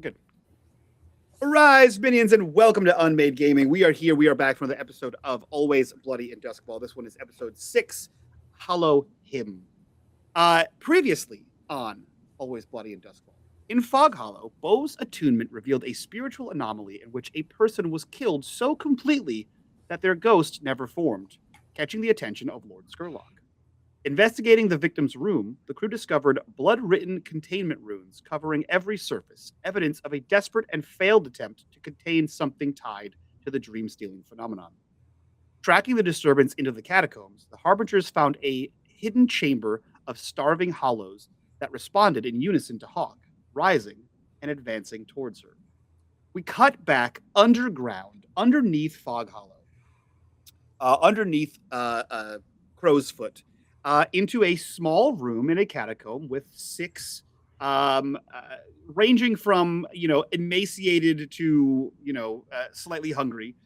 good. Arise, minions, and welcome to unMadeGaming. We are here. We are back from the episode of Always Bloody in Doskvol. This one is episode 6, Hollow Hymn. Previously on Always Bloody in Doskvol, in Fog Hollow, Bo's attunement revealed a spiritual anomaly in which a person was killed so completely that their ghost never formed, catching the attention of Lord Skurlock. Investigating the victim's room, the crew discovered blood-written containment runes covering every surface, evidence of a desperate and failed attempt to contain something tied to the dream-stealing phenomenon. Tracking the disturbance into the catacombs, the Harbingers found a hidden chamber of starving hollows that responded in unison to Hawke, rising and advancing towards her. We cut back underground, underneath Fog Hollow, underneath Crow's Foot, into a small room in a catacomb with 6 ranging from emaciated to slightly hungry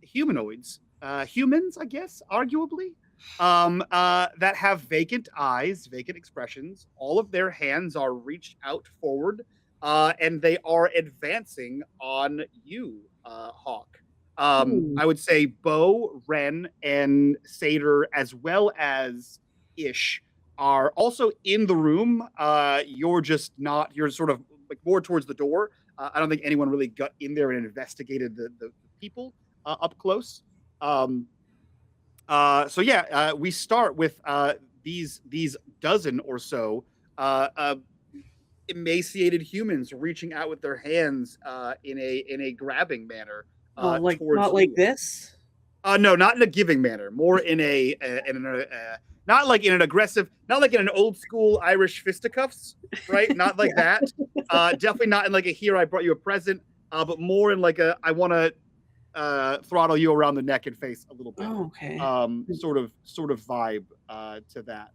humanoids, humans, I guess, arguably, that have vacant eyes, vacant expressions. All of their hands are reached out forward, and they are advancing on you, Hawke. I would say Bo, Wren, and Satyr, as well as Ish, are also in the room. You're just not, you're sort of like more towards the door. I don't think anyone really got in there and investigated the people up close. We start with these dozen or so emaciated humans reaching out with their hands in a grabbing manner. Like not like this? No, not in a giving manner. More in not like in an aggressive, not like in an old school Irish fisticuffs, right? Not like that. Definitely not in like a here I brought you a present, but more in like a I want to throttle you around the neck and face a little bit. Oh, okay. Sort of vibe to that.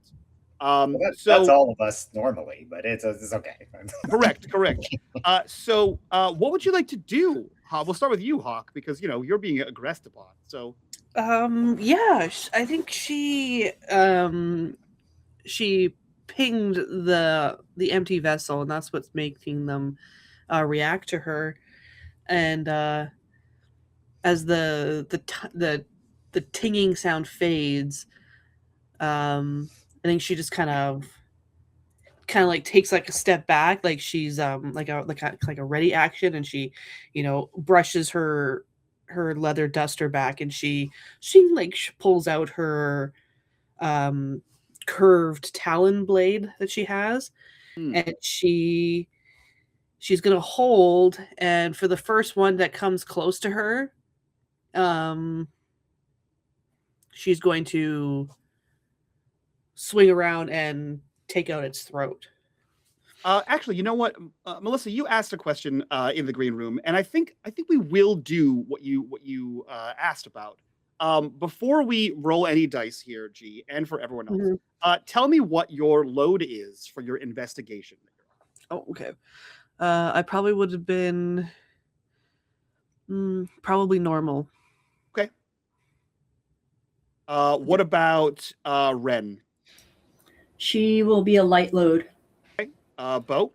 That's all of us normally, but it's okay. Correct. So what would you like to do? We'll start with you, Hawke, because you're being aggressed upon. So yeah, I think she pinged the empty vessel, and that's what's making them react to her. And as the tinging sound fades, I think she just kind of like takes like a step back, like she's like a ready action, and she brushes her leather duster back, and she pulls out her curved talon blade that she has, and she's gonna hold, and for the first one that comes close to her, she's going to swing around and take out its throat. Actually, you know what, Melissa, you asked a question in the green room, and I think we will do what you asked about. Before we roll any dice here, G, and for everyone else, tell me what your load is for your investigation. Oh, okay. I probably would have been probably normal. Okay. What about Wren? She will be a light load. Okay. Bo?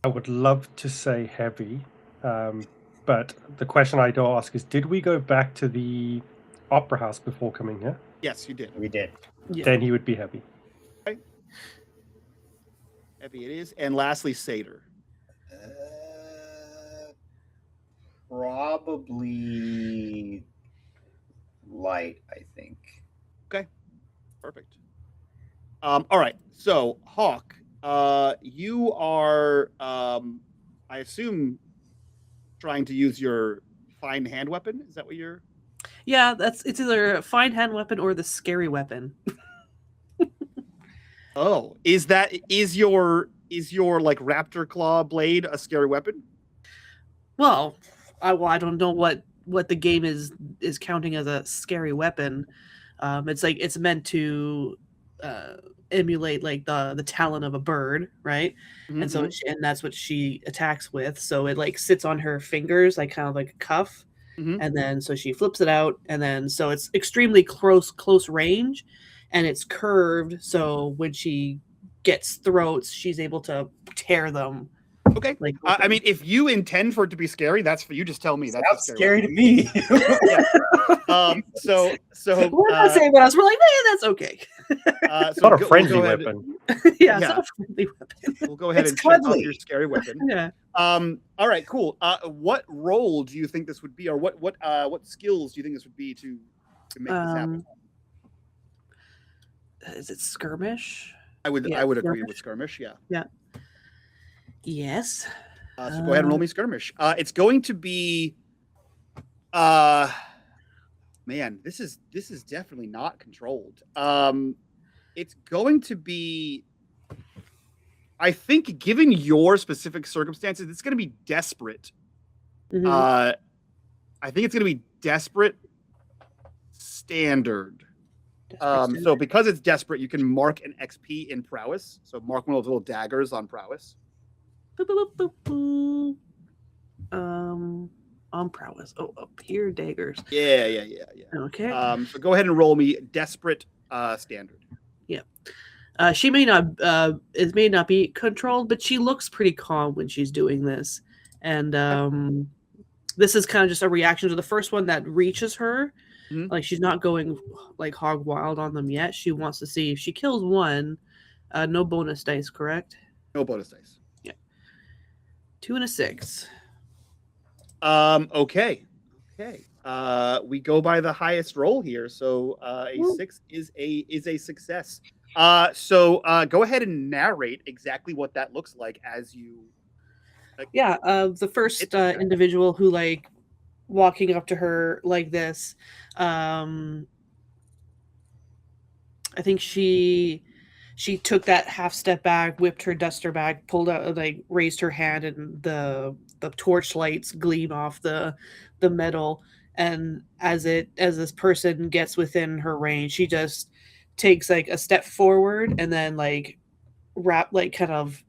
I would love to say heavy, but the question I'd ask is, did we go back to the opera house before coming here? Yes, you did. We did. Yeah. Then he would be heavy. Okay. Heavy it is. And lastly, Satyr. Probably light, I think. Okay. Perfect. All right. So, Hawke, you are, I assume, trying to use your fine hand weapon. Is that what you're? Yeah, it's either a fine hand weapon or the scary weapon. Oh, is your like raptor claw blade a scary weapon? Well, I don't know what the game is counting as a scary weapon. It's like it's meant to emulate like the talon of a bird, right? Mm-hmm. And so and that's what she attacks with. So it like sits on her fingers, like kind of like a cuff. Mm-hmm. And then so she flips it out, and then so it's extremely close range, and it's curved. So when she gets throats, she's able to tear them. Okay. Like, I mean, if you intend for it to be scary, that's for you. Just tell me. That's Sounds a scary to me. So we're not saying what else. We're like, that's okay. It's not a friendly we'll weapon. Yeah, it's Yeah. not a friendly weapon. We'll go ahead It's and check off cuddly. your scary weapon. Yeah. All right, cool. What role do you think this would be, or what skills do you think this would be to make this happen? Is it skirmish? I would yeah, agree skirmish. with skirmish. Yeah. Yes. So go ahead and roll me skirmish. It's going to be, man, this is definitely not controlled. It's going to be, I think, given your specific circumstances, it's going to be desperate. Mhm. I think it's going to be desperate standard. So because it's desperate, you can mark an XP in prowess. So mark one of those little daggers on prowess. Boop, boop, boop, boop, boop. On prowess. Oh, up here, daggers. Yeah. Okay. So go ahead and roll me desperate standard. She may not. It may not be controlled, but she looks pretty calm when she's doing this, and this is kind of just a reaction to the first one that reaches her. Mhm. Like, she's not going like hog wild on them yet. She wants to see if she kills one. No bonus dice, correct? No bonus dice. 2 and a 6. Okay. We go by the highest roll here, so a 6 is a success. So go ahead and narrate exactly what that looks like as you. Yeah, the first individual who, like, walking up to her like this, I think she took that half step back, whipped her duster back, pulled out, like, raised her hand, and the torch lights gleam off the metal. And as this person gets within her range, she just takes, like, a step forward and then, like, kind of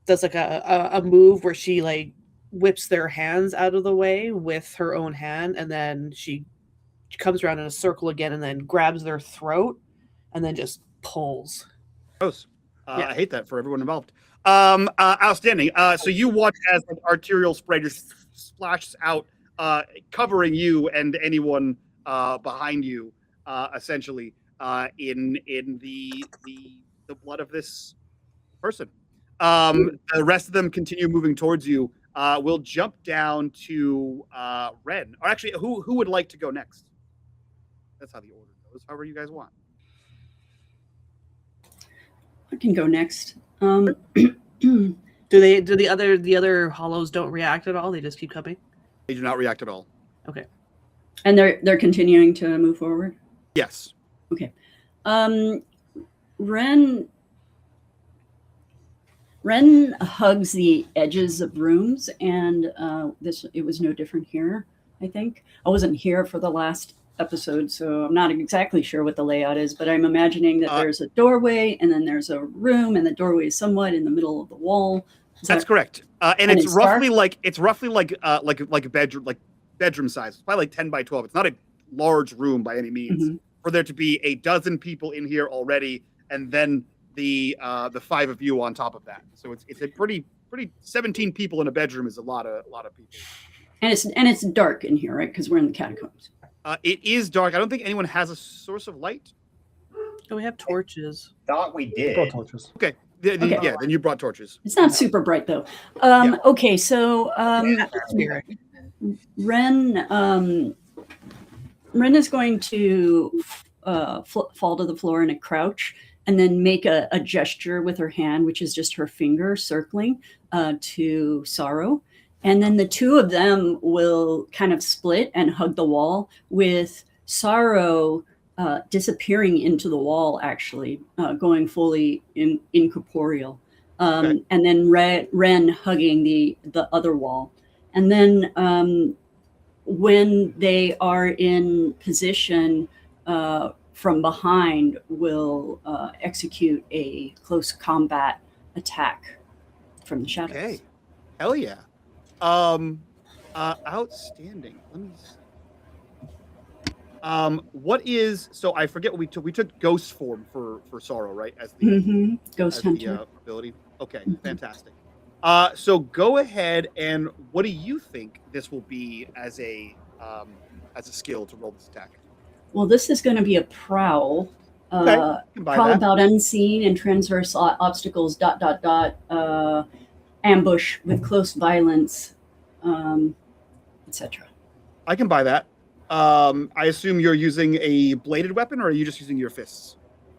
does, like, a move where she, like, whips their hands out of the way with her own hand, and then she comes around in a circle again and then grabs their throat and then just pulls. Gross. Yeah. I hate that for everyone involved. Outstanding. So you watch as the arterial spray just splashes out, covering you and anyone behind you, essentially, in the blood of this person. The rest of them continue moving towards you. We'll jump down to Wren. Or actually, who would like to go next? That's how the order goes. However you guys want. I can go next. Do the other hollows don't react at all? They just keep coming? They do not react at all. Okay. And they're continuing to move forward. Yes. Okay. Wren hugs the edges of rooms, and it was no different here. I think I wasn't here for the last episode, so I'm not exactly sure what the layout is, but I'm imagining that there's a doorway and then there's a room, and the doorway is somewhat in the middle of the wall. That's correct. And it's roughly like a bedroom, like bedroom size. It's probably like 10 by 12. It's not a large room by any means. Mhm. For there to be a dozen people in here already, and then the 5 of you on top of that. So it's a pretty 17 people in a bedroom is a lot of people. And it's dark in here, right? Because we're in the catacombs. It is dark. I don't think anyone has a source of light. Oh, we have torches. Thought we did. Brought torches. Okay. Okay. Yeah, then you brought torches. It's not super bright though. Yeah. Okay, so Spirit. Wren is going to fall to the floor in a crouch and then make a gesture with her hand, which is just her finger circling to Sorrow. And then the two of them will kind of split and hug the wall, with Sorrow disappearing into the wall, actually, going fully incorporeal. Okay. And then Wren hugging the other wall. And then when they are in position from behind, will execute a close combat attack from the shadows. Okay. Hell yeah. Outstanding. Let me see. What is so? I forget what we took. We took ghost form for Sorrow, right? As the Ghost Hunter. ability. Okay, Mhm. fantastic. So go ahead and what do you think this will be as a skill to roll this attack? Well, this is going to be a prowl. Okay, you can buy Prowl that. about unseen and transverse obstacles. ... Ambush with close violence, etc. I can buy that. I assume you're using a bladed weapon, or are you just using your fists?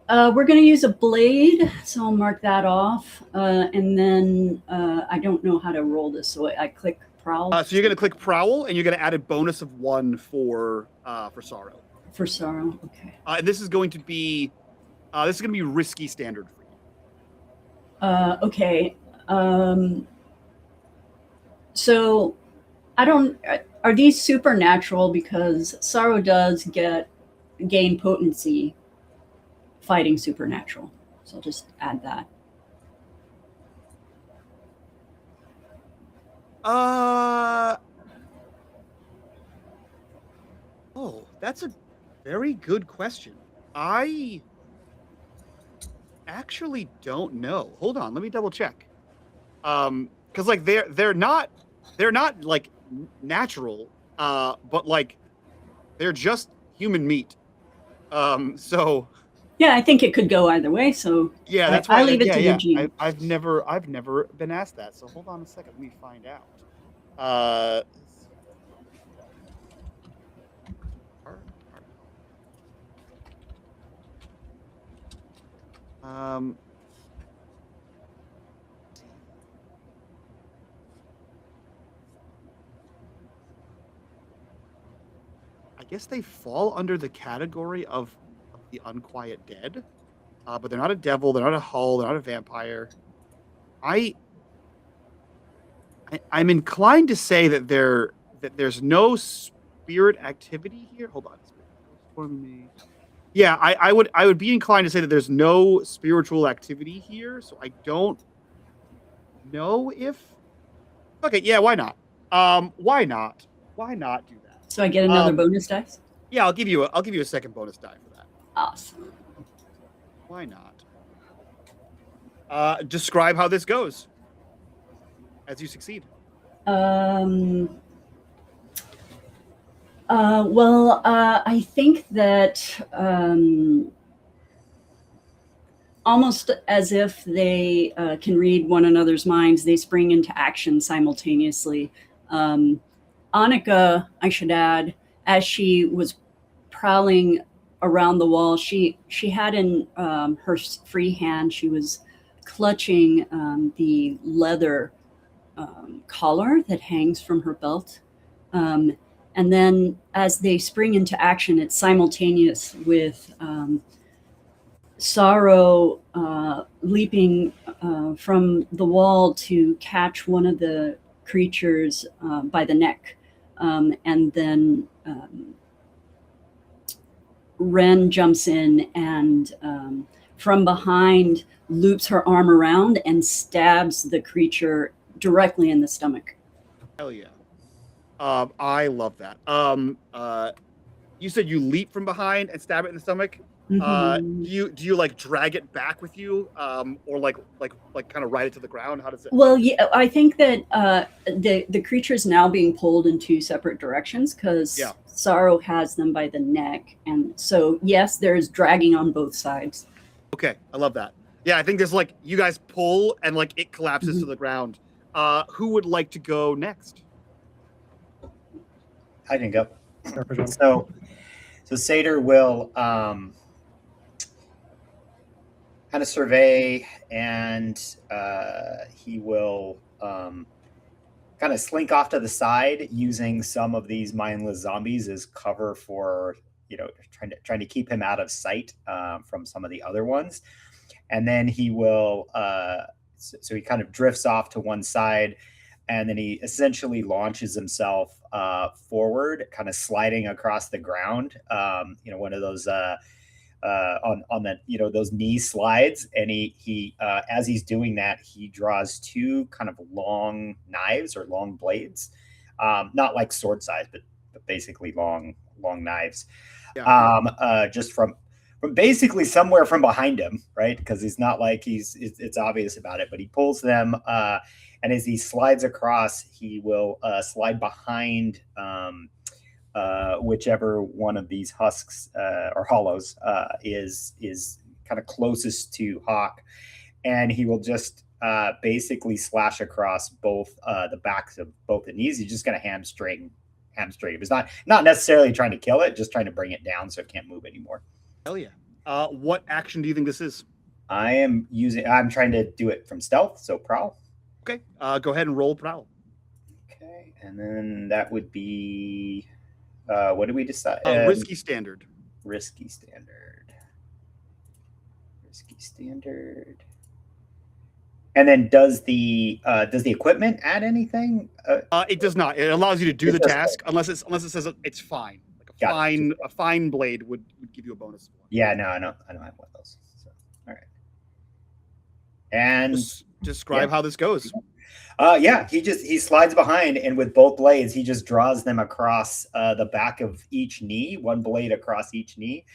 We're going to use a blade, so I'll mark that off. And then I don't know how to roll this, so I click prowl. So you're going to click prowl, and you're going to add a bonus of 1 for Sorrow. For Sorrow, okay. And this is going to be risky standard for you. Okay. So I don't. Are these supernatural? Because Sorrow does gain potency fighting supernatural. So I'll just add that. Oh, that's a very good question. I actually don't know. Hold on, let me double check. Because like they're not like natural, but like they're just human meat. So yeah, I think it could go either way. So yeah, that's why I leave it to the GM. I've never been asked that. So hold on a second, let me find out. I guess they fall under the category of the unquiet dead, but they're not a devil, they're not a hull, they're not a vampire. I'm inclined to say that there's no spirit activity here. Hold on. Yeah, I would be inclined to say that there's no spiritual activity here, so I don't know if. Okay, yeah, why not? Why not do that? So I get another bonus dice? Yeah, I'll give you a second bonus die for that. Awesome. Why not? Describe how this goes as you succeed. I think that almost as if they can read one another's minds, they spring into action simultaneously. Annika, I should add, as she was prowling around the wall, she had in her free hand, she was clutching the leather collar that hangs from her belt. And then as they spring into action, it's simultaneous with Sorrow leaping from the wall to catch one of the creatures by the neck. And then Wren jumps in and from behind loops her arm around and stabs the creature directly in the stomach. Hell yeah. I love that. You said you leap from behind and stab it in the stomach. Mm-hmm. Do you like drag it back with you, or like kind of ride it to the ground? How does it? Well, yeah, I think that the creature is now being pulled in two separate directions because Sorrow has them by the neck, and so yes, there's dragging on both sides. Okay, I love that. Yeah, I think there's like you guys pull and like it collapses to the ground. Who would like to go next? I can go. So Satyr will kind of survey, and he will kind of slink off to the side, using some of these mindless zombies as cover for trying to keep him out of sight from some of the other ones. And then he will so he kind of drifts off to one side. And then he essentially launches himself forward, kind of sliding across the ground. One of those on the those knee slides. And he as he's doing that, he draws two kind of long knives or long blades, not like sword size, but basically long knives. just from basically somewhere from behind him, right? Because he's not like it's obvious about it, but he pulls them, and as he slides across, he will slide behind whichever one of these husks or hollows is kind of closest to Hawke, and he will just basically slash across both the backs of both the knees. He's just going to hamstring. He's not necessarily trying to kill it, just trying to bring it down so it can't move anymore. Hell yeah. What action do you think this is? I'm trying to do it from stealth, so prowl. Okay. Go ahead and roll prowl. Okay, and then that would be what did we decide? Risky standard. Risky standard. Risky standard. And then does the equipment add anything? It does not. It allows you to do the task unless it says it's fine. Like a fine blade would give you a bonus. Yeah, no, I don't have one of those. So, all right. And describe how this goes. Yeah, he slides behind, and with both blades, he just draws them across the back of each knee, one blade across each knee,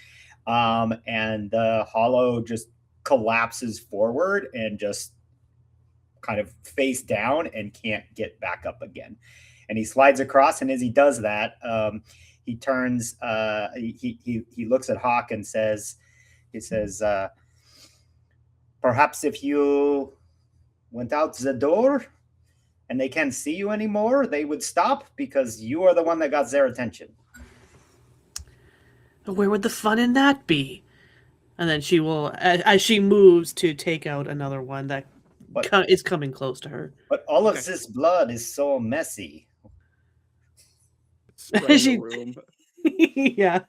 and the hollow just collapses forward and just kind of face down and can't get back up again. And he slides across, and as he does that, he turns. He looks at Hawke and says, "Perhaps if you went out the door and they can't see you anymore, they would stop because you are the one that got their attention." Where would the fun in that be? And then she will, as she moves to take out another one that is coming close to her. But all of this blood is so messy. The room. Yeah.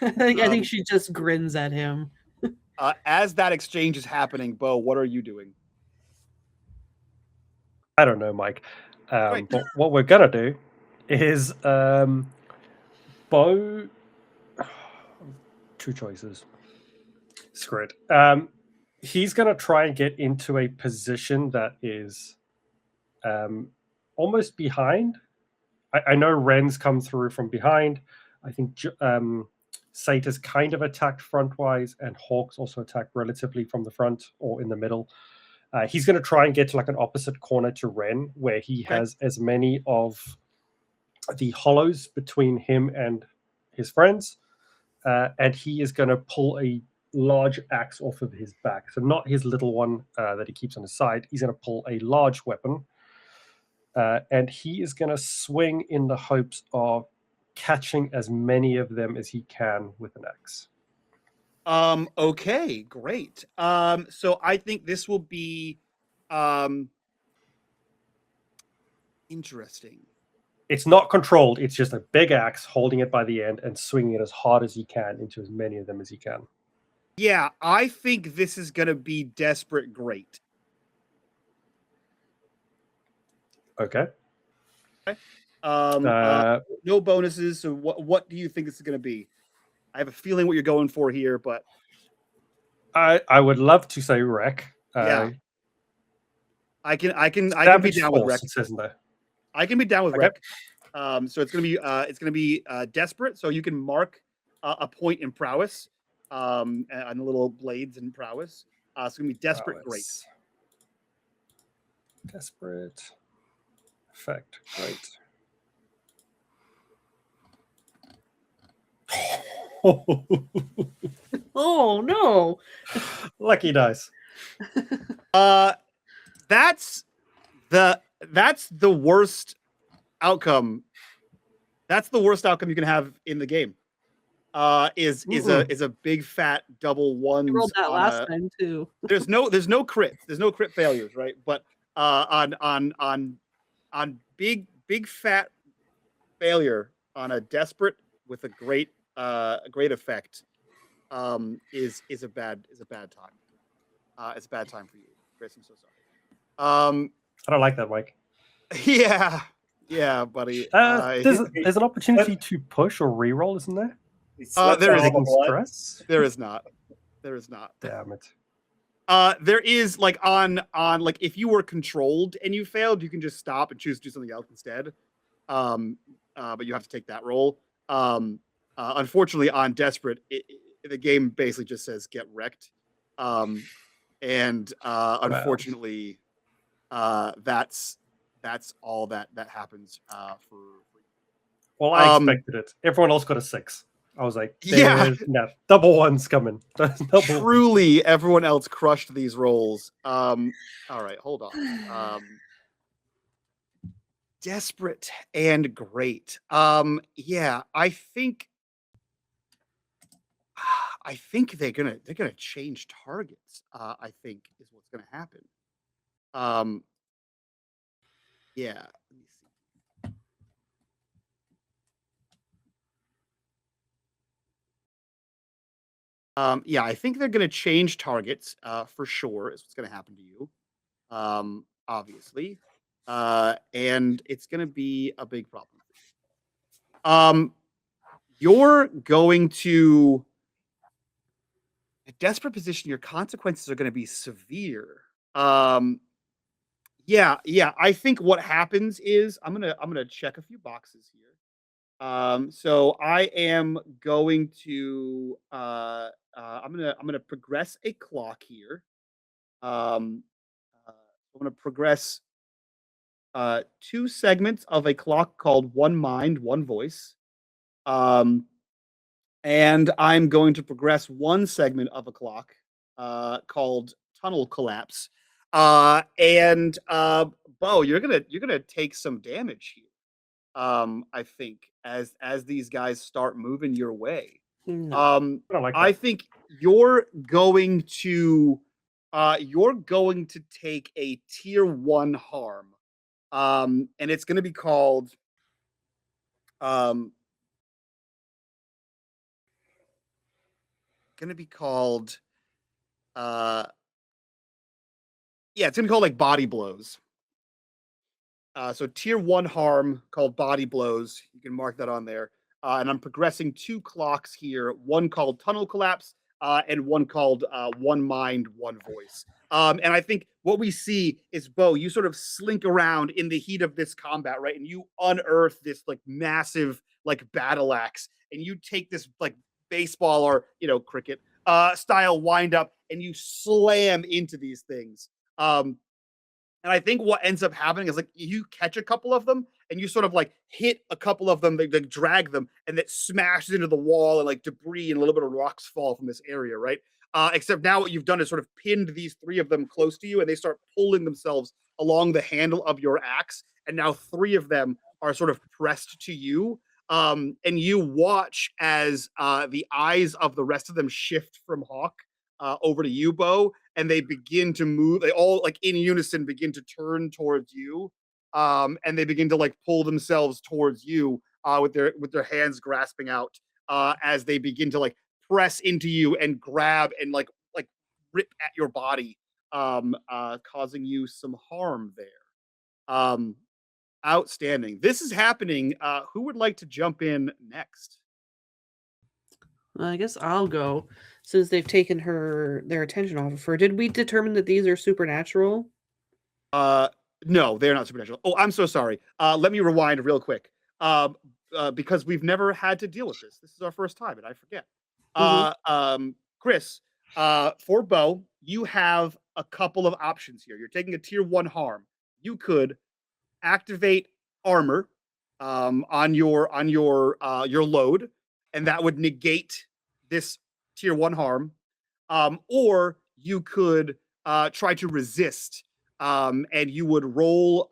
I think she just grins at him. As that exchange is happening, Bo, what are you doing? I don't know, Mike. But what we're gonna do is Bo. Two choices. Screw it. He's gonna try and get into a position that is almost behind. I know Wren's come through from behind. I think Satyr's kind of attacked frontwise, and Hawke's also attacked relatively from the front or in the middle. He's going to try and get to like an opposite corner to Wren, where he has as many of the hollows between him and his friends, and he is going to pull a large axe off of his back. So not his little one that he keeps on his side. He's going to pull a large weapon, and he is going to swing in the hopes of catching as many of them as he can with an axe. Okay, great. So I think this will be interesting. It's not controlled. It's just a big axe holding it by the end and swinging it as hard as he can into as many of them as he can. Yeah, I think this is going to be desperate great. Okay. No bonuses. So what do you think this is going to be? I have a feeling what you're going for here, but I would love to say wreck. Yeah. I can be down with wreck. It says in there. I can be down with wreck. So it's gonna be desperate. So you can mark a point in prowess on the little blades and prowess. So it's gonna be desperate great. Desperate effect great. Oh no! Lucky dice. That's the worst outcome. That's the worst outcome you can have in the game. Is a big fat double ones. You rolled that last time too. There's no crits. There's no crit failures, right? But on big fat failure on a desperate with a great effect is a bad time. It's a bad time for you, Chris. I'm so sorry. I don't like that, Mike. Yeah, buddy. There's an opportunity to push or reroll, isn't there? There is stress. There is not. Damn it. There is like on like if you were controlled and you failed, you can just stop and choose to do something else instead. But you have to take that roll. Unfortunately, on Desperate, the game basically just says get wrecked. Unfortunately, that's all that happens for. Well, I expected it. Everyone else got a 6. I was like, Yeah. no, double ones coming. Truly, everyone else crushed these rolls. All right, hold on. Desperate and great. Yeah, I think they're gonna change targets. I think is what's gonna happen. Yeah. Let me see. Yeah, I think they're gonna change targets. For sure, is what's gonna happen to you. Obviously, and it's gonna be a big problem. You're going to a desperate position. Your consequences are going to be severe. Yeah. I think what happens is I'm gonna check a few boxes here. So I am going to I'm gonna progress a clock here. Um, I'm gonna progress 2 segments of a clock called One Mind, One Voice. Um, and I'm going to progress 1 segment of a clock called Tunnel Collapse. Bo, you're gonna take some damage here. I think as these guys start moving your way. No. I don't like I that. think you're going to take a tier 1 harm. And it's gonna be called um uh yeah, it's gonna be called like body blows. So tier 1 harm called body blows. You can mark that on there. And I'm progressing 2 clocks here, one called tunnel collapse, and one called One Mind, One Voice. And I think what we see is Bo, you sort of slink around in the heat of this combat, right? And you unearth this like massive like battle axe, and you take this like baseball or cricket style wind up, and you slam into these things. And I think what ends up happening is like you catch a couple of them and you sort of like hit a couple of them, they drag them, and it smashes into the wall, and like debris and a little bit of rocks fall from this area, right? Except now what you've done is sort of pinned these 3 of them close to you, and they start pulling themselves along the handle of your axe. And now 3 of them are sort of pressed to you. And you watch as the eyes of the rest of them shift from Hawke over to you, Bo, and they begin to move. They all like in unison begin to turn towards you, and they begin to like pull themselves towards you with their hands grasping out as they begin to like press into you and grab and like rip at your body, causing you some harm there. Outstanding. This is happening. Who would like to jump in next? I guess I'll go since they've taken their attention off of her. Did we determine that these are supernatural? No, they're not supernatural. Oh, I'm so sorry. Let me rewind real quick. Because we've never had to deal with this. This is our first time, and I forget. Chris, for Bo, you have a couple of options here. You're taking a tier 1 harm. You could activate armor on your load, and that would negate this tier 1 harm. Or you could try to resist, and you would roll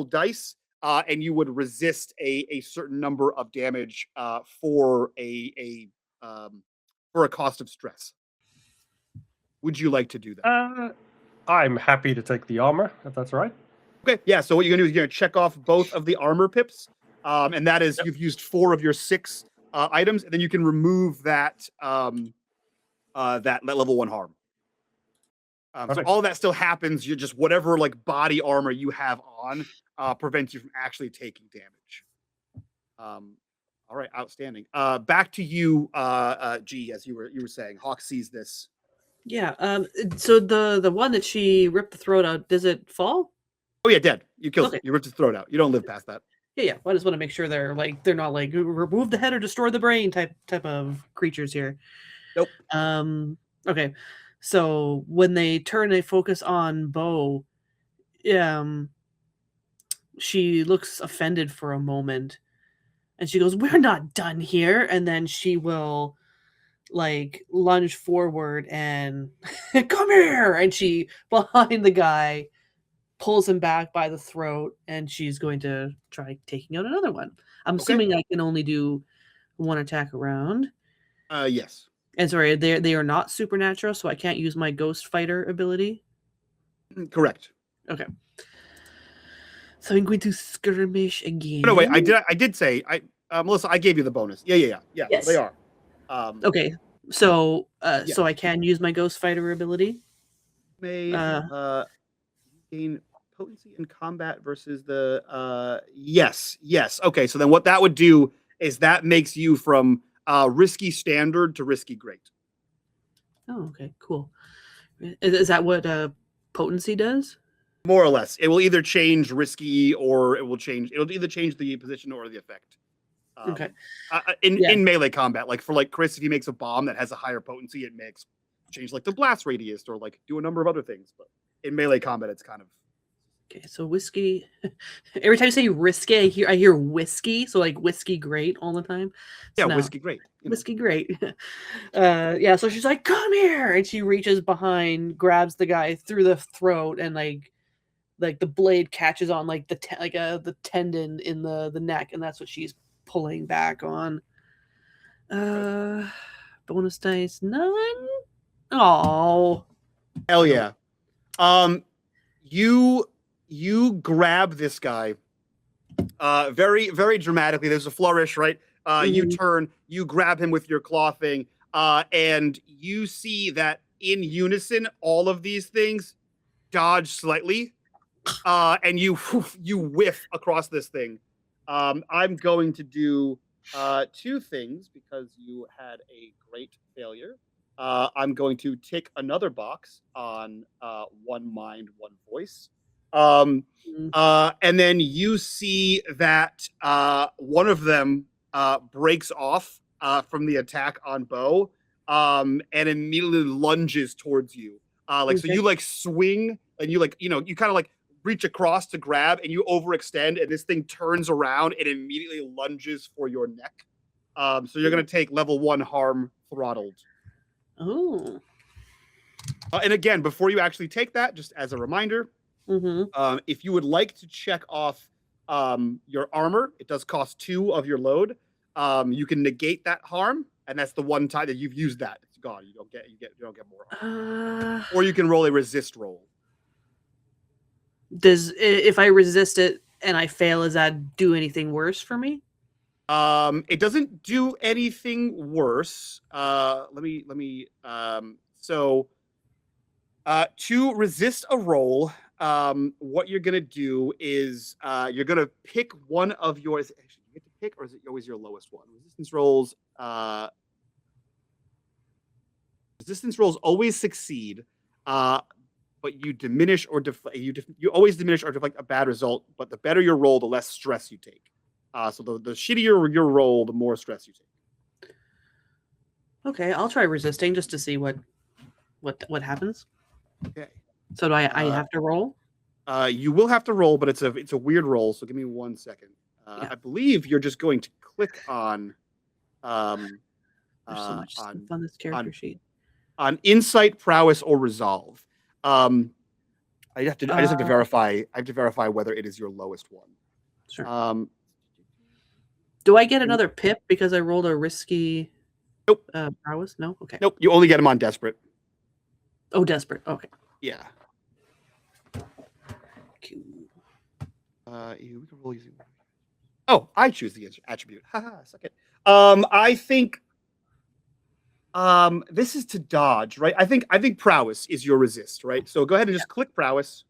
dice, and you would resist a certain number of damage for a cost of stress. Would you like to do that? I'm happy to take the armor, if that's right. Okay, yeah. So what you're gonna do is you're gonna check off both of the armor pips, and that is you've used 4 of your 6 items, and then you can remove that that level 1 harm. So all that still happens. You're just whatever like body armor you have on prevents you from actually taking damage. All right, outstanding. Back to you, G. As you were saying, Hawke sees this. Yeah. So the one that she ripped the throat out, does it fall? Oh yeah, dead. You killed Okay. it. You ripped his throat out. You don't live past that. Yeah. I just want to make sure they're not like remove the head or destroy the brain type of creatures here. Nope. Okay. So when they turn a focus on Bo, she looks offended for a moment, and she goes, "We're not done here." And then she will lunge forward and come here, and she behind the guy pulls him back by the throat, and she's going to try taking out another one. I'm assuming I can only do one attack around. Yes. And sorry, they are not supernatural, so I can't use my ghost fighter ability. Correct. Okay. So I'm going to skirmish again. No, wait. I did say Melissa. I gave you the bonus. Yeah. Yes. They are. Okay. So so I can use my ghost fighter ability. May gain potency in combat versus the yes. Okay, so then what that would do is that makes you from risky standard to risky great. Oh, okay, cool. Is that what potency does? More or less. It will either change risky or it'll either change the position or the effect. Okay. In melee combat, like for Chris, if he makes a bomb that has a higher potency, it makes change the blast radius or do a number of other things. But in melee combat, it's kind of okay. So whiskey. Every time you say risky, I hear whiskey. So whiskey great all the time. Whiskey great. Whiskey great. Yeah. So she's like, "Come here," and she reaches behind, grabs the guy through the throat, and the blade catches on the tendon in the neck, and that's what she's pulling back on. Bonus dice 9. Oh, hell yeah. You grab this guy very, very dramatically. There's a flourish, right? You turn, you grab him with your claw thing, and you see that in unison, all of these things dodge slightly, and you whiff across this thing. I'm going to do 2 things because you had a great failure. I'm going to tick another box on one mind, one voice. And then you see that one of them breaks off from the attack on Bo and immediately lunges towards you. So you swing and you you kind of reach across to grab and you overextend and this thing turns around and immediately lunges for your neck. So you're going to take level 1 harm throttled. Oh. And again, before you actually take that, just as a reminder, if you would like to check off your armor, it does cost 2 of your load. You can negate that harm, and that's the one time that you've used that. It's gone. You don't get more harm. Or you can roll a resist roll. If I resist it and I fail, does that do anything worse for me? It doesn't do anything worse. Let me so to resist a roll, what you're gonna do is you're gonna pick one of yours. Actually, you get to pick, or is it always your lowest one? Resistance rolls always succeed, but you diminish or you always diminish or deflect a bad result. But the better your roll, the less stress you take. So the shittier your roll, the more stress you take. Okay, I'll try resisting just to see what happens. Okay. So do I have to roll? You will have to roll, but it's a weird roll. So give me 1 second. I believe you're just going to click on. There's so much stuff on this character sheet. On insight, prowess, or resolve. I just have to verify. I have to verify whether it is your lowest one. Sure. Do I get another pip because I rolled a risky? Nope. Prowess? No. Okay. Nope. You only get them on desperate. Oh, desperate. Okay. Yeah. Cool. We can roll using. Oh, I choose the attribute. Haha, suck it. I think. This is to dodge, right? I think prowess is your resist, right? So go ahead and just click prowess.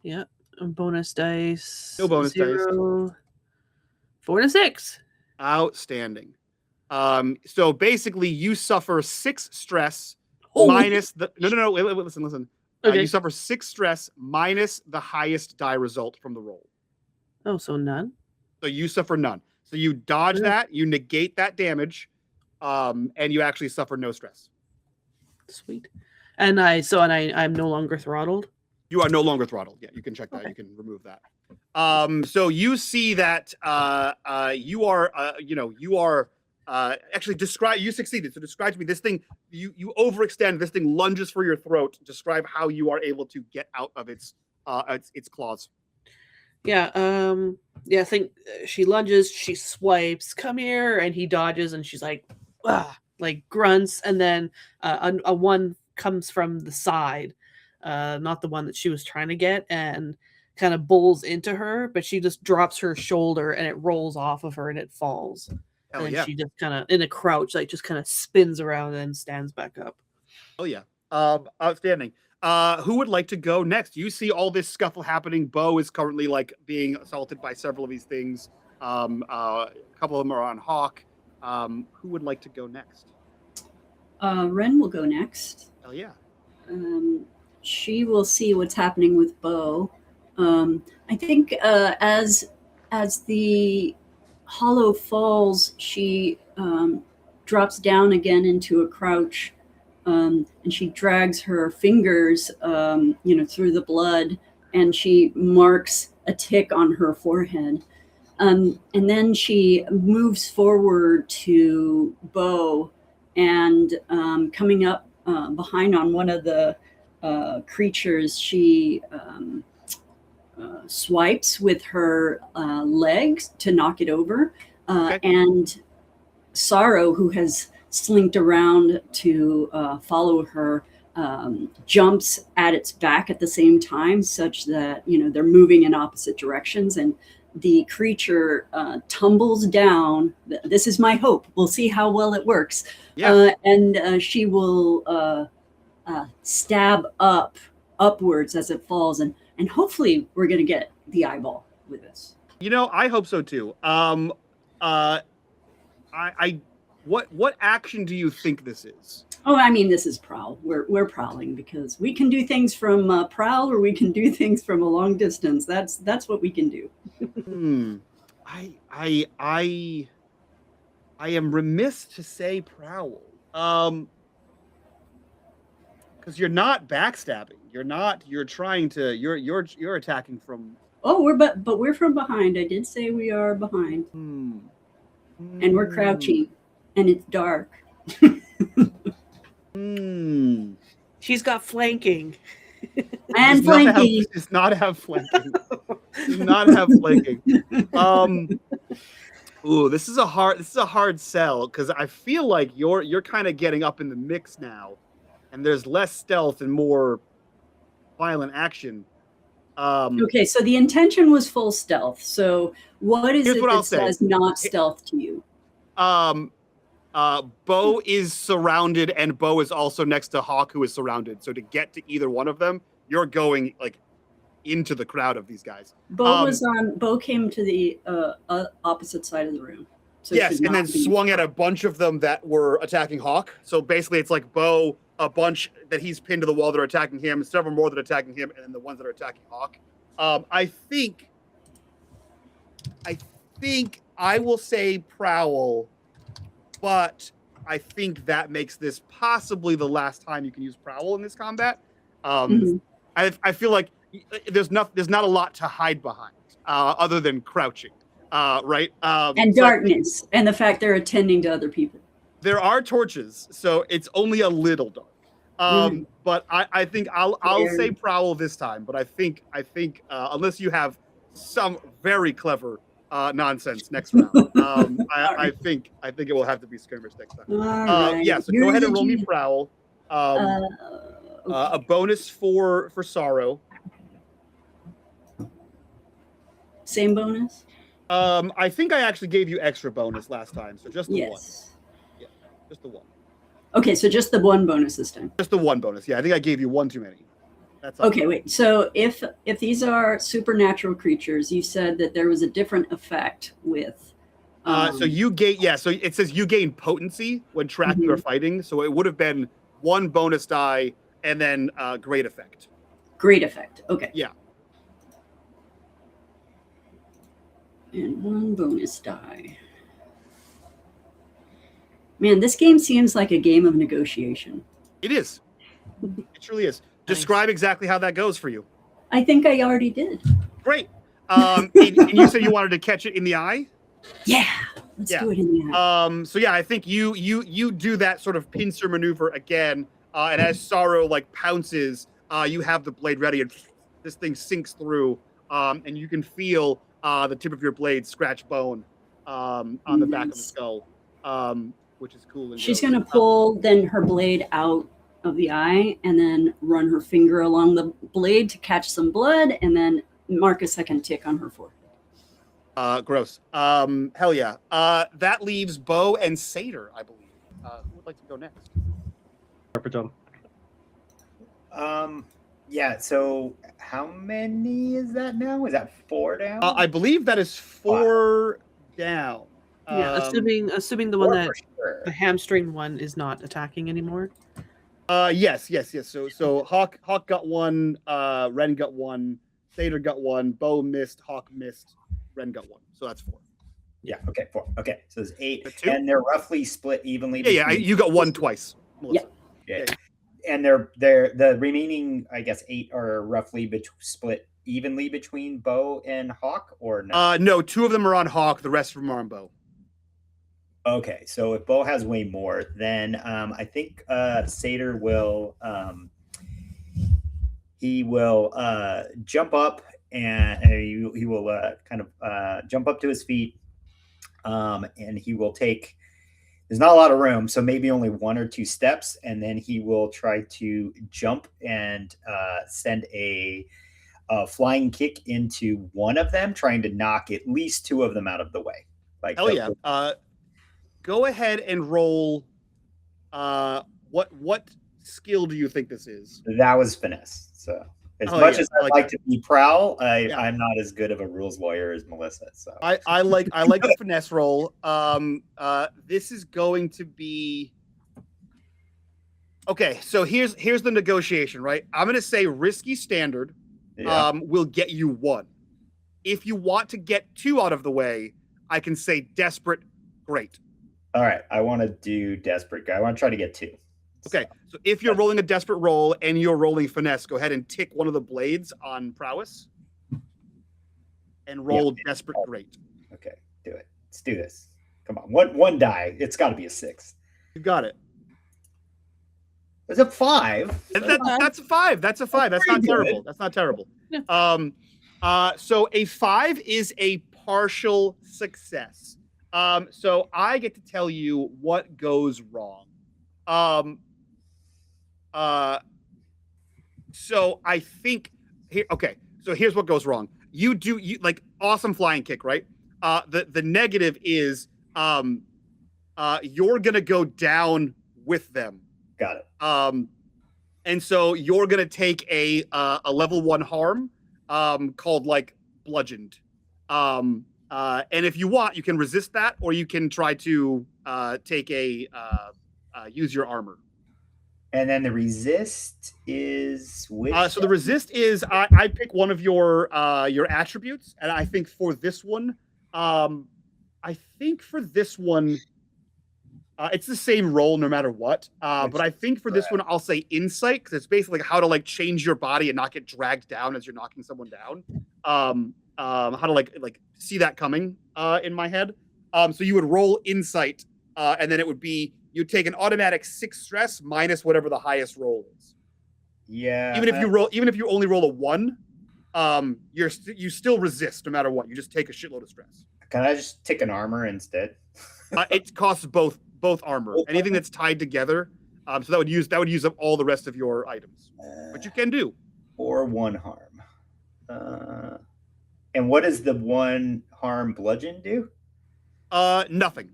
Yeah. Bonus dice. No bonus 0. dice. 4 to 6. Outstanding. So basically, you suffer 6 stress minus the. No. Wait, listen. Okay. You suffer 6 stress minus the highest die result from the roll. Oh, so none. So you suffer none. So you dodge that, you negate that damage, and you actually suffer no stress. Sweet. And I'm no longer throttled. You are no longer throttled. Yeah, you can check that. Okay. You can remove that. So you see that you are actually describe. You succeeded. So describe to me this thing. You overextend. This thing lunges for your throat. Describe how you are able to get out of its claws. Yeah. I think she lunges. She swipes. Come here, and he dodges, and she's like, like grunts, and then a one comes from the side. Not the one that she was trying to get, and kind of bowls into her, but she just drops her shoulder and it rolls off of her and it falls. Hell And yeah. she just kind of in a crouch, like just kind of spins around and stands back up. Oh yeah. Outstanding. Who would like to go next? You see all this scuffle happening. Bo is currently like being assaulted by several of these things. A couple of them are on Hawke. Who would like to go next? Wren will go next. Hell yeah. She will see what's happening with Bo. I think as the hollow falls, she drops down again into a crouch, and she drags her fingers, through the blood, and she marks a tick on her forehead. And then she moves forward to Bo, and coming up behind on one of the creatures, she swipes with her legs to knock it over. Okay. And Sorrow, who has slinked around to follow her, jumps at its back at the same time, such that they're moving in opposite directions, and the creature tumbles down. This is my hope. We'll see how well it works. Yeah. And she will stab upwards as it falls, and hopefully we're going to get the eyeball with this. I hope so too. What action do you think this is? Oh, I mean, this is prowl. We're prowling because we can do things from prowl, or we can do things from a long distance. That's what we can do. I am remiss to say prowl. Because you're not backstabbing. You're trying to. You're attacking from. Oh, we're from behind. I did say we are behind, and we're crouching, and it's dark. She's got flanking. And flanking. Does not have flanking. Does not have flanking. Ooh, this is a hard sell, because I feel like you're kind of getting up in the mix now, and there's less stealth and more violent action. Okay, so the intention was full stealth. So what is it that says not stealth to you? Bo is surrounded, and Bo is also next to Hawke, who is surrounded. So to get to either one of them, you're going like into the crowd of these guys. Bo came to the opposite side of the room. So yes, and then swung at a bunch of them that were attacking Hawke. So basically, it's like Bo, a bunch that he's pinned to the wall that are attacking him, several more that are attacking him, and then the ones that are attacking Hawke. I think I will say prowl, but I think that makes this possibly the last time you can use prowl in this combat. I feel like there's not a lot to hide behind other than crouching, right? And darkness, and the fact they're attending to other people. There are torches, so it's only a little dark. But I think I'll say prowl this time. But I think unless you have some very clever nonsense next round, I think it will have to be skirmish next time. Right. Yeah, so go ahead and roll me prowl. Okay. A bonus for Sorrow. Same bonus? I think I actually gave you extra bonus last time, so just the one. Yeah, just the one. Okay, so just the one bonus this time. Just the one bonus. Yeah, I think I gave you one too many. That's all. Okay, wait. So if these are supernatural creatures, you said that there was a different effect with. So you gain. Yeah. So it says you gain potency when tracking or fighting. So it would have been one bonus die and then great effect. Great effect. Okay. Yeah. And 1 bonus die. Man, this game seems like a game of negotiation. It is. It truly is. Describe exactly how that goes for you. I think I already did. Great. And you said you wanted to catch it in the eye? Yeah. Let's do it in the eye. So yeah, I think you do that sort of pincer maneuver again, and as Sorrow like pounces, you have the blade ready, and this thing sinks through, and you can feel the tip of your blade scratch bone on the back of the skull, which is cool. And she's going to pull then her blade out of the eye and then run her finger along the blade to catch some blood and then mark a second tick on her forehead. Gross. Hell yeah. That leaves Bo and Satyr, I believe. Who would like to go next? Yeah, so how many is that now? Is that 4 down? I believe that is 4 down. Yeah, assuming the one 4 that for sure. the hamstring one is not attacking anymore. Yes. So Hawke got 1, Wren got 1, Satyr got 1, Bo missed, Hawke missed, Wren got 1. So that's 4. Yeah, okay, 4. Okay, so there's 8. 2? And they're roughly split evenly. Yeah, you got 1 twice, Melissa. Yeah. And they're the remaining, I guess, 8 are roughly split evenly between Bo and Hawke, or no? No, 2 of them are on Hawke, the rest of them are on Bo. Okay, so if Bo has way more, then I think Satyr will he will jump up and he will kind of jump up to his feet, and he will take. There's not a lot of room, so maybe only 1 or 2 steps, and then he will try to jump and send a flying kick into one of them, trying to knock at least 2 of them out of the way. Like, hell yeah. Go ahead and roll. What skill do you think this is? That was finesse. So as much as I like to be prowl, I'm not as good of a rules lawyer as Melissa. So I like the finesse roll. This is going to be okay. So here's the negotiation, right? I'm going to say risky standard. Will get you 1. If you want to get 2 out of the way, I can say desperate. Great. All right, I want to do desperate guy. I want to try to get 2. Okay, so if you're rolling a desperate roll and you're rolling finesse, go ahead and tick one of the blades on prowess and roll desperate great. Okay, do it. Let's do this. Come on, one die. It's got to be a 6. You got it. It's a 5. That's a 5. That's a 5. That's not terrible. That's not terrible. Yeah. So a 5 is a partial success. So I get to tell you what goes wrong. So I think here. Okay, so here's what goes wrong. You like awesome flying kick, right? The negative is you're gonna go down with them. Got it. And so you're gonna take a level 1 harm called like bludgeoned. And if you want, you can resist that, or you can try to take use your armor. And then the resist is which? So the resist is I pick one of your attributes, and I think for this one, it's the same roll no matter what. But I think for this one, I'll say insight, because it's basically how to like change your body and not get dragged down as you're knocking someone down. How to like see that coming in my head. So you would roll insight, and then it would be you take an automatic 6 stress minus whatever the highest roll is. Yeah. Even if you only roll a 1, you still resist no matter what. You just take a shitload of stress. Can I just take an armor instead? It costs both armor. Anything that's tied together. So that would use up all the rest of your items, which you can do. Or 1 harm. And what does the 1 harm bludgeon do? Nothing.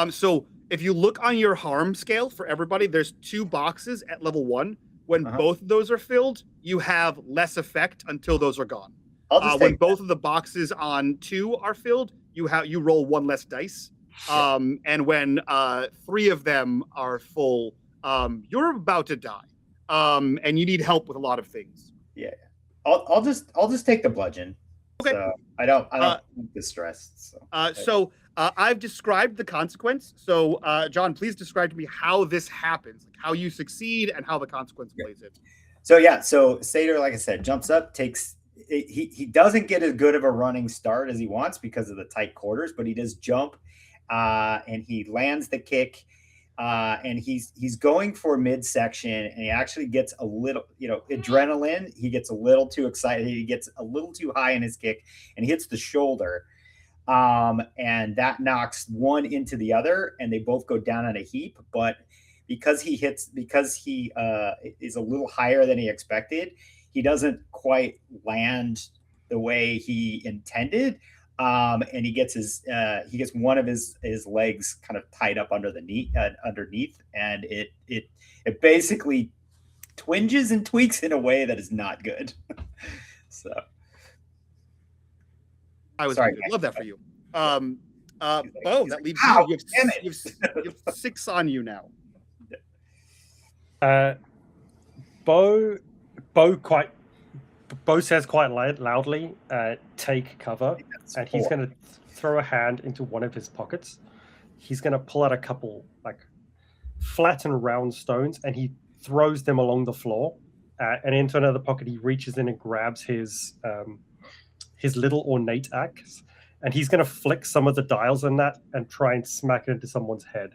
So if you look on your harm scale for everybody, there's 2 boxes at level 1. When both of those are filled, you have less effect until those are gone. When both of the boxes on 2 are filled, you roll 1 less dice. And when 3 of them are full, you're about to die. And you need help with a lot of things. Yeah. I'll just take the bludgeon. Okay. So I don't think distressed. So I've described the consequence. So John, please describe to me how this happens, like how you succeed and how the consequence plays in. So Satyr, like I said, jumps up, he doesn't get as good of a running start as he wants because of the tight quarters, but he does jump and he lands the kick. And he's going for midsection, and he actually gets a little, adrenaline. He gets a little too excited. He gets a little too high in his kick, and he hits the shoulder. And that knocks one into the other, and they both go down in a heap. But because he is a little higher than he expected, he doesn't quite land the way he intended. And he gets one of his legs kind of tied up underneath, and it basically twinges and tweaks in a way that is not good. So I was sorry, love that for you. Bo, that leaves you. You have 6 on you now. Bo says quite loudly, take cover, and he's going to throw a hand into one of his pockets. He's going to pull out a couple flat and round stones, and he throws them along the floor. And into another pocket, he reaches in and grabs his little ornate axe, and he's going to flick some of the dials on that and try and smack it into someone's head.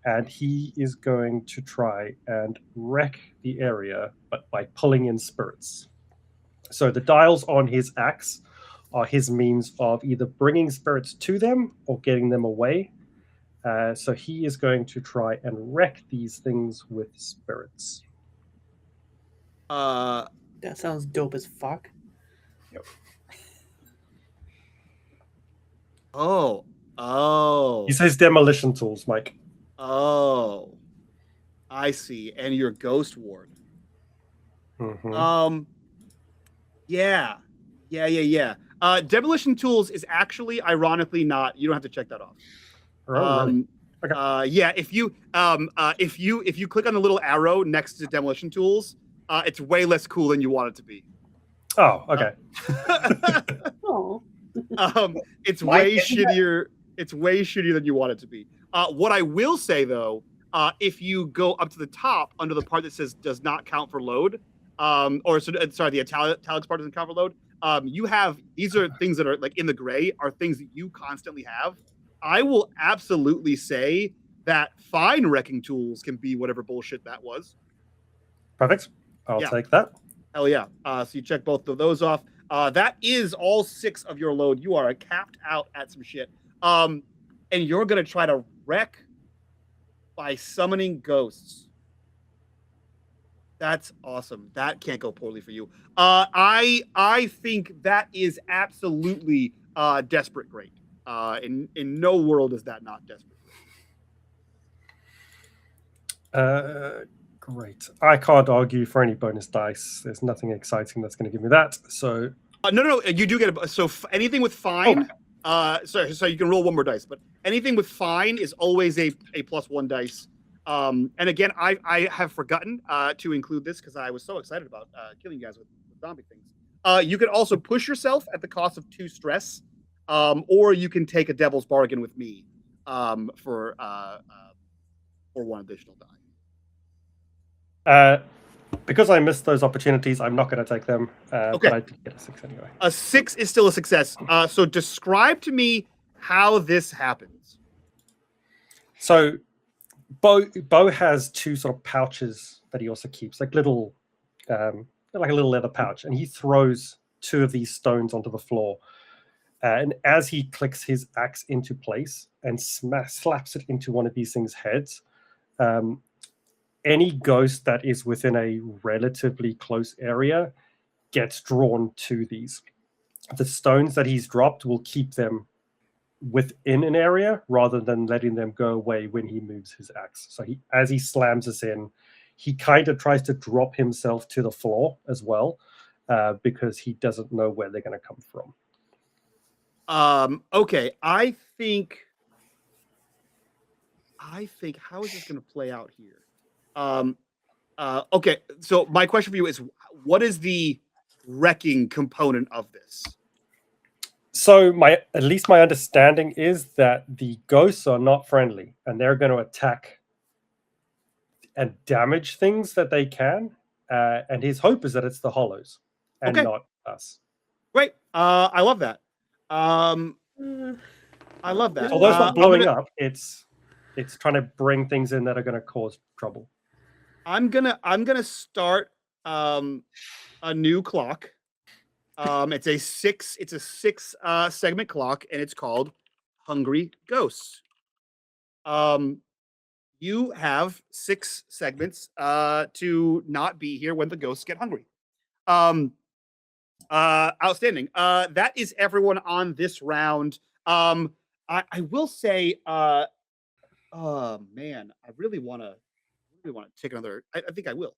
And he is going to try and wreck the area, but by pulling in spirits. So the dials on his axe are his means of either bringing spirits to them or getting them away. So he is going to try and wreck these things with spirits. That sounds dope as fuck. Yep. Oh. He says demolition tools, Mike. Oh. I see. And your ghost ward. Mm-hmm. Yeah. Demolition tools is actually ironically not. You don't have to check that off. Really? Okay. Yeah. If you click on the little arrow next to demolition tools, it's way less cool than you want it to be. Oh, okay. Oh. It's way shittier. It's way shittier than you want it to be. What I will say though, if you go up to the top under the part that says does not count for load, the italics part doesn't count for load. These are things that are like in the gray are things that you constantly have. I will absolutely say that fine wrecking tools can be whatever bullshit that was. Perfect. I'll take that. Hell yeah. So you check both of those off. That is all 6 of your load. You are capped out at some shit. And you're going to try to wreck by summoning ghosts. That's awesome. That can't go poorly for you. I think that is absolutely desperate great. In no world is that not desperate. Great. I can't argue for any bonus dice. There's nothing exciting that's going to give me that. So no, you do get anything with fine. So you can roll 1 more dice, but anything with fine is always a +1 dice. And again, I have forgotten to include this because I was so excited about killing you guys with zombie things. You can also push yourself at the cost of 2 stress, or you can take a devil's bargain with me for 1 additional die. Because I missed those opportunities, I'm not going to take them. Okay. But I did get a 6 anyway. A 6 is still a success. So describe to me how this happens. So Bo has 2 sort of pouches that he also keeps, like little, like a little leather pouch, and he throws 2 of these stones onto the floor. And as he clicks his axe into place and slaps it into one of these things' heads, any ghost that is within a relatively close area gets drawn to these. The stones that he's dropped will keep them within an area rather than letting them go away when he moves his axe. So as he slams this in, he kind of tries to drop himself to the floor as well, because he doesn't know where they're going to come from. Okay, I think how is this going to play out here? Okay, so my question for you is, what is the wrecking component of this? So at least my understanding is that the ghosts are not friendly, and they're going to attack and damage things that they can. And his hope is that it's the hollows and Okay. not us. Great. I love that. I love that. Although it's not I'm blowing gonna- up, it's trying to bring things in that are going to cause trouble. I'm gonna start a new clock. It's a six segment clock, and it's called Hungry Ghosts. You have 6 segments to not be here when the ghosts get hungry. Outstanding. That is everyone on this round. I will say, oh man, I really want to take another. I think I will.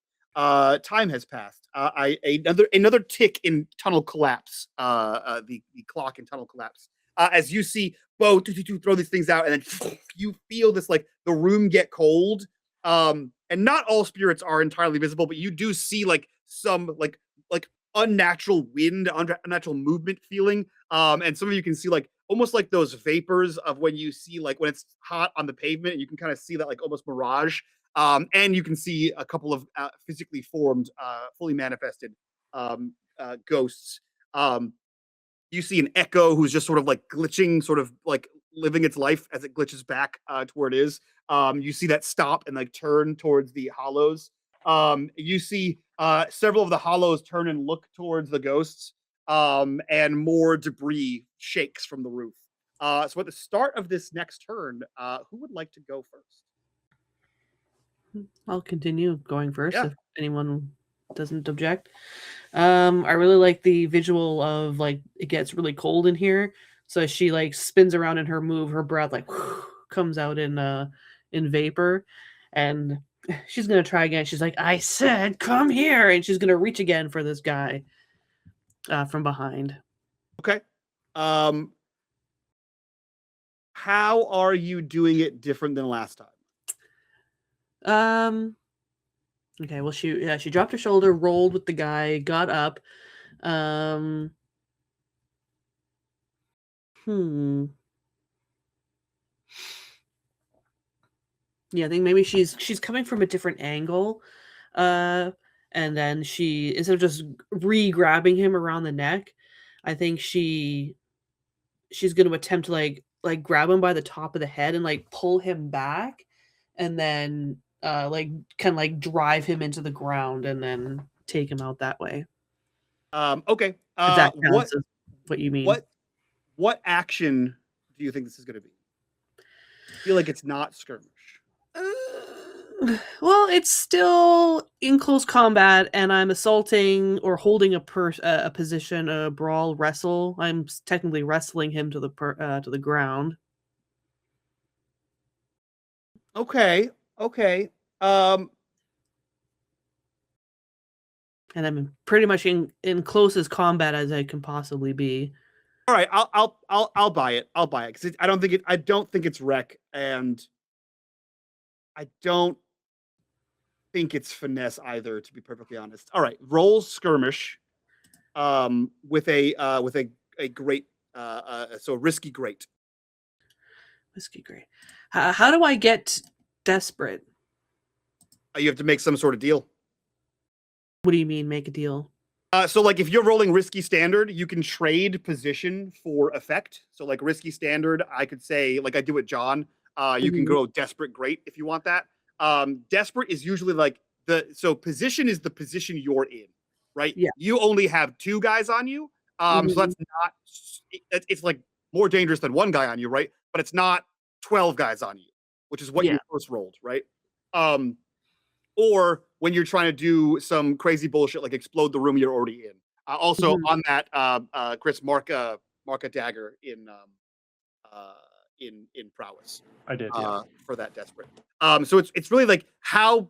Time has passed. Another tick in tunnel collapse. The clock in tunnel collapse. As you see Bo throw these things out, and then you feel this like the room get cold. And not all spirits are entirely visible, but you do see like some like unnatural wind, unnatural movement feeling. And some of you can see like almost like those vapors of when you see like when it's hot on the pavement, and you can kind of see that like almost mirage. And you can see a couple of physically formed, fully manifested ghosts. You see an echo who's just sort of like glitching, sort of like living its life as it glitches back to where it is. You see that stop and like turn towards the hollows. You see several of the hollows turn and look towards the ghosts, and more debris shakes from the roof. So at the start of this next turn, who would like to go first? I'll continue going first Yeah. if anyone doesn't object. I really like the visual of like it gets really cold in here, so she like spins around in her move, her breath like comes out in vapor, and she's gonna try again. She's like, "I said, come here," and she's gonna reach again for this guy from behind. Okay. How are you doing it different than last time? Okay, well she dropped her shoulder, rolled with the guy, got up. Yeah, I think maybe she's coming from a different angle. And then she, instead of just re-grabbing him around the neck, I think she's gonna attempt to like grab him by the top of the head and like pull him back, and then like kind of like drive him into the ground and then take him out that way. Okay. If that What counts as what you mean. what action do you think this is going to be? I feel like it's not skirmish. Well, it's still in close combat, and I'm assaulting or holding a position, a brawl, wrestle. I'm technically wrestling him to the ground. Okay. Okay. And I'm pretty much in closest combat as I can possibly be. All right. I'll buy it. I'll buy it because I don't think it's wreck, and I don't think it's finesse either, to be perfectly honest. All right. Roll skirmish. With a great so risky great. Whiskey great. How do I get desperate? You have to make some sort of deal. What do you mean, make a deal? So like if you're rolling risky standard, you can trade position for effect. So like risky standard, I could say like I do with John. You can go desperate great if you want that. Desperate is usually like so position is the position you're in, right? Yeah. You only have 2 guys on you. So that's not. It's like more dangerous than 1 guy on you, right? But it's not 12 guys on you, which is what you first rolled, right? Or when you're trying to do some crazy bullshit like explode the room you're already in. Also on that, Chris, mark a dagger in prowess. I did, for that desperate. So it's really like how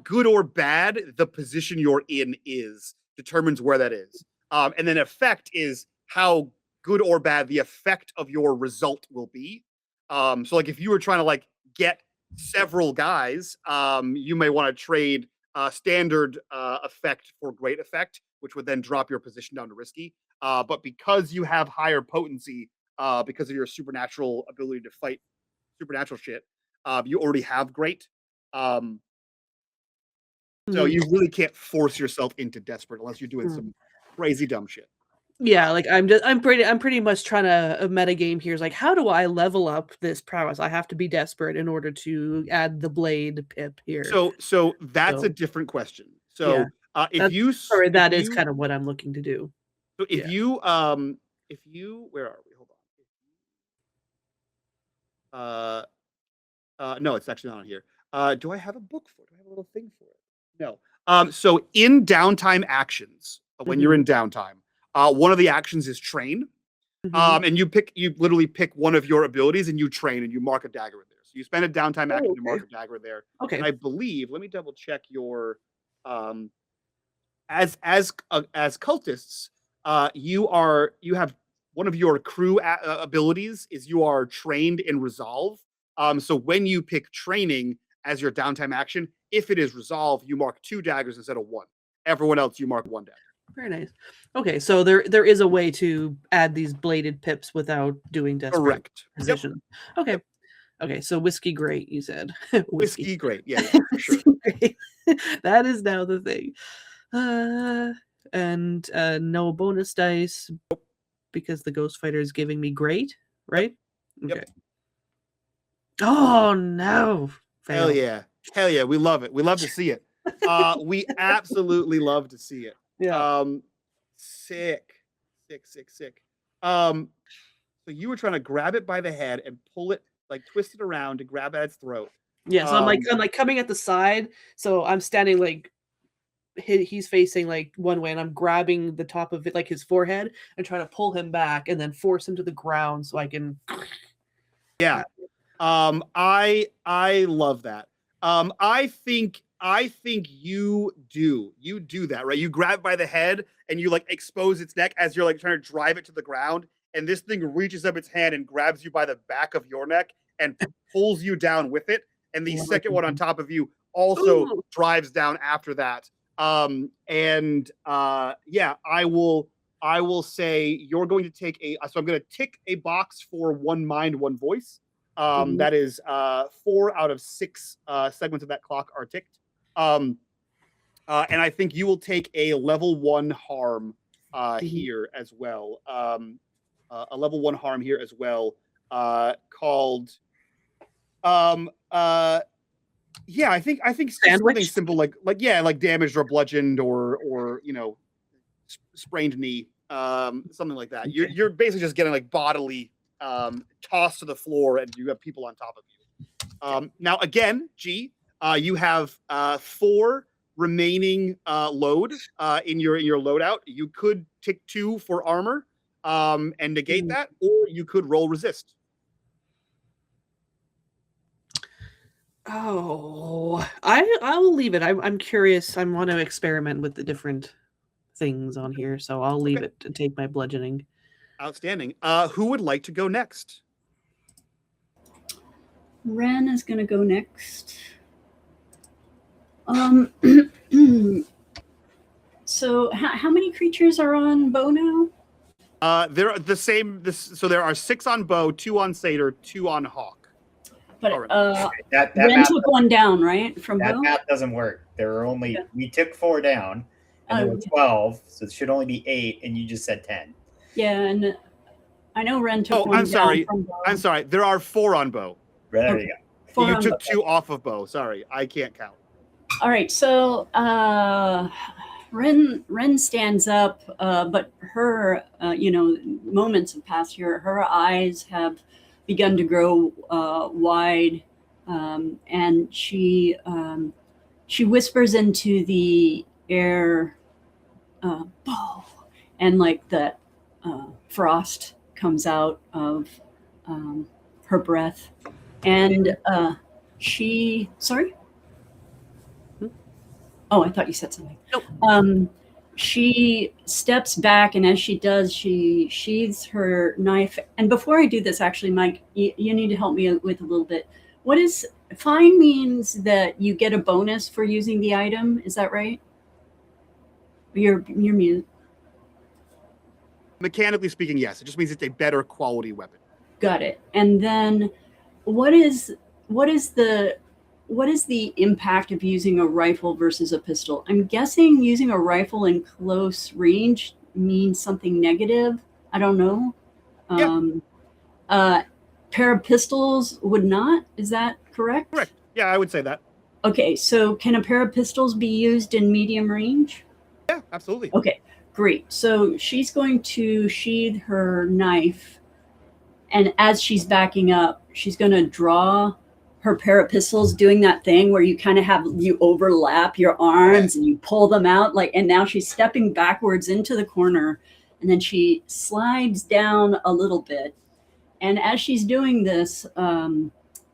good or bad the position you're in is determines where that is. And then effect is how good or bad the effect of your result will be. So like if you were trying to like get several guys, you may want to trade standard effect for great effect, which would then drop your position down to risky. But because you have higher potency, because of your supernatural ability to fight supernatural shit, you already have great. So you really can't force yourself into desperate unless you're doing some crazy dumb shit. Yeah, like I'm pretty much trying to metagame here. Is like, how do I level up this prowess? I have to be desperate in order to add the blade pip here. So that's a different question. So if you that is kind of what I'm looking to do. So if you where are we? Hold on. No, it's actually not on here. Do I have a book for it? Do I have a little thing for it? No. So in downtime actions, when you're in downtime, one of the actions is train. And you literally pick one of your abilities and you train and you mark a dagger in there. So you spend a downtime action to mark a dagger there. Okay. And I believe, let me double check your as cultists, you have one of your crew abilities is you are trained in resolve. So when you pick training as your downtime action, if it is resolve, you mark 2 daggers instead of 1. Everyone else, you mark 1 dagger. Very nice. Okay, so there is a way to add these bladed pips without doing desperate position. Yep. Okay. Okay, so whiskey great, you said. Whiskey great, yeah, for sure. That is now the thing. And no bonus dice because the ghost fighter is giving me great, right? Yep. Okay. Oh no. Fail. Hell yeah. We love it. We love to see it. We absolutely love to see it. Yeah. Sick. So you were trying to grab it by the head and pull it, like twist it around to grab at its throat. Yeah, so I'm like coming at the side, so I'm standing like he's facing like one way, and I'm grabbing the top of it, like his forehead, and trying to pull him back, and then force him to the ground so I can. Yeah, I love that. I think you do that, right? You grab by the head and you like expose its neck as you're like trying to drive it to the ground, and this thing reaches up its hand and grabs you by the back of your neck and pulls you down with it. And the second one on top of you also drives down after that. I will say you're going to take so I'm going to tick a box for 1 mind, 1 voice. That is 4 out of 6 segments of that clock are ticked. And I think you will take a level 1 harm here as well. A level 1 harm here as well, called I think something simple like damaged or bludgeoned or sprained knee, something like that. Okay. You're basically just getting like bodily tossed to the floor, and you have people on top of you. Now again, you have 4 remaining load in your loadout. You could tick 2 for armor and negate that, or you could roll resist. Oh, I will leave it. I'm curious. I want to experiment with the different things on here, so I'll leave it to take my bludgeoning. Outstanding. Who would like to go next? Wren is going to go next. So how many creatures are on bow now? They're the same. So there are 6 on bow, 2 on Satyr, 2 on Hawke. But that Wren took 1 down, right? From that bow? math doesn't work. There are only we took 4 down, and there were 12, so it should only be 8, and you just said 10. Yeah, and I know Wren took 1 I'm sorry. down from bow. I'm sorry. There are 4 on bow. There you go. 4 You on took bow. 2 off of bow. Sorry, I can't count. All right, so Wren stands up, but her, moments have passed here. Her eyes have begun to grow wide, and she whispers into the air, "Bow," and like that frost comes out of her breath, and sorry. Oh, I thought you said something. Nope. She steps back, and as she does, she sheathes her knife. And before I do this, actually, Mike, you need to help me with a little bit. What is fine means that you get a bonus for using the item. Is that right? You're mute. Mechanically speaking, yes. It just means it's a better quality weapon. Got it. And then, what is the impact of using a rifle versus a pistol? I'm guessing using a rifle in close range means something negative. I don't know. Pair of pistols would not. Is that correct? Correct. Yeah, I would say that. Okay, so can a pair of pistols be used in medium range? Yeah, absolutely. Okay, great. So she's going to sheathe her knife, and as she's backing up, she's going to draw her pair of pistols, doing that thing where you kind of you overlap your arms and you pull them out, and now she's stepping backwards into the corner, and then she slides down a little bit. And as she's doing this,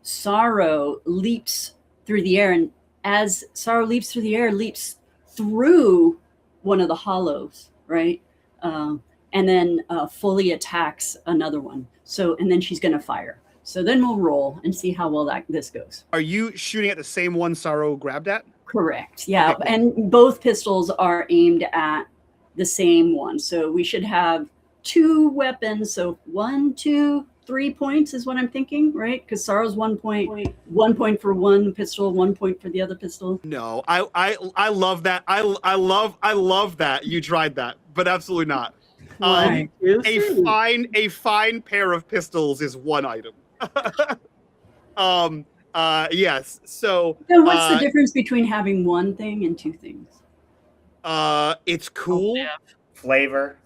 Sorrow leaps through the air, and as Sorrow leaps through the air, leaps through one of the hollows, right? And then fully attacks another one. And then she's going to fire. So then we'll roll and see how well this goes. Are you shooting at the same one Sorrow grabbed at? Correct. Yeah. Okay, cool. And both pistols are aimed at the same one. So we should have 2 weapons. So 1, 2, 3 points is what I'm thinking, right? Because Sorrow's 1 point, 1 point for one pistol, 1 point for the other pistol. No, I love that. I love that you tried that, but absolutely not. A fine pair of pistols is 1 item. Yes. So then what's the difference between having 1 thing and 2 things? It's cool. Flavor.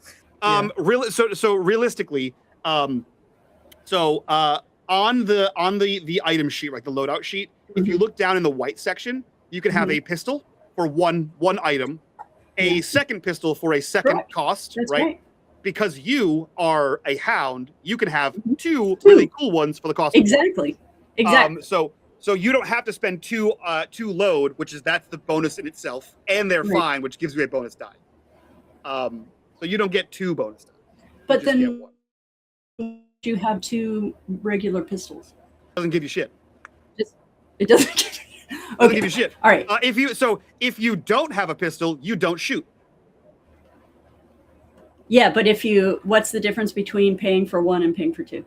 So realistically, on the item sheet, like the loadout sheet, if you look down in the white section, you can have a pistol for one item, a second pistol for a second cost, right? Because you are a hound, you can have 2 really cool ones for the cost. Exactly. So you don't have to spend 2 load, that's the bonus in itself, and they're fine, which gives you a bonus die. So you don't get 2 bonus die. But then you have 2 regular pistols. Doesn't give you shit. It doesn't give you, doesn't give you shit. All right. If you don't have a pistol, you don't shoot. Yeah, but what's the difference between paying for 1 and paying for 2?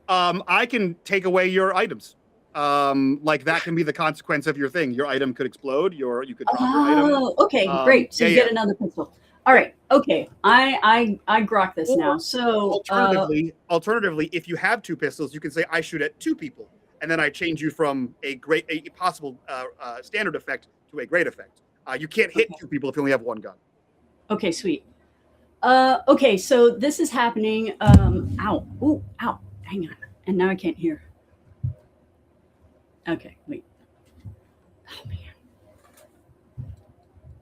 I can take away your items. That can be the consequence of your thing. Your item could explode. You could drop your item. Oh, okay, great. So you get another pistol. All right. Okay. I grok this now. So alternatively, if you have 2 pistols, you can say I shoot at 2 people, and then I change you from a possible standard effect to a great effect. You can't hit 2 people if you only have 1 gun. Okay, sweet. Okay, so this is happening. Ow. Ooh, ow. Hang on. And now I can't hear. Okay, wait. Oh, man.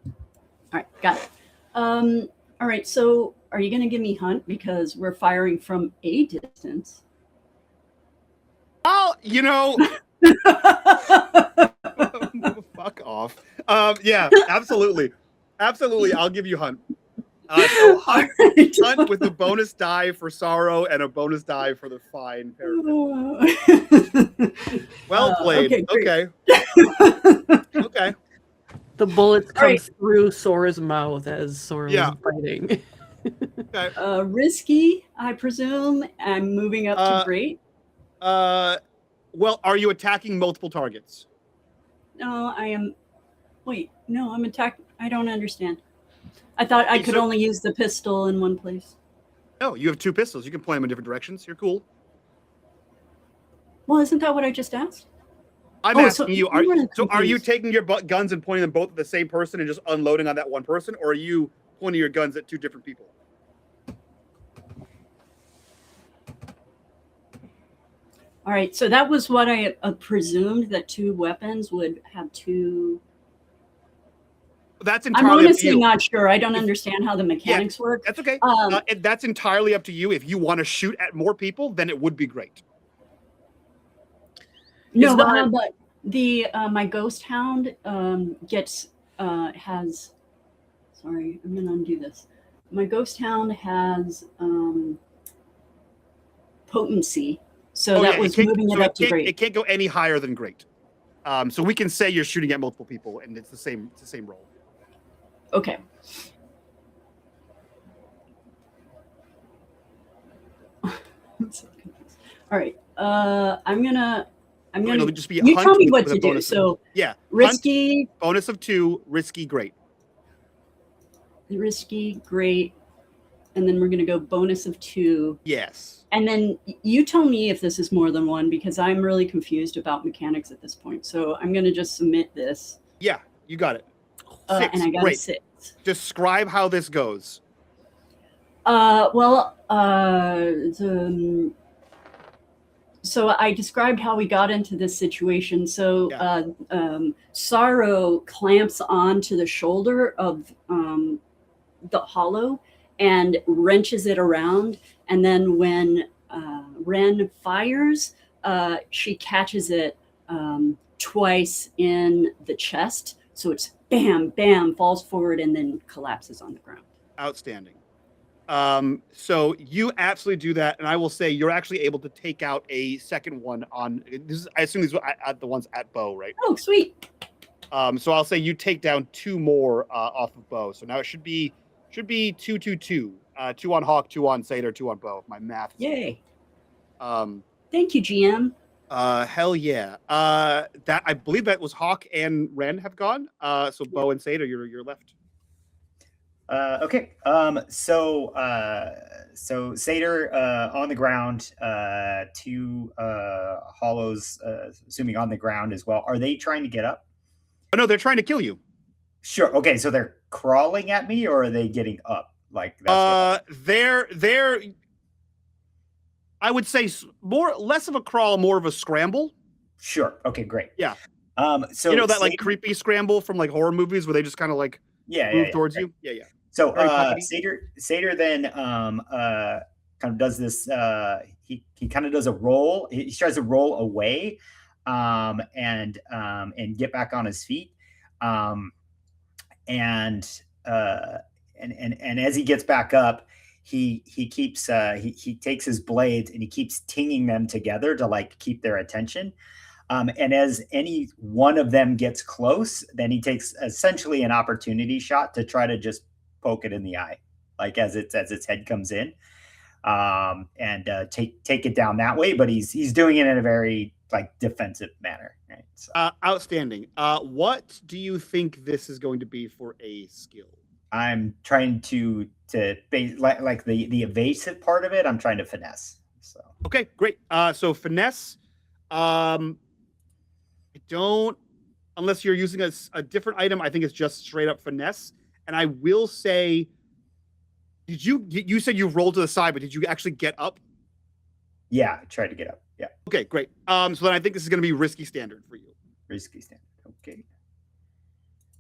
All right, got it. All right, so are you going to give me hunt? Because we're firing from a distance. Oh, fuck off. Yeah, absolutely. Absolutely, I'll give you hunt. So hunt with the bonus die for Sorrow and a bonus die for the fine pair. Well played. Okay. Okay. The bullets come through Sora's mouth as Sora is fighting. Okay. Risky, I presume. I'm moving up to great. Well, are you attacking multiple targets? No, I am. Wait, no, I'm attacking. I don't understand. I thought I could only use the pistol in one place. No, you have 2 pistols. You can point them in different directions. You're cool. Well, isn't that what I just asked? I'm asking you, are you taking your guns and pointing them both at the same person and just unloading on that one person, or are you pointing your guns at 2 different people? All right, so that was what I presumed, that 2 weapons would have 2. That's entirely I'm honestly up to you. not sure. I don't understand how the mechanics work. That's okay. That's entirely up to you. If you want to shoot at more people, then it would be great. No, but the my ghost hound has. Sorry, I'm gonna undo this. My ghost hound has potency, so that was moving it up to great. It can't go any higher than great. So we can say you're shooting at multiple people, and it's the same role. Okay. I'm so confused. All right. I'm gonna. It'll just be You hunt tell me what with a to do. bonus of- So Yeah, hunt, risky, bonus of 2, risky, great. great, and then we're gonna go bonus of 2. Yes. And then you tell me if this is more than one because I'm really confused about mechanics at this point. So I'm going to just submit this. Yeah, you got it. 6, And I got great. a 6. Describe how this goes. So I described how we got into this situation. So Sorrow clamps onto the shoulder of the hollow and wrenches it around. And then when Wren fires, she catches it twice in the chest. So it's bam, bam, falls forward and then collapses on the ground. Outstanding. So you absolutely do that, and I will say you're actually able to take out a second one on this. I assume these are the ones at Bo, right? Oh, sweet. So I'll say you take down 2 more off of Bo. So now it should be 2-2-2. 2 on Hawke, 2 on Satyr, 2 on Bo. If my math. Yay. Right. Thank you, GM. Hell yeah. That I believe that was Hawke and Wren have gone. So Bo and Satyr, you're left. Okay. So Satyr on the ground, 2 hollows, assuming on the ground as well. Are they trying to get up? Oh no, they're trying to kill you. Sure. Okay, so they're crawling at me, or are they getting up? Like they're. I would say less of a crawl, more of a scramble. Sure. Okay. Great. Yeah. So you know that like creepy scramble from like horror movies where they just kind of like move towards you. Yeah. So Satyr then kind of does this. He kind of does a roll. He tries to roll away, and get back on his feet. And as he gets back up, he keeps he takes his blades and he keeps tinging them together to like keep their attention. And as any one of them gets close, then he takes essentially an opportunity shot to try to just poke it in the eye, like as its head comes in, and take it down that way. But he's doing it in a very like defensive manner. Right? So. Outstanding. What do you think this is going to be for a skill? I'm trying to like the evasive part of it. I'm trying to finesse. So okay, great. So finesse. I don't, unless you're using a different item. I think it's just straight up finesse. And I will say, you said you rolled to the side, but did you actually get up? Yeah, I tried to get up. Yeah. Okay, great. So then I think this is going to be risky standard for you. Risky standard. Okay.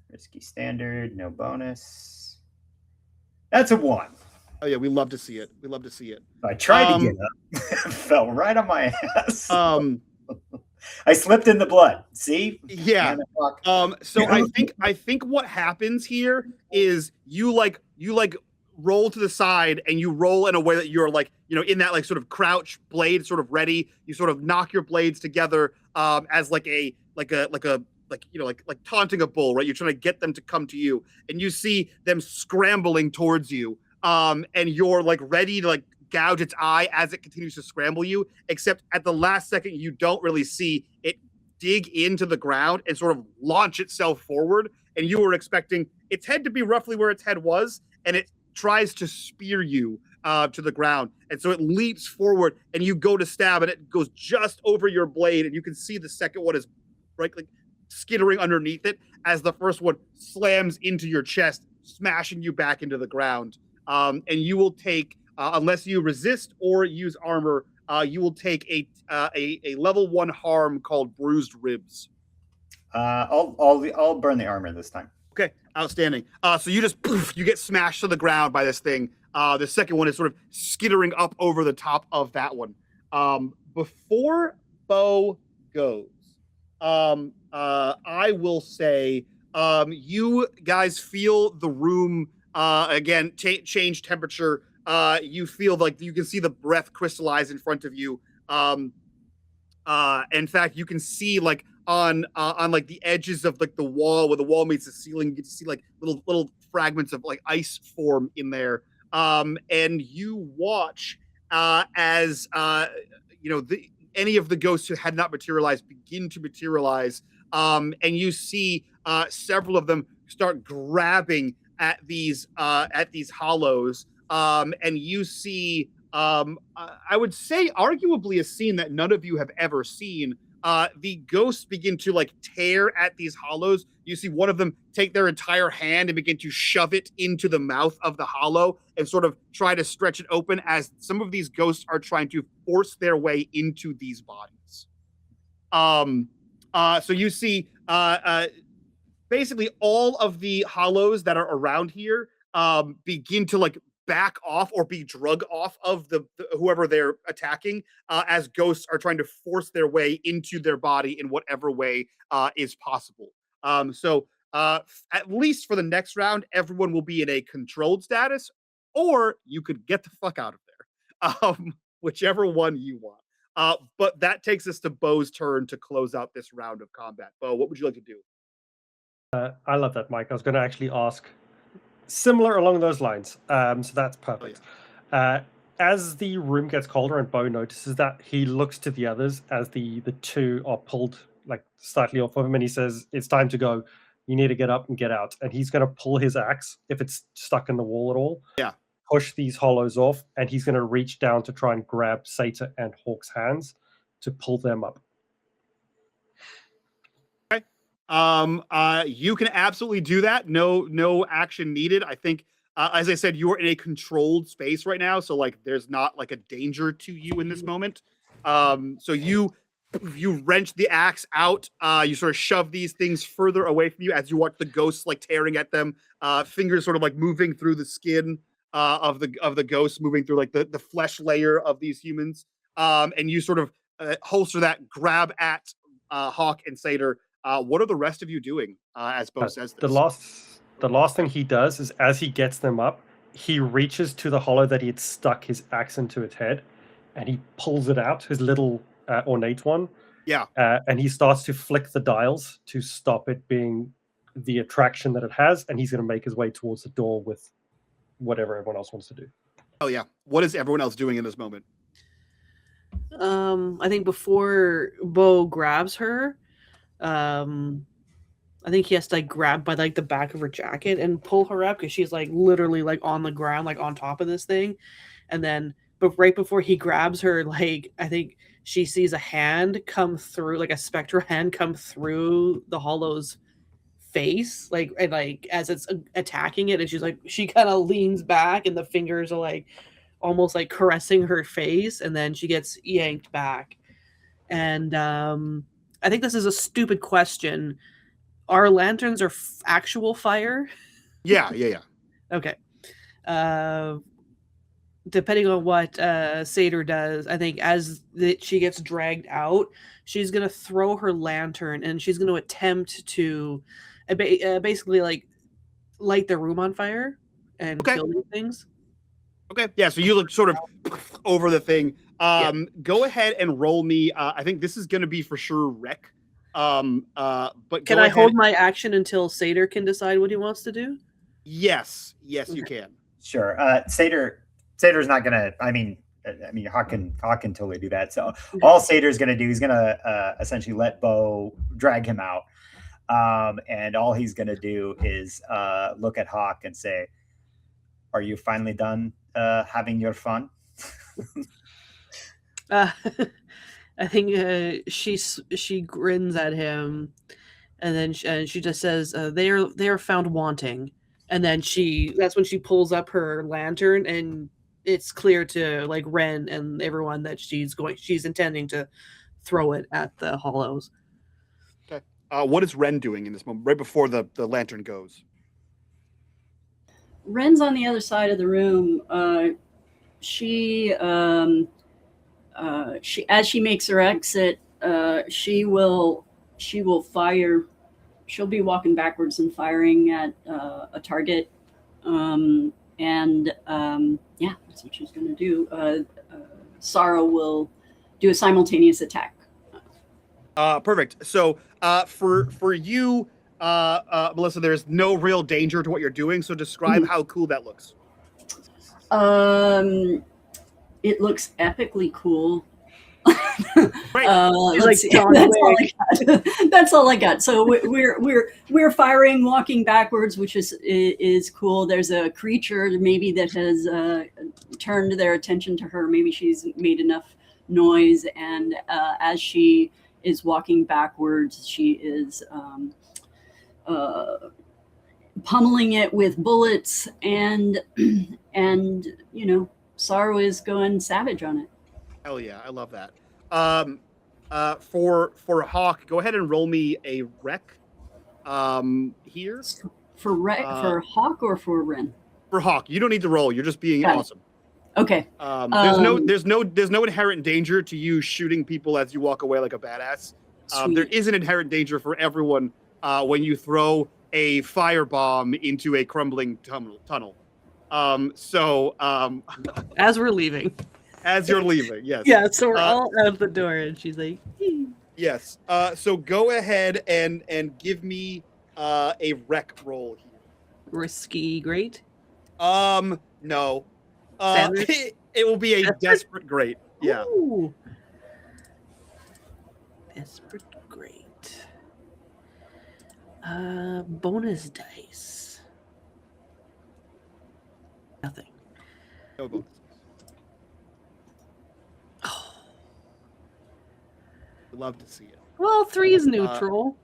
Risky standard, no bonus. That's a 1. Oh yeah, we love to see it. We love to see it. I tried to get up, fell right on my ass. I slipped in the blood. See? Yeah. So I think what happens here is you roll to the side and you roll in a way that you're like, in that like sort of crouch blade sort of ready. You sort of knock your blades together as like taunting a bull, right? You're trying to get them to come to you, and you see them scrambling towards you. And you're like ready to like gouge its eye as it continues to scramble you, except at the last second you don't really see it dig into the ground and sort of launch itself forward, and you were expecting its head to be roughly where its head was, and it tries to spear you to the ground, and so it leaps forward and you go to stab and it goes just over your blade, and you can see the second one is right like skittering underneath it as the first one slams into your chest, smashing you back into the ground. And you will take unless you resist or use armor, you will take a level 1 harm called bruised ribs. I'll burn the armor this time. Okay, outstanding. So you just you get smashed to the ground by this thing. The second one is sort of skittering up over the top of that one. Before Bo goes, I will say you guys feel the room again change temperature. You feel like you can see the breath crystallize in front of you. In fact, you can see like on like the edges of like the wall where the wall meets the ceiling, you get to see like little fragments of like ice form in there. And you watch as any of the ghosts who had not materialized begin to materialize, and you see several of them start grabbing at these hollows, and you see, I would say, arguably a scene that none of you have ever seen. The ghosts begin to like tear at these hollows. You see one of them take their entire hand and begin to shove it into the mouth of the hollow and sort of try to stretch it open, as some of these ghosts are trying to force their way into these bodies. So you see basically all of the hollows that are around here begin to like back off or be drug off of the whoever they're attacking, as ghosts are trying to force their way into their body in whatever way is possible. So at least for the next round, everyone will be in a controlled status, or you could get the fuck out of there, whichever one you want. But that takes us to Bo's turn to close out this round of combat. Bo, what would you like to do? I love that, Mike. I was going to actually ask similar along those lines. So that's perfect. As the room gets colder and Bo notices that, he looks to the others as the two are pulled like slightly off of him, and he says, "It's time to go. You need to get up and get out." And he's going to pull his axe, if it's stuck in the wall at all. Yeah. Push these hollows off, and he's going to reach down to try and grab Satyr and Hawke's hands to pull them up. You can absolutely do that. No action needed. I think, as I said, you're in a controlled space right now, so like there's not like a danger to you in this moment. So you wrench the axe out. You sort of shove these things further away from you as you watch the ghosts like tearing at them. Fingers sort of like moving through the skin of the ghosts, moving through like the flesh layer of these humans. And you sort of holster that, grab at Hawke and Satyr. What are the rest of you doing as Bo says this? The last thing he does is, as he gets them up, he reaches to the hollow that he had stuck his axe into its head, and he pulls it out, his little ornate one. Yeah. And he starts to flick the dials to stop it being the attraction that it has, and he's going to make his way towards the door with whatever everyone else wants to do. Oh yeah. What is everyone else doing in this moment? I think before Bo grabs her, I think he has to like grab by like the back of her jacket and pull her up, because she's like literally like on the ground, like on top of this thing. And then, but right before he grabs her, like I think she sees a hand come through, like a spectral hand come through the hollow's face, like, and like as it's attacking it, and she's like, she kind of leans back, and the fingers are like almost like caressing her face, and then she gets yanked back. And I think this is a stupid question. Our lanterns are actual fire? Yeah. Okay. Depending on what Satyr does, I think as she gets dragged out, she's going to throw her lantern, and she's going to attempt to basically like light the room on fire and kill these things. Okay. Yeah, so you look sort of over the thing. Go ahead and roll me. I think this is going to be for sure wreck. But can I hold my action until Satyr can decide what he wants to do? Yes, you can. Sure. Satyr's not gonna. I mean, Hawke can totally do that. So all Satyr's gonna do is gonna essentially let Bo drag him out, and all he's gonna do is look at Hawke and say, "Are you finally done having your fun?" I think she grins at him, and then she just says, "They are found wanting." And then that's when she pulls up her lantern, and it's clear to like Wren and everyone that she's intending to throw it at the hollows. Okay. What is Wren doing in this moment, right before the lantern goes? Wren's on the other side of the room. She as she makes her exit, she will fire. She'll be walking backwards and firing at a target, yeah, that's what she's going to do. Sorrow will do a simultaneous attack. Perfect. So for you, Melissa, there's no real danger to what you're doing. So describe how cool that looks. It looks epically cool. Great. He's Let's like see. John That's all I Wick. got. That's all I got. So we're firing, walking backwards, which is cool. There's a creature maybe that has turned their attention to her. Maybe she's made enough noise, and as she is walking backwards, she is pummeling it with bullets, and Sorrow is going savage on it. Hell yeah, I love that. For Hawke, go ahead and roll me a wreck. Here For Hawke or for Wren? for Hawke, you don't need to roll. You're just being Got it. awesome. Okay. There's no inherent danger to you shooting people as you walk away like a badass. There Sweet. is an inherent danger for everyone when you throw a firebomb into a crumbling tunnel. As we're leaving. As you're leaving, yes. Yeah, so we're all out the door, and she's like, Yes. So go ahead and give me a wreck roll here. risky, great. No. Standard? It will be a desperate great. Yeah. Ooh. Desperate, great. Bonus dice. Nothing. No bonus. Love to see it. Well, 3 is neutral.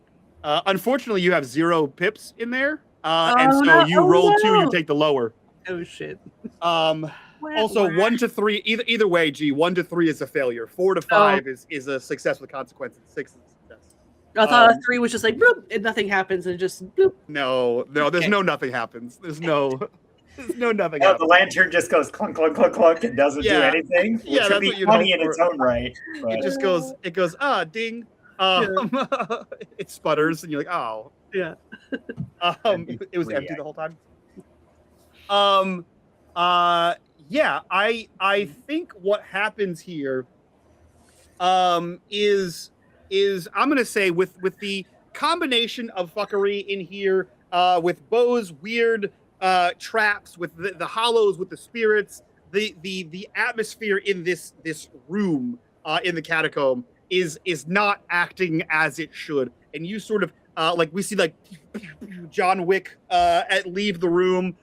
Unfortunately, you have 0 pips in there, and so you roll 2. You take the lower. Oh shit. Also, 1 to 3. Either way, G. 1 to 3 is a failure. 4 to 5 is a success with consequences. 6 is a success. I thought a 3 was just like bloop, and nothing happens, and just bloop. No. There's Okay. no nothing happens. There's no nothing. No, happens. the lantern just goes clunk, clunk, clunk, clunk, and doesn't do Yeah. anything. Which Yeah, would that's be what you'd funny hope in its for. own right. But It just goes ding. It sputters, and you're like, oh. Yeah. It was empty the whole time. Yeah, I think what happens here is I'm gonna say with the combination of fuckery in here, with Bo's weird traps, with the hollows, with the spirits, the atmosphere in this room in the catacomb is not acting as it should, and you sort of like we see like John Wick leave the room,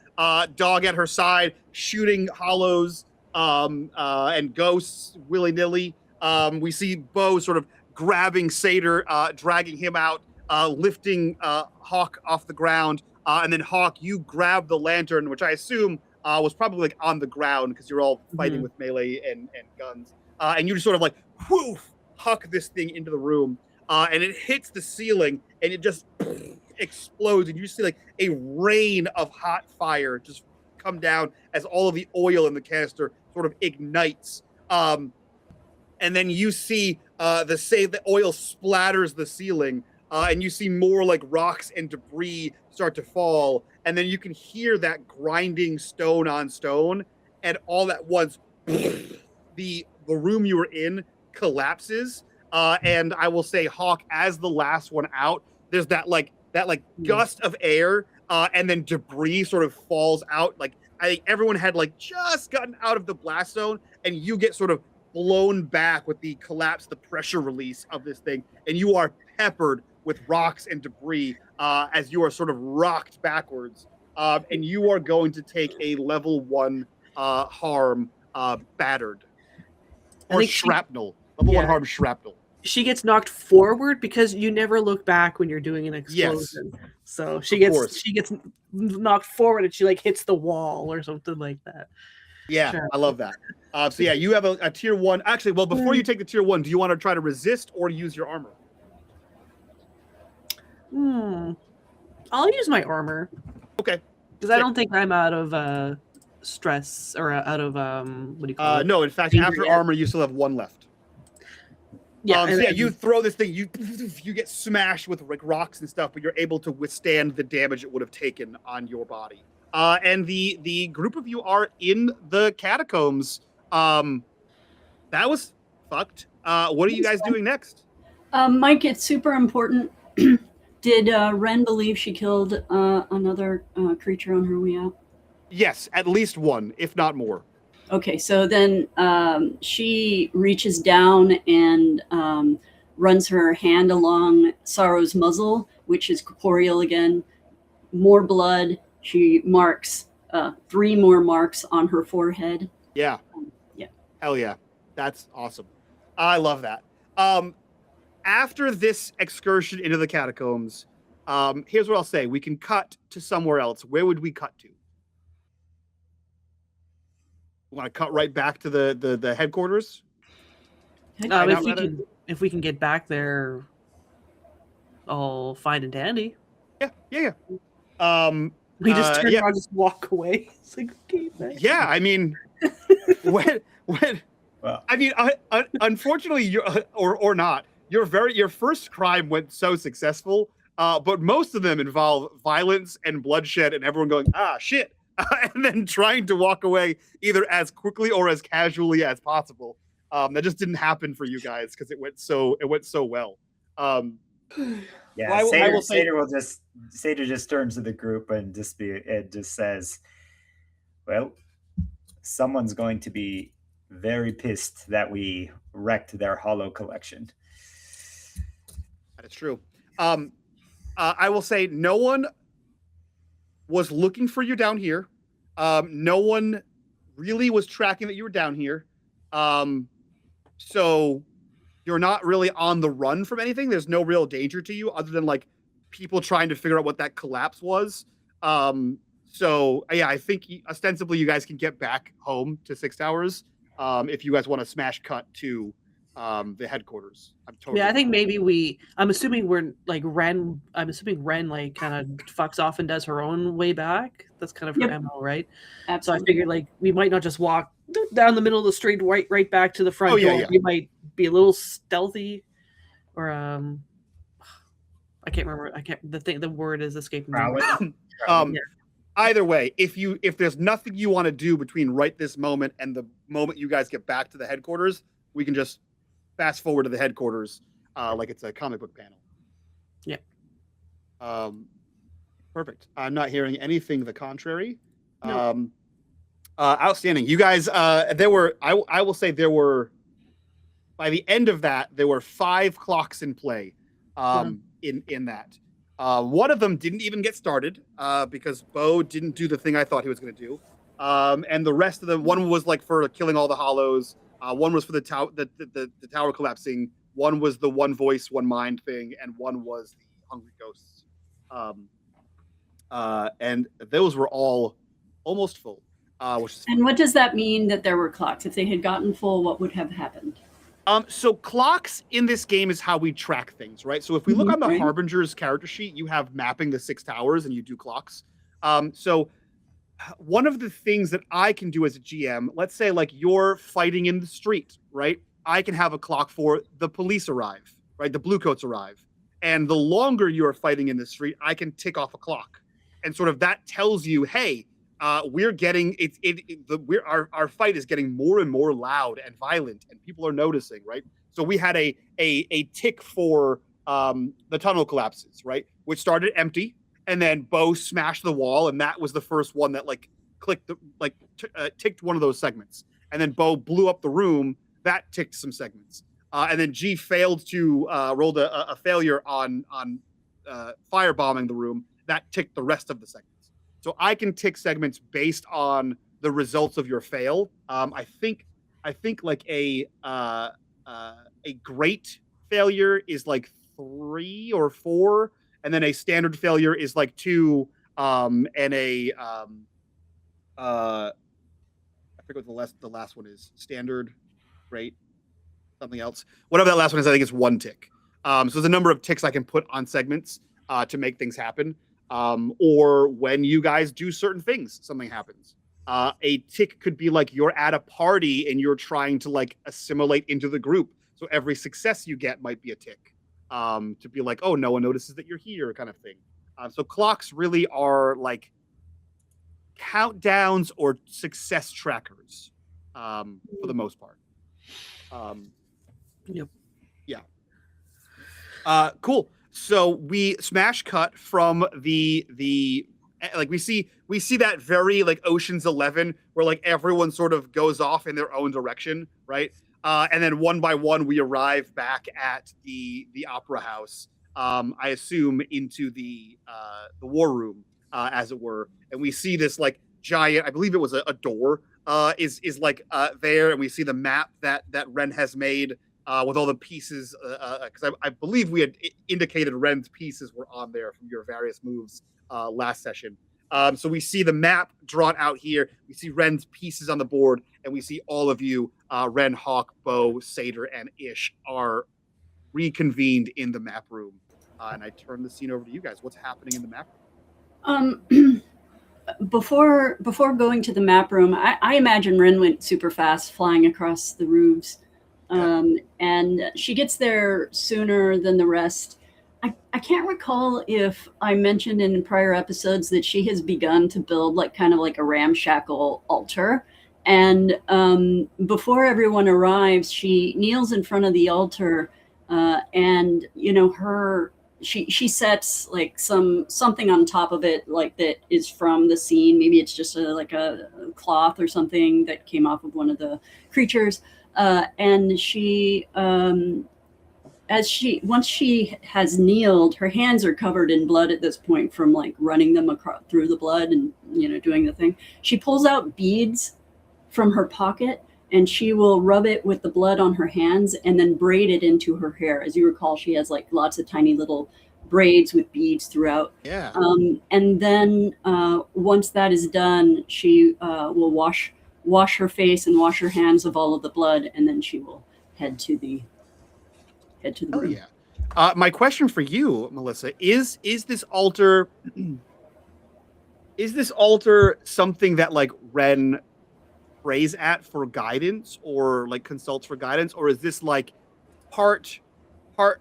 dog at her side shooting hollows and ghosts willy-nilly. We see Bo sort of grabbing Satyr, dragging him out, lifting Hawke off the ground, and then Hawke, you grab the lantern, which I assume was probably like on the ground because you're all fighting with melee and guns, and you just sort of like whoof, huck this thing into the room, and it hits the ceiling and it just explodes, and you see like a rain of hot fire just come down as all of the oil in the canister sort of ignites, and then you see the oil splatters the ceiling, and you see more like rocks and debris start to fall, and then you can hear that grinding stone on stone, and all at once the room you were in collapses, and I will say, Hawke, as the last one out, there's that gust of air, and then debris sort of falls out. Like I think everyone had like just gotten out of the blast zone, and you get sort of blown back with the collapse, the pressure release of this thing, and you are peppered with rocks and debris as you are sort of rocked backwards, and you are going to take a level 1 harm, battered, or shrapnel. Level 1 harm shrapnel. She gets knocked forward because you never look back when you're doing an explosion. Yes. So she gets knocked forward and she like hits the wall or something like that. Yeah, Sure. I love that. So yeah, you have a tier 1. Actually, well, before you take the tier 1, do you want to try to resist or use your armor? I'll use my armor. Okay. Because I don't think I'm out of stress or out of what do you call it? No, in fact, Danger after yet. armor, you still have 1 left. Yeah, So yeah, you throw this thing, you get smashed with like rocks and stuff, but you're able to withstand the damage it would have taken on your body. And the group of you are in the catacombs. That was fucked. What are you guys doing next? Mike, it's super important. Did Wren believe she killed another creature on her way out? Yes, at least 1, if not more. Okay, so then she reaches down and runs her hand along Sorrow's muzzle, which is corporeal again. More blood. She marks 3 more marks on her forehead. Yeah. Yeah. Hell yeah. That's awesome. I love that. After this excursion into the catacombs, here's what I'll say. We can cut to somewhere else. Where would we cut to? We want to cut right back to the headquarters? If we can get back there, all fine and dandy. Yeah. We just turn yeah. around and just walk away. It's like, okay, thanks. Yeah, I mean, when Well, I mean, unfortunately, you or not, your first crime went so successful, but most of them involve violence and bloodshed, and everyone going, ah, shit, and then trying to walk away either as quickly or as casually as possible. That just didn't happen for you guys because it went so well. yeah, Well, I will say- Satyr just turns to the group and just says, "Well, someone's going to be very pissed that we wrecked their hollow collection." That is true. I will say no one was looking for you down here. No one really was tracking that you were down here. So you're not really on the run from anything. There's no real danger to you other than like people trying to figure out what that collapse was. So yeah, I think ostensibly you guys can get back home to 6 Towers if you guys want to smash cut to the headquarters. Yeah, I think maybe I'm assuming Wren like kind of fucks off and does her own way back. That's kind of her Yep. MO, right? Absolutely. So I figured like we might not just walk down the middle of the street right back to the front door. Yeah. We might be a little stealthy, or I can't remember. The word is escaping me. Either way, if there's nothing you want to do between right this moment and the moment you guys get back to the headquarters, we can just fast forward to the headquarters like it's a comic book panel. Yeah. Perfect. I'm not hearing anything the contrary. No. Outstanding. You guys, I will say there were, by the end of that, there were 5 clocks in play in that. One of them didn't even get started because Bo didn't do the thing I thought he was going to do. And the rest of them, one was like for killing all the hollows. One was for the tower collapsing. One was the one voice, one mind thing, and one was the hungry ghosts. And those were all almost full. Which is And what does that mean that there were clocks? If they had gotten full, what would have happened? So clocks in this game is how we track things, right? So if we look on the Right. Harbinger's character sheet, you have mapping the 6 towers and you do clocks. So one of the things that I can do as a GM, let's say like you're fighting in the street, right? I can have a clock for the police arrive, right? The bluecoats arrive. And the longer you are fighting in the street, I can tick off a clock. And sort of that tells you, hey, we're getting our fight is getting more and more loud and violent, and people are noticing, right? So we had a tick for the tunnel collapses, right, which started empty, and then Bo smashed the wall, and that was the first one that like clicked ticked one of those segments, and then Bo blew up the room, that ticked some segments, and then G failed to rolled a failure on firebombing the room, that ticked the rest of the segments. So I can tick segments based on the results of your fail. I think like a great failure is like 3 or 4, and then a standard failure is like 2, and a I forget what the last one is. Standard, great, something else. Whatever that last one is, I think it's 1 tick. So there's a number of ticks I can put on segments to make things happen. Or when you guys do certain things, something happens. A tick could be like you're at a party and you're trying to like assimilate into the group. So every success you get might be a tick to be like, oh, no one notices that you're here kind of thing. So clocks really are like countdowns or success trackers for the most part. Yep. Yeah. Cool. So we smash cut from the like we see that very like Ocean's 11 where like everyone sort of goes off in their own direction, right? And then one by one we arrive back at the opera house. I assume into the war room, as it were, and we see this like giant. I believe it was a door. Is like there, and we see the map that Wren has made with all the pieces. Because I believe we had indicated Wren's pieces were on there from your various moves last session. So we see the map drawn out here. We see Wren's pieces on the board, and we see all of you, Wren, Hawke, Bo, Satyr, and Ish, are reconvened in the map room. And I turn the scene over to you guys. What's happening in the map room? Before going to the map room, I imagine Wren went super fast, flying across the roofs, and she gets there sooner than the rest. I can't recall if I mentioned in prior episodes that she has begun to build like kind of like a ramshackle altar, and before everyone arrives, she kneels in front of the altar, and she sets like something on top of it, like that is from the scene. Maybe it's just like a cloth or something that came off of one of the creatures. And she, once she has kneeled, her hands are covered in blood at this point from like running them through the blood and doing the thing. She pulls out beads from her pocket, and she will rub it with the blood on her hands and then braid it into her hair. As you recall, she has like lots of tiny little braids with beads throughout. Yeah. And then once that is done, she will wash her face and wash her hands of all of the blood, and then she will head to the room. Yeah. My question for you, Melissa, is this altar something that like Wren prays at for guidance, or like consults for guidance, or is this like part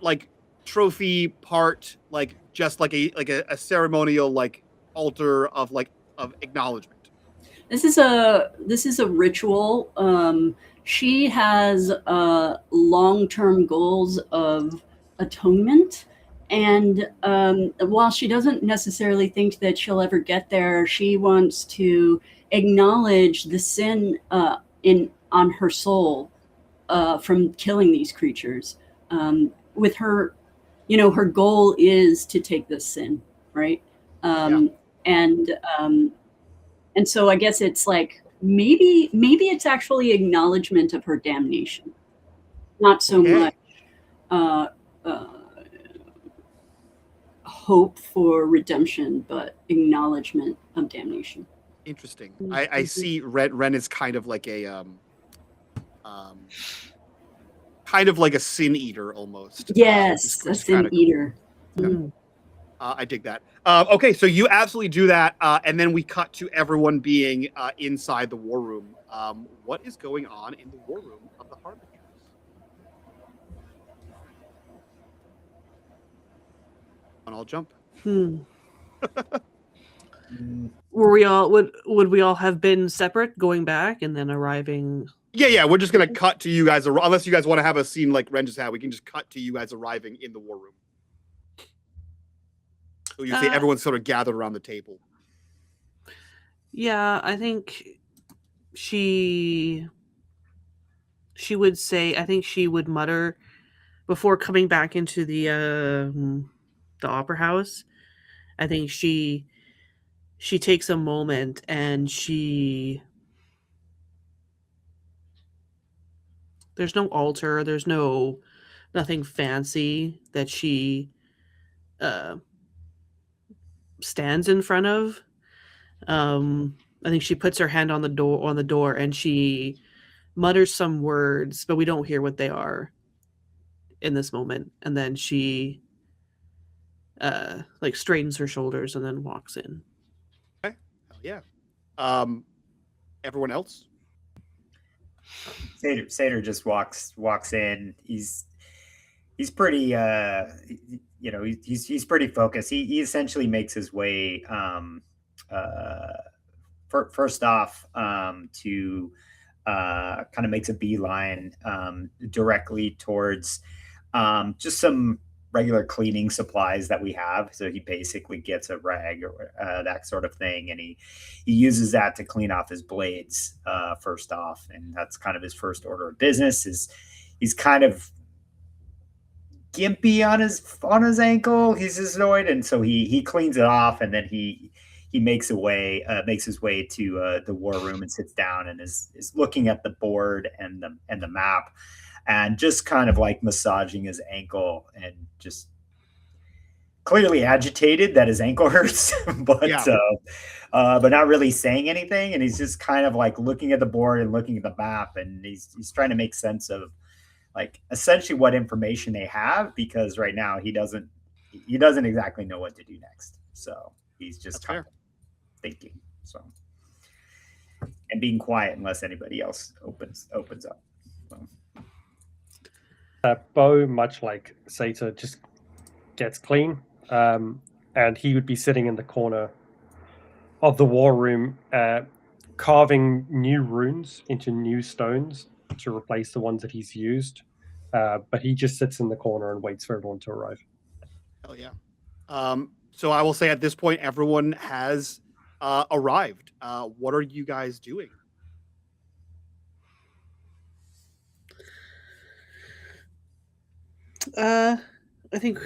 like trophy, part like just like a ceremonial like altar of acknowledgement? This is a ritual. She has long-term goals of atonement, and while she doesn't necessarily think that she'll ever get there, she wants to acknowledge the sin on her soul from killing these creatures. With her, her goal is to take this sin, right? And so I guess it's like maybe it's actually acknowledgement of her damnation, not so much hope for redemption, but acknowledgement of damnation. Interesting. I see Wren is kind of like a sin eater almost. Yes, a sin eater. Cool. I dig that. Okay, so you absolutely do that, and then we cut to everyone being inside the war room. What is going on in the war room of the Harbingers? And I'll jump. Were we all would we all have been separate, going back and then arriving? Yeah. We're just gonna cut to you guys, unless you guys want to have a scene like Wren just had. We can just cut to you guys arriving in the war room. So you see everyone's sort of gathered around the table. Yeah, I think she would say. I think she would mutter before coming back into the opera house. I think she takes a moment and there's no altar, there's nothing fancy that she stands in front of. I think she puts her hand on the door and she mutters some words, but we don't hear what they are in this moment. And then she straightens her shoulders and then walks in. Okay. Hell yeah. Everyone else? Satyr just walks in. He's pretty he's pretty focused. He essentially makes his way first off to kind of makes a beeline directly towards just some regular cleaning supplies that we have. So he basically gets a rag or that sort of thing, and he uses that to clean off his blades first off, and that's kind of his first order of business. He's kind of gimpy on his ankle. He's just annoyed, and so he cleans it off, and then he makes his way to the war room and sits down and is looking at the board and the map, and just kind of like massaging his ankle and just clearly agitated that his ankle hurts, but not really saying anything. And he's just kind of like looking at the board and looking at the map, and he's trying to make sense of like essentially what information they have, because right now he doesn't exactly know what to do next. So he's just kind of thinking, so, and being quiet unless anybody else opens up. So. Bo, much like Satyr, just gets clean, and he would be sitting in the corner of the war room, carving new runes into new stones to replace the ones that he's used. But he just sits in the corner and waits for everyone to arrive. Hell yeah. So I will say at this point, everyone has arrived. What are you guys doing? I think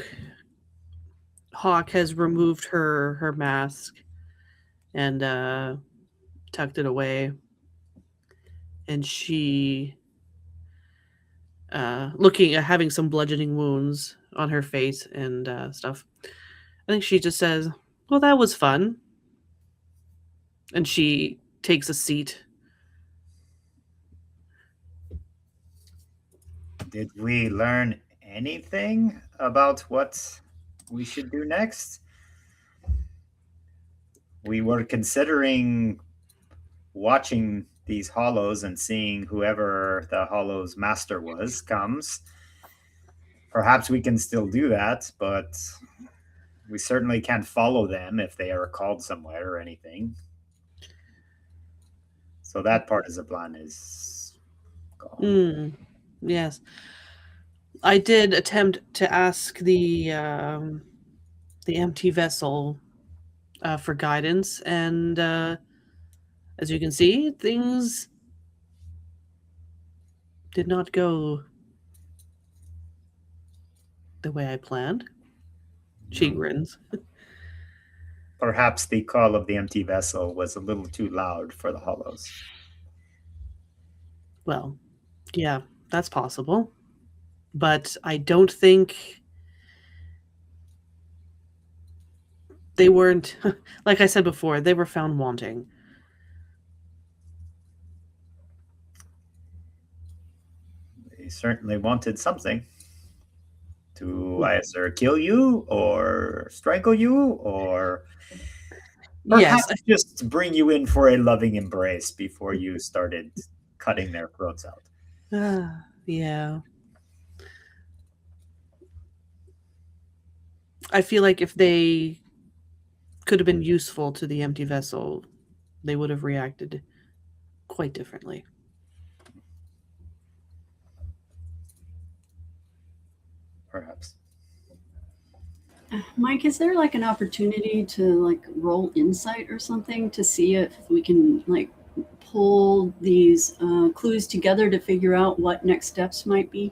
Hawke has removed her mask and tucked it away, and she looking at having some bludgeoning wounds on her face and stuff. I think she just says, "Well, that was fun," and she takes a seat. Did we learn anything about what we should do next? We were considering watching these hollows and seeing whoever the hollows master comes. Perhaps we can still do that, but we certainly can't follow them if they are called somewhere or anything. So that part of the plan is gone. Yes. I did attempt to ask the empty vessel for guidance, and as you can see, things did not go the way I planned. She grins. Perhaps the call of the empty vessel was a little too loud for the hollows. Well, yeah, that's possible. But I don't think they weren't, like I said before, they were found wanting. They certainly wanted something to either kill you or strangle you, or perhaps just bring you in for a loving embrace before you started cutting their throats out. Yeah. I feel like if they could have been useful to the empty vessel, they would have reacted quite differently. Perhaps. Mike, is there like an opportunity to like roll insight or something to see if we can like pull these clues together to figure out what next steps might be?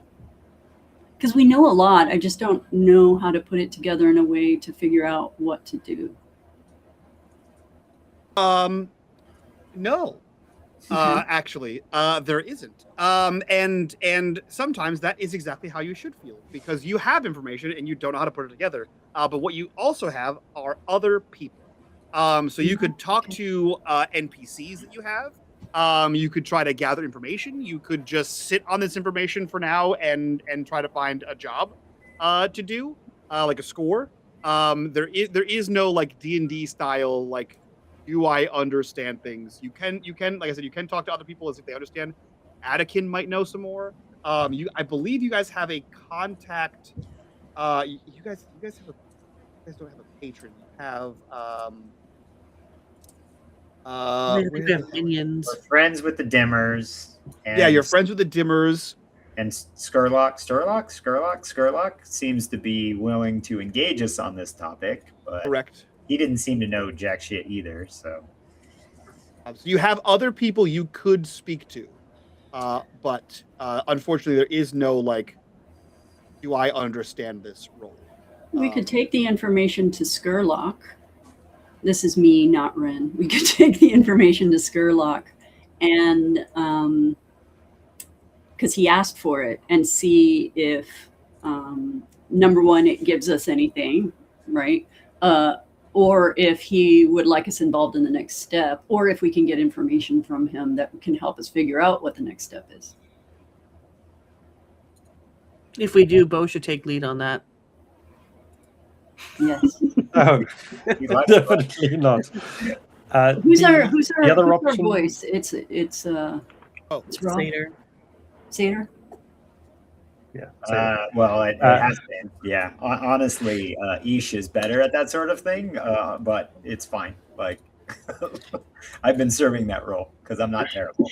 Because we know a lot, I just don't know how to put it together in a way to figure out what to do. No. Actually, there isn't. And sometimes that is exactly how you should feel, because you have information and you don't know how to put it together. But what you also have are other people. So you could talk to NPCs that you have. You could try to gather information. You could just sit on this information for now and try to find a job to do, like a score. There is no like D&D style like, do I understand things? You can like I said, you can talk to other people as if they understand. Attikin might know some more. I believe you guys have a contact. You guys don't have a patron. You have We have minions. We're friends with the Dimmers. Yeah, you're friends with the Dimmers. And Skurlock seems to be willing to engage us on this topic, but Correct. he didn't seem to know jack shit either. So So you have other people you could speak to, but unfortunately, there is no like, do I understand this role? We could take the information to Skurlock. This is me, not Wren. We could take the information to Skurlock and because he asked for it, and see if number one, it gives us anything, right? Or if he would like us involved in the next step, or if we can get information from him that can help us figure out what the next step is. If we do, Bo should take lead on that. Yes. Oh, definitely not. Who's the other our option? voice? It's It's Rob. Satyr. Satyr. Yeah. So, well, it has been. Yeah. Honestly, Ish is better at that sort of thing, but it's fine. Like, I've been serving that role because I'm not terrible.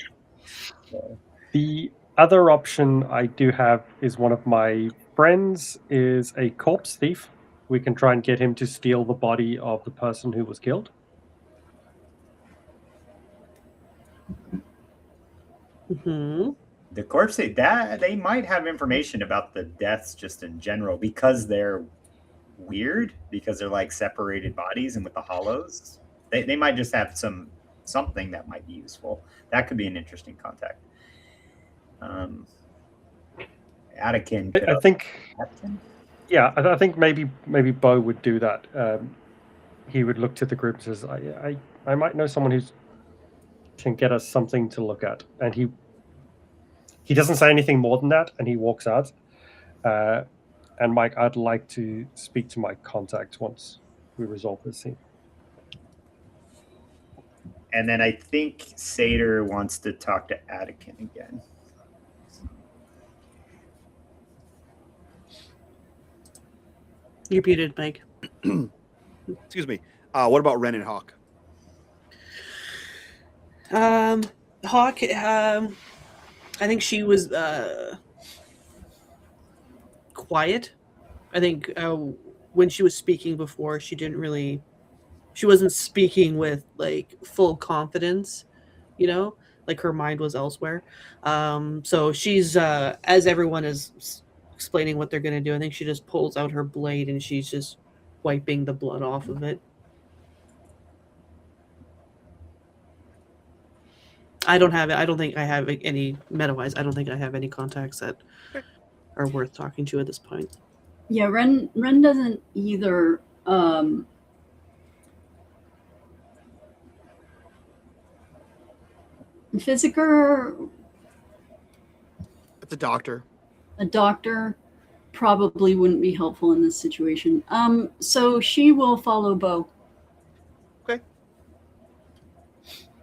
So. the other option I do have is one of my friends is a corpse thief. We can try and get him to steal the body of the person who was killed. Mm-hmm. The corpse, they might have information about the deaths just in general because they're weird, because they're like separated bodies and with the hollows. They might just have something that might be useful. That could be an interesting contact. Adakin. I think. Adakin? Yeah, I think maybe Bo would do that. He would look to the group and says, I might know someone who can get us something to look at. And he doesn't say anything more than that, and he walks out. And Mike, I'd like to speak to my contact once we resolve this scene. And then I think Satyr wants to talk to Adakin again. You're muted, Mike. Excuse me. What about Wren and Hawke? Hawke, I think she was quiet. I think when she was speaking before, she wasn't speaking with like full confidence, like her mind was elsewhere. So she's, as everyone is explaining what they're going to do, I think she just pulls out her blade and she's just wiping the blood off of it. I don't think I have any meta-wise. I don't think I have any contacts that are worth talking to at this point. Yeah, Wren doesn't either. Physiker, It's a doctor. a doctor, probably wouldn't be helpful in this situation. So she will follow Bo. Okay.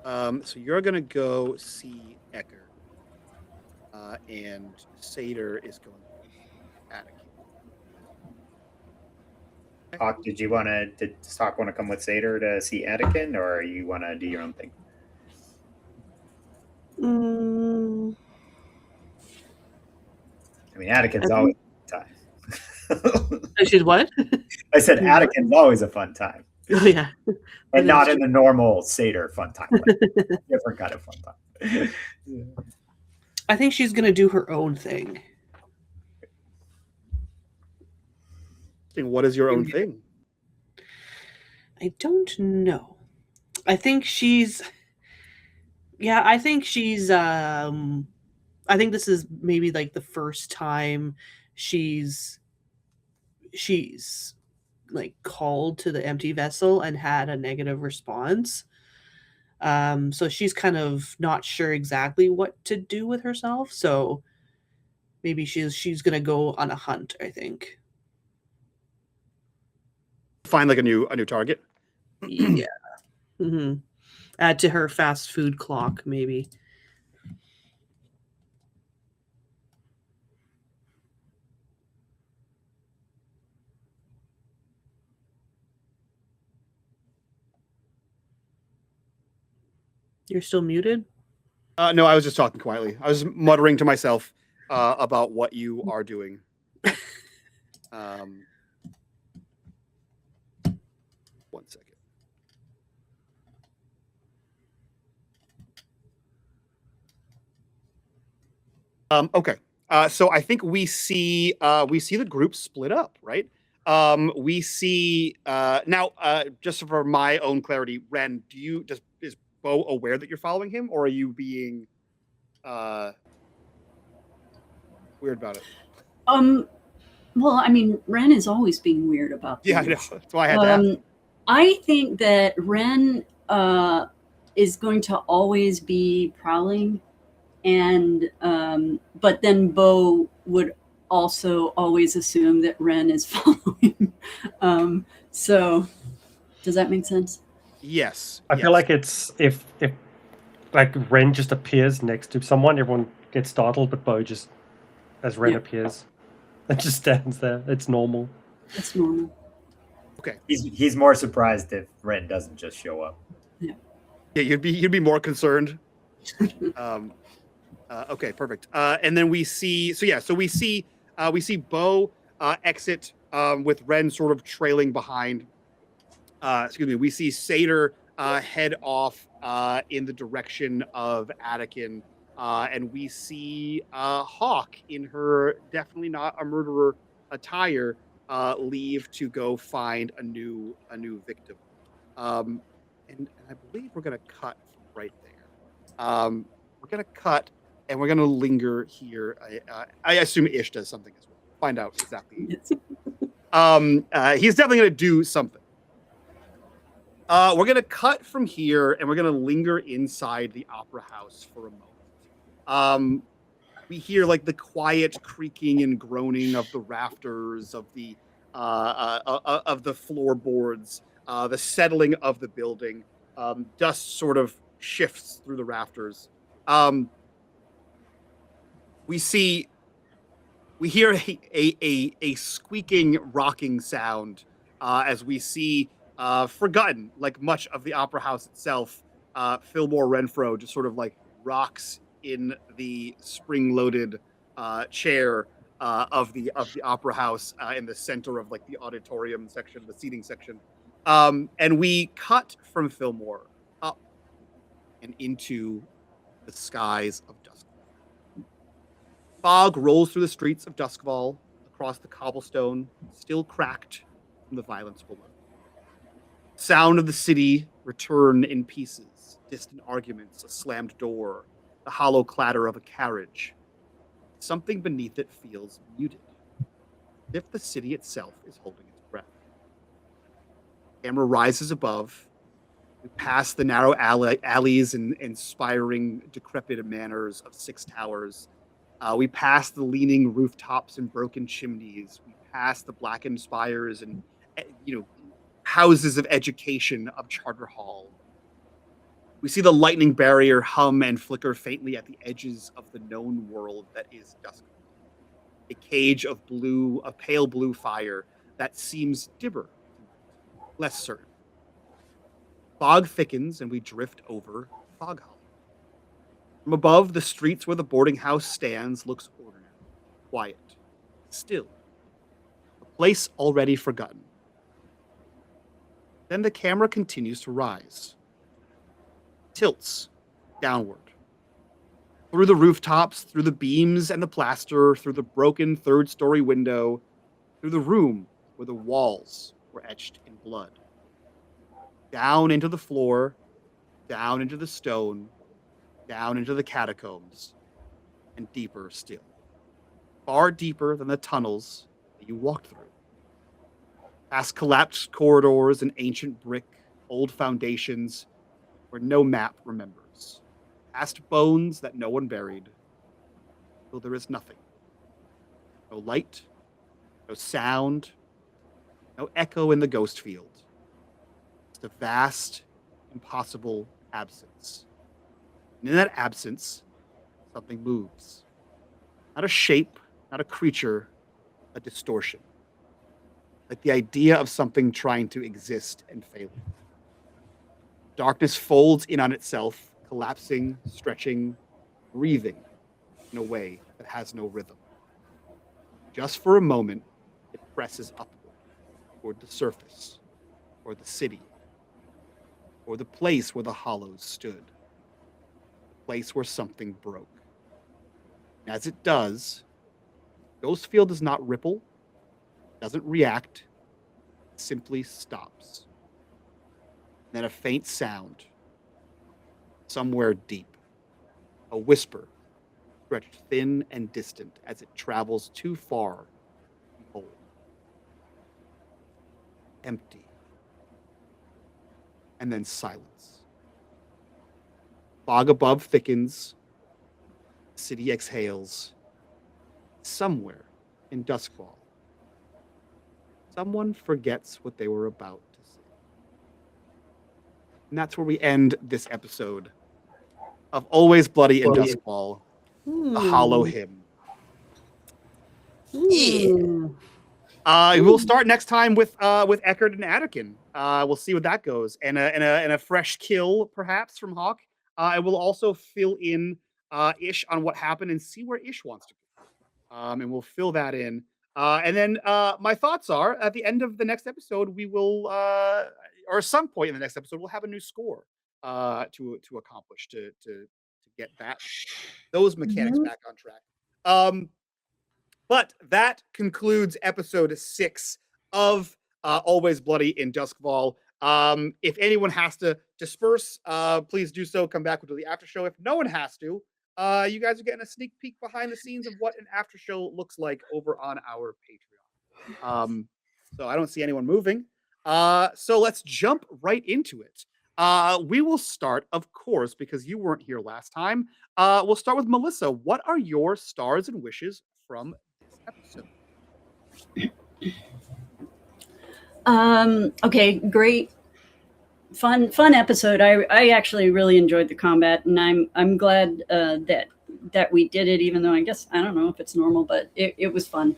So you're gonna go see Ecker, and Satyr is going to Adakin. Hawke, did Hawke want to come with Satyr to see Adakin, or you want to do your own thing? I mean, Adakin's always a fun time. She's what? I said Adakin's always a fun time. Oh yeah, And not in the normal Satyr fun time. Like, different kind of fun time. I think she's gonna do her own thing. What is your own thing? I don't know. I think she's. Yeah, I think she's. I think this is maybe like the first time she's like called to the empty vessel and had a negative response. So she's kind of not sure exactly what to do with herself. So maybe she's gonna go on a hunt, I think. Find like a new target. Yeah. Mm-hmm. Add to her fast food clock, maybe. You're still muted? No, I was just talking quietly. I was muttering to myself. about what you are doing. One second. Okay. So I think we see the group split up, right? We see now. Just for my own clarity, Wren, is Bo aware that you're following him, or are you being weird about it? Well, I mean, Wren is always being weird about things. Yeah, I know. That's why I had to ask. I think that Wren is going to always be prowling, and but then Bo would also always assume that Wren is following. So, does that make sense? Yes. I feel like it's if like Wren just appears next to someone, everyone gets startled, but Bo just, as Wren appears, and just stands there. It's normal. It's normal. Okay. He's more surprised if Wren doesn't just show up. Yeah. Yeah, you'd be more concerned. Okay, perfect. And then we see we see Bo exit with Wren sort of trailing behind. Excuse me. We see Satyr head off in the direction of Anakin, and we see Hawke in her definitely not a murderer attire leave to go find a new victim. And I believe we're gonna cut right there. We're gonna cut and we're gonna linger here. I assume Ish does something as well. Find out exactly. He's definitely gonna do something. We're gonna cut from here and we're gonna linger inside the opera house for a moment. We hear like the quiet creaking and groaning of the rafters of the floorboards, the settling of the building. Dust sort of shifts through the rafters. We hear a squeaking, rocking sound as we see, forgotten, like much of the opera house itself. Fillmore Renfro just sort of like rocks in the spring-loaded chair of the opera house in the center of like the auditorium section, the seating section. And we cut from Fillmore up and into the skies of Doskvol. Fog rolls through the streets of Doskvol, across the cobblestone, still cracked from the violence below. Sound of the city return in pieces, distant arguments, a slammed door, the hollow clatter of a carriage. Something beneath it feels muted, as if the city itself is holding its breath. Camera rises above. We pass the narrow alleys and inspiring, decrepit manners of Six Towers. We pass the leaning rooftops and broken chimneys. We pass the blackened spires and houses of education of Charter Hall. We see the lightning barrier hum and flicker faintly at the edges of the known world that is Doskvol. A cage of pale blue fire that seems dimmer, less certain. Fog thickens and we drift over Fog Hollow. From above, the streets where the boarding house stands looks ordinary, quiet, still. A place already forgotten. Then the camera continues to rise. Tilts downward. Through the rooftops, through the beams and the plaster, through the broken third-story window, through the room where the walls were etched in blood. Down into the floor, down into the stone, down into the catacombs, and deeper still. Far deeper than the tunnels that you walked through. Past collapsed corridors and ancient brick, old foundations where no map remembers. Past bones that no one buried, till there is nothing. No light, no sound, no echo in the ghost field. Just a vast, impossible absence. And in that absence, something moves. Not a shape, not a creature, a distortion. Like the idea of something trying to exist and failing. Darkness folds in on itself, collapsing, stretching, breathing in a way that has no rhythm. Just for a moment, it presses upward toward the surface, or the city, or the place where the hollows stood, the place where something broke. As it does, Doskvol does not ripple, doesn't react, it simply stops. Then a faint sound, somewhere deep, a whisper, stretched thin and distant as it travels too far to behold. Empty. And then silence. Fog above thickens. The city exhales. Somewhere in Doskvol, someone forgets what they were about to say. And that's where we end this episode of Always Bloody in Doskvol, the Hollow Hymn. Ooh. We'll start next time with Eckert and Attican. We'll see what that goes, and a fresh kill perhaps from Hawke. I will also fill in Ish on what happened and see where Ish wants to go, and we'll fill that in. And then my thoughts are at the end of the next episode, we will, or some point in the next episode, we'll have a new score to accomplish to get those mechanics back on track. But that concludes episode 6 of Always Bloody in Doskvol. If anyone has to disperse, please do so. Come back to the after show. If no one has to, you guys are getting a sneak peek behind the scenes of what an after show looks like over on our Patreon. So I don't see anyone moving. So let's jump right into it. We will start, of course, because you weren't here last time. We'll start with Melissa. What are your stars and wishes from this episode? Okay, great, fun episode. I actually really enjoyed the combat, and I'm glad that we did it, even though I guess I don't know if it's normal, but it was fun.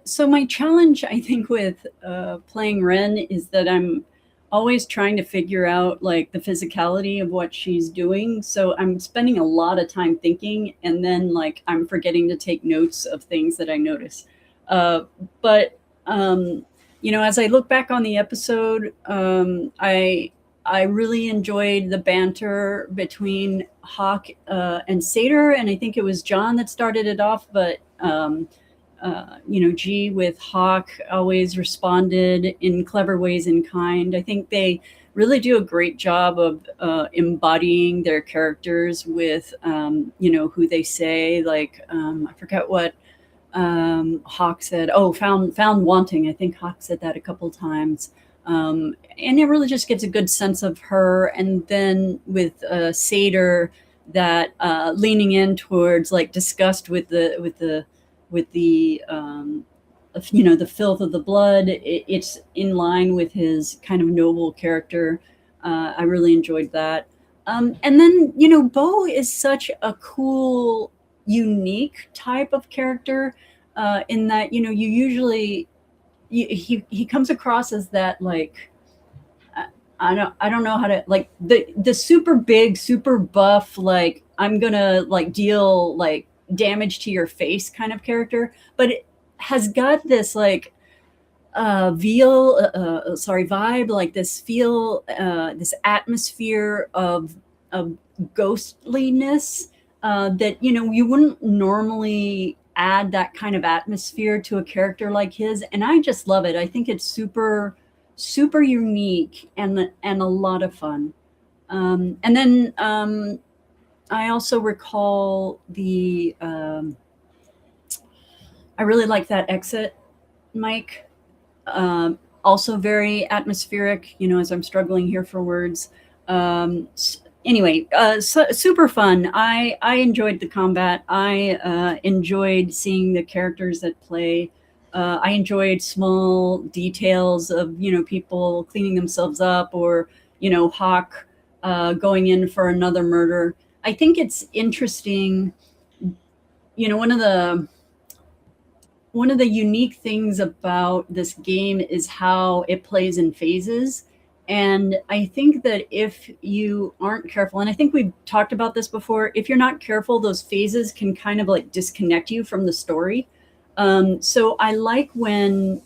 So my challenge, I think, with playing Wren is that I'm always trying to figure out like the physicality of what she's doing. So I'm spending a lot of time thinking, and then like I'm forgetting to take notes of things that I notice. But you know, as I look back on the episode, I really enjoyed the banter between Hawke and Satyr, and I think it was John that started it off. But you know, G with Hawke always responded in clever ways and kind. I think they really do a great job of embodying their characters with, you know, who they say. Like, I forget what Hawke said. Oh, found wanting. I think Hawke said that a couple times. And it really just gives a good sense of her. And then with Satyr, that leaning in towards like disgust with the you know, the filth of the blood. It's in line with his kind of noble character. I really enjoyed that. And then, you know, Bo is such a cool, unique type of character in that, you know, you usually he comes across as that like I don't know how to, like, the super big, super buff, like I'm gonna like deal like damage to your face kind of character, but it has got this like vibe, like this feel, this atmosphere of ghostliness that, you know, you wouldn't normally add that kind of atmosphere to a character like his, and I just love it. I think it's super unique and a lot of fun. And then I also recall the I really like that exit mic. Also very atmospheric, you know, as I'm struggling here for words. Anyway, super fun. I enjoyed the combat. I enjoyed seeing the characters that play. I enjoyed small details of, you know, people cleaning themselves up, or, you know, Hawke going in for another murder. I think it's interesting. You know, one of the unique things about this game is how it plays in phases. And I think that if you aren't careful, and I think we've talked about this before, if you're not careful, those phases can kind of like disconnect you from the story. So I like when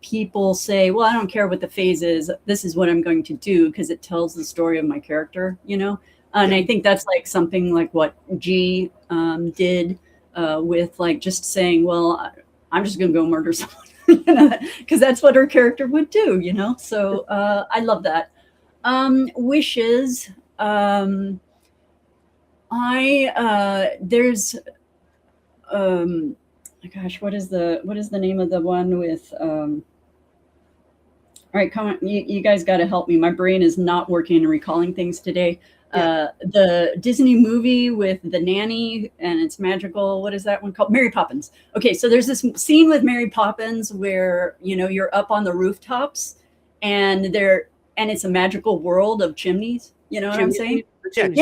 people say, well, I don't care what the phase is. This is what I'm going to do because it tells the story of my character, you know? And I think that's like something like what G did with like just saying, well, I'm just going to go murder someone. Because that's what her character would do, you know? So I love that. Wishes. There's gosh, what is the name of the one with all right, come on, you guys got to help me. My brain is not working and recalling things today. The Disney movie with the nanny and it's magical. What is that one called? Mary Poppins. Okay, so there's this scene with Mary Poppins where, you know, you're up on the rooftops and it's a magical world of chimneys. You know what I'm saying? Chimney.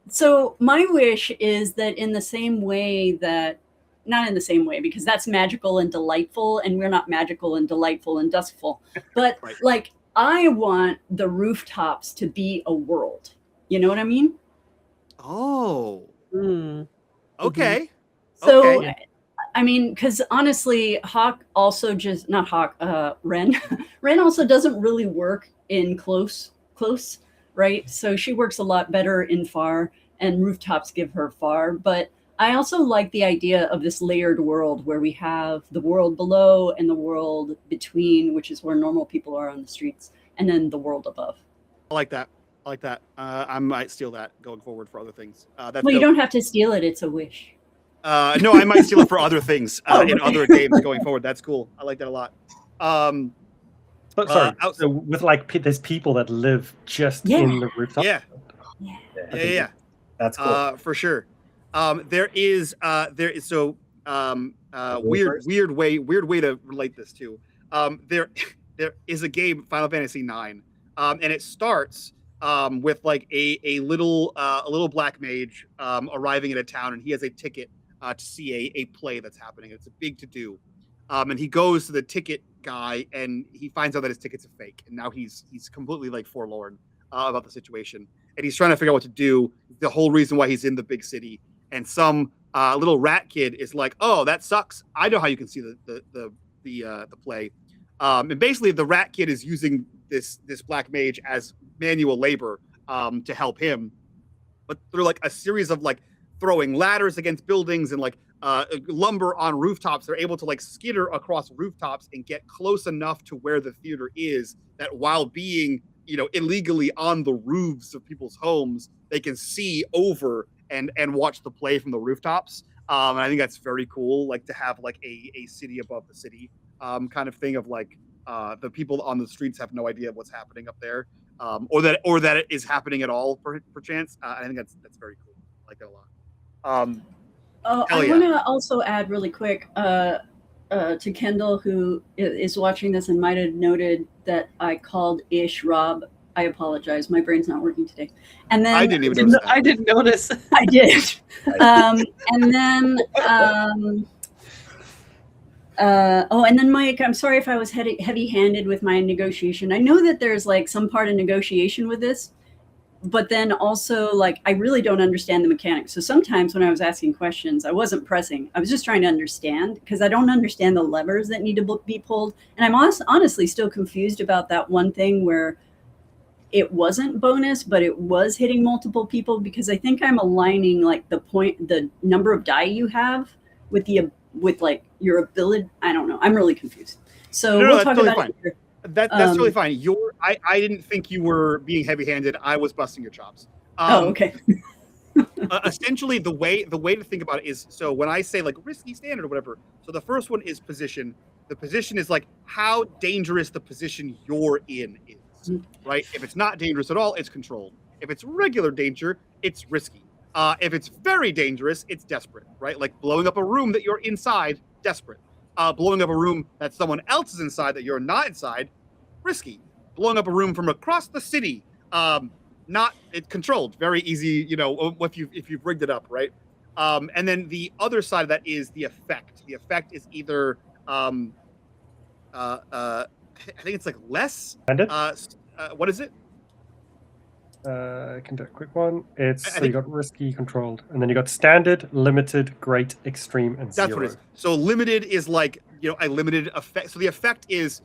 So my wish is that in the same way that, not in the same way because that's magical and delightful, and we're not magical and delightful and Doskvol, but Right. like I want the rooftops to be a world. You know what I mean? Oh, Mm. okay. So, Okay. I mean, because honestly, Hawke also not Hawke, Wren. Wren also doesn't really work in close, right? So she works a lot better in far, and rooftops give her far. But I also like the idea of this layered world where we have the world below and the world between, which is where normal people are on the streets, and then the world above. I like that. I might steal that going forward for other things. That's Well, you dope. don't have to steal it. It's a wish. No, I might steal it for other things in okay. other games going forward. That's cool. I like that a lot. Sorry. So with like there's people that live just in the rooftop. Yeah. That's cool. For sure. There is so weird way to relate this to. There is a game, Final Fantasy IX, and it starts with like a little black mage arriving in a town, and he has a ticket to see a play that's happening. It's a big to do, and he goes to the ticket guy, and he finds out that his ticket's a fake, and now he's completely like forlorn about the situation, and he's trying to figure out what to do. The whole reason why he's in the big city, and some little rat kid is like, "Oh, that sucks. I know how you can see the play." And basically, the rat kid is using this black mage as manual labor to help him, but through like a series of like throwing ladders against buildings and like lumber on rooftops, they're able to like skitter across rooftops and get close enough to where the theater is that while being, you know, illegally on the roofs of people's homes, they can see over and watch the play from the rooftops. And I think that's very cool, like to have like a city above the city kind of thing of like the people on the streets have no idea what's happening up there, or that it is happening at all perchance. I think that's very cool. I like that a lot. I want to also add really quick to Kendall, who is watching this and might have noted that I called Ish Rob. I apologize. My brain's not working today. And then I didn't even notice that. I didn't notice. I did. And then and then Mike, I'm sorry if I was heavy-handed with my negotiation. I know that there's like some part of negotiation with this, but then also like I really don't understand the mechanics. So sometimes when I was asking questions, I wasn't pressing. I was just trying to understand because I don't understand the levers that need to be pulled. And I'm honestly still confused about that one thing where it wasn't bonus, but it was hitting multiple people, because I think I'm aligning like the number of die you have with like your ability. I don't know. I'm really confused. So we'll talk totally about fine. it later. That's totally fine. I didn't think you were being heavy-handed. I was busting your chops. Okay. Essentially, the way to think about it is, so when I say like risky standard or whatever, so the first one is position. The position is like how dangerous the position you're in is, right? If it's not dangerous at all, it's controlled. If it's regular danger, it's risky. If it's very dangerous, it's desperate, right? Like blowing up a room that you're inside, desperate. Blowing up a room that someone else is inside that you're not inside, risky. Blowing up a room from across the city, not controlled, very easy. You know, if you've rigged it up, right? And then the other side of that is the effect. The effect is either I think it's like less. Standard? What is it? I can do a quick one. It's I so you think- got risky, controlled, and then you got standard, limited, great, extreme, and That's zero. what it is. So limited is like, a limited effect. So the effect is,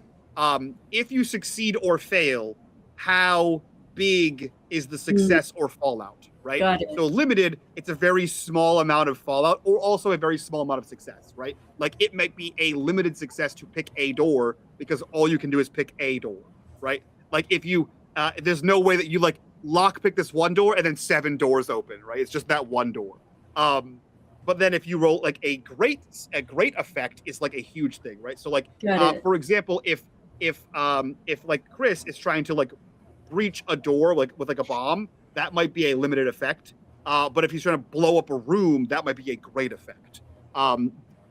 if you succeed or fail, how big is the success or fallout, right? Got it. So limited, it's a very small amount of fallout or also a very small amount of success, right? Like it might be a limited success to pick a door because all you can do is pick a door, right? Like if you, there's no way that you like lock pick this one door and then 7 doors open, right? It's just that one door. But then if you roll like a great effect is like a huge thing, right? So like, Got it. for example, if like Chris is trying to like breach a door like with like a bomb, that might be a limited effect. But if he's trying to blow up a room, that might be a great effect. That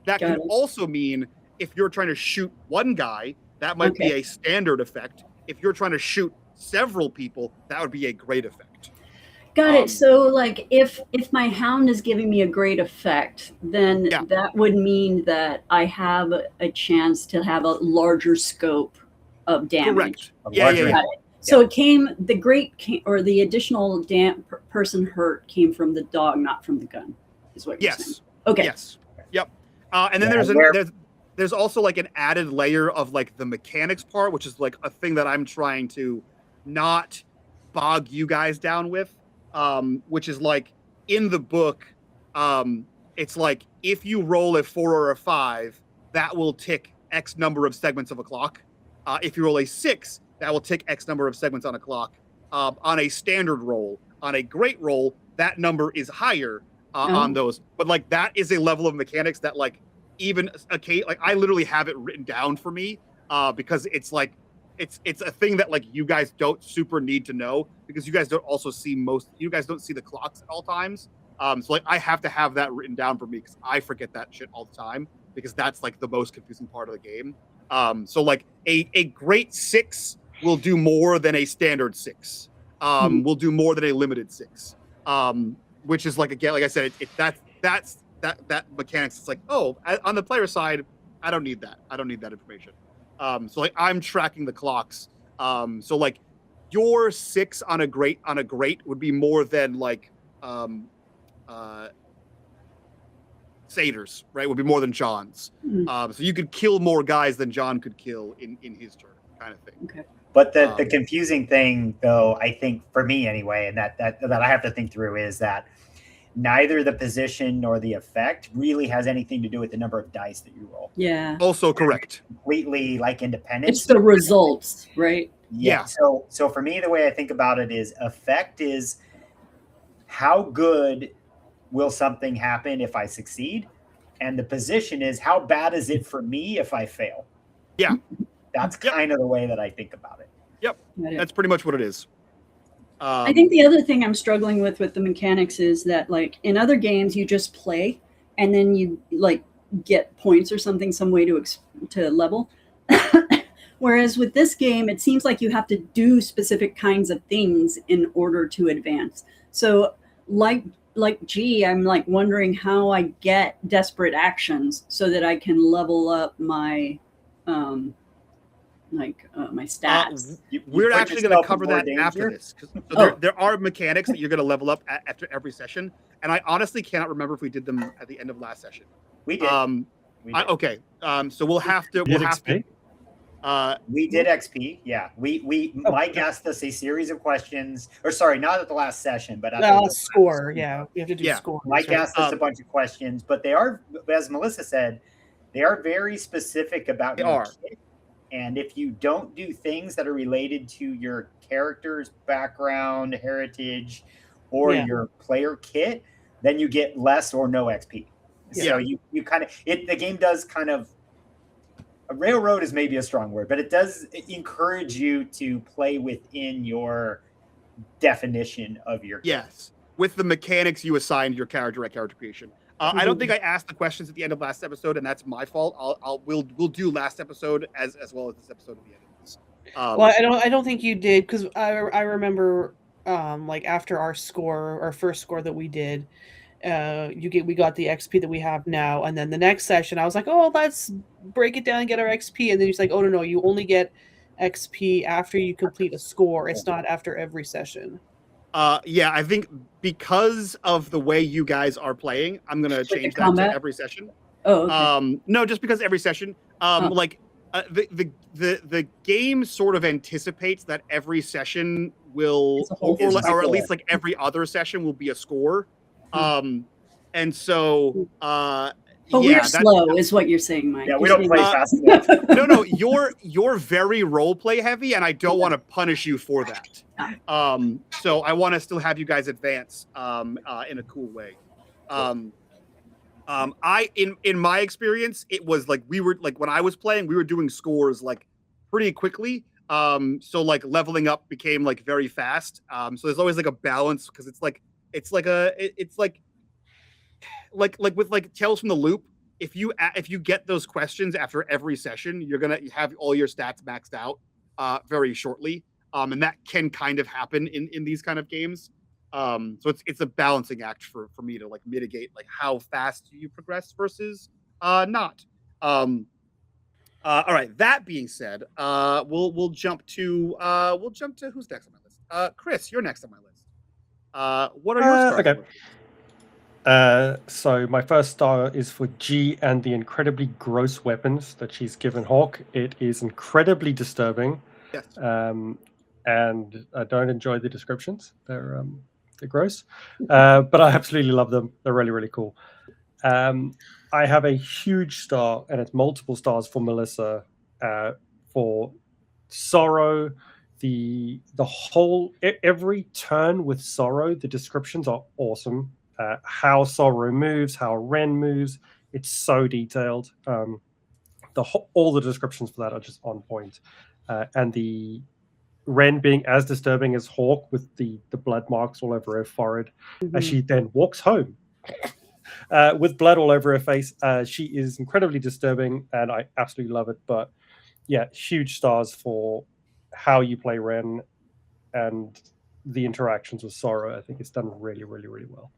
Got can it. also mean if you're trying to shoot one guy, that might be Okay. a standard effect. If you're trying to shoot several people, that would be a great effect. Got Um, it. So, like, if my hound is giving me a great effect, then Yeah. that would mean that I have a chance to have a larger scope of damage. Correct. A Yeah, larger- yeah. So or the additional person hurt came from the dog, not from the gun, is what you're saying. Yes. Okay. Yes. Yep. And then Yeah, there's also like an added layer of like the mechanics part, which is like a thing that I'm trying to not bog you guys down with, which is like in the book, it's like if you roll a 4 or a 5, that will tick X number of segments of a clock. If you roll a 6, that will tick X number of segments on a clock. On a standard roll, on a great roll, that number is higher on those. But like that is a level of mechanics that like even like I literally have it written down for me because it's like it's a thing that like you guys don't super need to know because you guys don't also see you guys don't see the clocks at all times. So like I have to have that written down for me because I forget that shit all the time because that's like the most confusing part of the game. So like a great 6 will do more than a standard 6. Will do more than a limited 6. Which is like again, like I said, that's mechanics. It's like, oh, on the player side, I don't need that. I don't need that information. So like I'm tracking the clocks. So like your 6 on a great would be more than like Satyr's, right? Would be more than John's. So you could kill more guys than John could kill in his turn, kind of thing. Okay. But the confusing thing, though, I think for me anyway, and that I have to think through is that neither the position nor the effect really has anything to do with the number of dice that you roll. Yeah. Also correct. Completely like independent. It's the results, right? Yeah. So for me, the way I think about it is effect is how good will something happen if I succeed, and the position is how bad is it for me if I fail. Yeah. That's kind of the way that I think about it. Yep. Got it. That's pretty much what it is. I think the other thing I'm struggling with the mechanics is that like in other games you just play and then you like get points or something, some way to level. Whereas with this game, it seems like you have to do specific kinds of things in order to advance. So like G, I'm like wondering how I get desperate actions so that I can level up my my stats. We're put actually going to yourself in cover more that after danger? this. So there are mechanics that you're going to level up after every session, and I honestly cannot remember if we did them at the end of last session. We did. We did. Okay. So we'll have to. Did XP? We did XP. Yeah. Mike asked us a series of questions, or sorry, not at the last session, but at the last Score. session. Yeah, we have to do Yeah. score. Mike asked us a bunch of questions, but they are, as Melissa said, they are very specific about They your are. kit. And if you don't do things that are related to your character's background, heritage, or Yeah. your player kit, then you get less or no XP. Yeah. So you kind of the game does kind of a railroad is maybe a strong word, but it does encourage you to play within your definition of your kit. Yes, with the mechanics you assigned your character at character creation. I don't think I asked the questions at the end of last episode, and that's my fault. We'll do last episode as well as this episode at the end of this. Well, I don't think you did because I remember like after our first score that we did, we got the XP that we have now, and then the next session I was like, oh, let's break it down and get our XP, and then he's like, oh no, you only get XP after you complete a score. It's not after every session. Yeah, I think because of the way you guys are playing, I'm gonna change that to every session. Oh, okay. No, just because every session, like the game sort of anticipates that every session will, or at least like every other session will be a score. And so, but yeah, we're slow, is what you're saying, Mike. Yeah, we don't play fast enough. No, you're very role play heavy, and I don't want to punish you for that. So I want to still have you guys advance in a cool way. In my experience, it was like we were like when I was playing, we were doing scores like pretty quickly. So like leveling up became like very fast. So there's always like a balance because it's like with like Tales from the Loop. If you get those questions after every session, you're gonna have all your stats maxed out very shortly. And that can kind of happen in these kind of games. So it's a balancing act for me to like mitigate like how fast you progress versus not. All right. That being said, we'll jump to who's next on my list. Chris, you're next on my list. What are your stars? Okay. So my first star is for G and the incredibly gross weapons that she's given Hawke. It is incredibly disturbing. Yes. And I don't enjoy the descriptions. They're gross, but I absolutely love them. They're really, really cool. I have a huge star, and it's multiple stars for Melissa, for Sorrow. The whole every turn with Sorrow, the descriptions are awesome. How Sorrow moves, how Wren moves, it's so detailed. All the descriptions for that are just on point, and the Wren being as disturbing as Hawke with the blood marks all over her forehead as she then walks home with blood all over her face. She is incredibly disturbing, and I absolutely love it. But yeah, huge stars for how you play Wren and the interactions with Sorrow. I think it's done really, really, really well.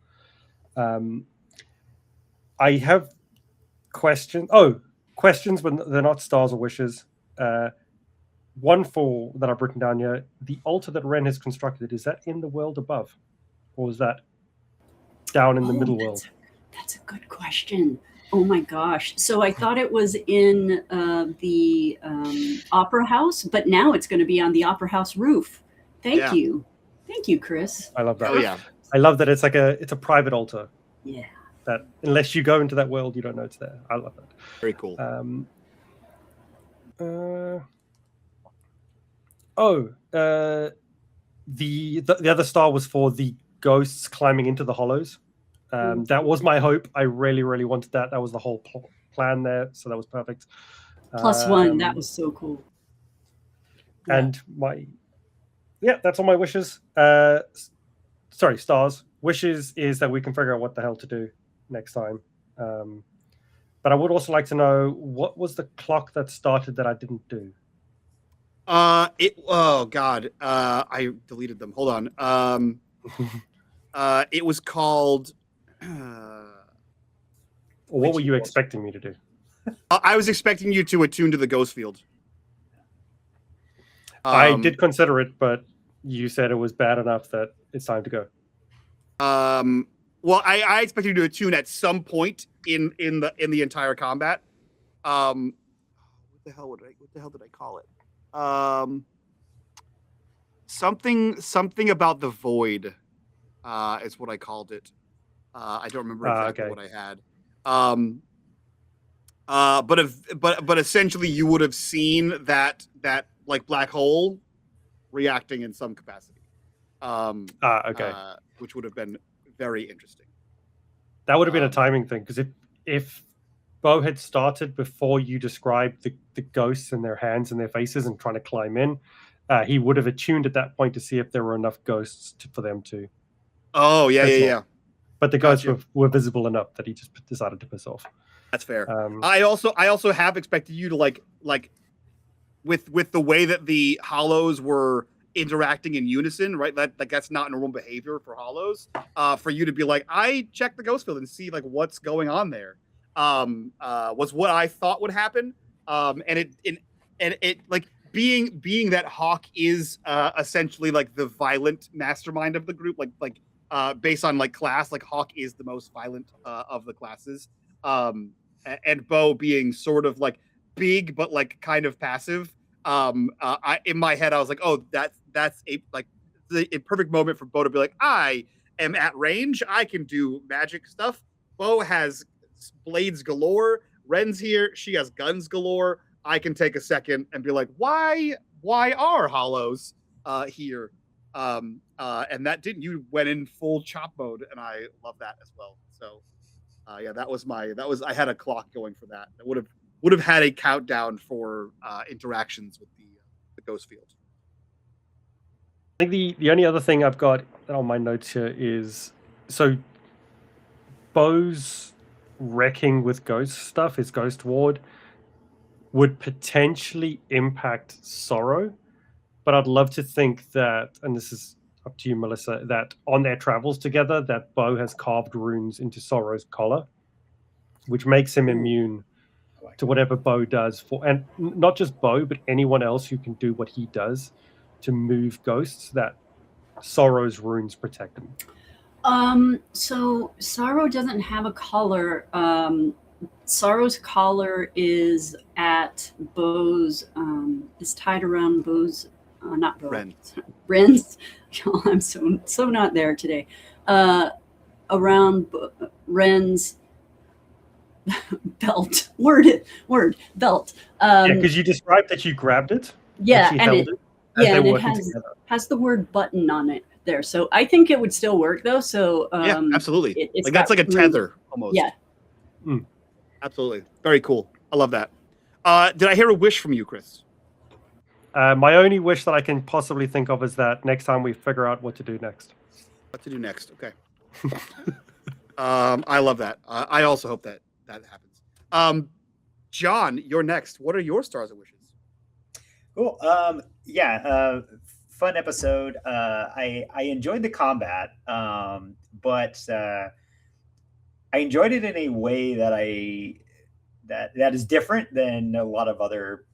I have questions. Questions, but they're not stars or wishes. One for that I've written down here. The altar that Wren has constructed, is that in the world above, or is that down in the middle world? That's a good question. Oh my gosh! So I thought it was in the opera house, but now it's going to be on the opera house roof. Thank you, Chris. I love that. Oh yeah, I love that it's a private altar. Yeah. That unless you go into that world, you don't know it's there. I love that. Very cool. The other star was for the ghosts climbing into the hollows. That was my hope. I really, really wanted that. That was the whole plan there, so that was perfect. +1. That was so cool. And that's all my wishes. Sorry, stars. Wishes is that we can figure out what the hell to do next time. But I would also like to know, what was the clock that started that I didn't do? Oh god, I deleted them. Hold on. It was called. What were you expecting me to do? I was expecting you to attune to the ghost field. I did consider it, but you said it was bad enough that it's time to go. Well, I expected you to attune at some point in the entire combat. What the hell did I call it? Something about the void is what I called it. I don't remember exactly what I had. But essentially you would have seen that like black hole reacting in some capacity. Which would have been very interesting. That would have been a timing thing, because if Bo had started before you described the ghosts and their hands and their faces and trying to climb in, he would have attuned at that point to see if there were enough ghosts for them to. Oh yeah. But the ghosts were visible enough that he just decided to piss off. That's fair. I also have expected you to like with the way that the hollows were interacting in unison, right? That's not normal behavior for hollows. For you to be like, I check the ghost field and see like what's going on there. Was what I thought would happen. And it like being that Hawke is essentially like the violent mastermind of the group, like based on like class, like Hawke is the most violent of the classes. And Bo being sort of like big but like kind of passive. I in my head I was like, oh, that's a perfect moment for Bo to be like, I am at range, I can do magic stuff. Bo has blades galore. Wren's here, she has guns galore. I can take a second and be like, why are hollows here? And that you went in full chop mode, and I love that as well. So yeah, I had a clock going for that. I would have had a countdown for interactions with the ghost field. I think the only other thing I've got on my notes here is, so Bo's wrecking with ghost stuff, his ghost ward, would potentially impact Sorrow, but I'd love to think that, and this is up to you, Melissa, that on their travels together, that Bo has carved runes into Sorrow's collar, which makes him immune to whatever Bo does and not just Bo, but anyone else who can do what he does to move ghosts, that Sorrow's runes protect him. So Sorrow doesn't have a collar. Sorrow's collar is at Bo's, is tied around Bo's, not Bo, Wren's. Oh, I'm so not there today. Around Wren's belt. Word belt. Yeah, because you described that you grabbed it. Yeah, and it has the word button on it there. So I think it would still work though. So yeah, absolutely. Like that's like a tether almost. Yeah. Absolutely. Very cool. I love that. Did I hear a wish from you, Chris? My only wish that I can possibly think of is that next time we figure out what to do next. What to do next? Okay. I love that. I also hope that happens. John, you're next. What are your stars and wishes? Cool. Fun episode. I enjoyed the combat, but I enjoyed it in a way that is different than a lot of other,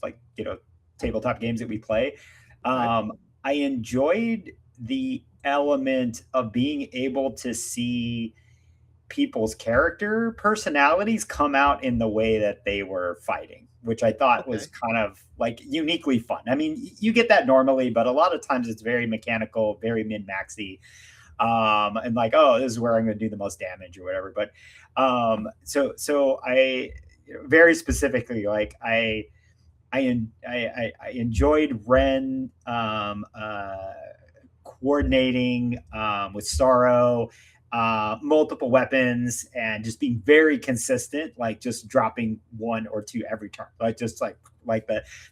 like, tabletop games that we play. I enjoyed the element of being able to see people's character personalities come out in the way that they were fighting, which I thought was kind of like uniquely fun. I mean, you get that normally, but a lot of times it's very mechanical, very min-maxy. And like, oh, this is where I'm going to do the most damage or whatever. But so I very specifically, like I enjoyed Wren coordinating with Sorrow, multiple weapons, and just being very consistent, like just dropping one or two every turn, like just like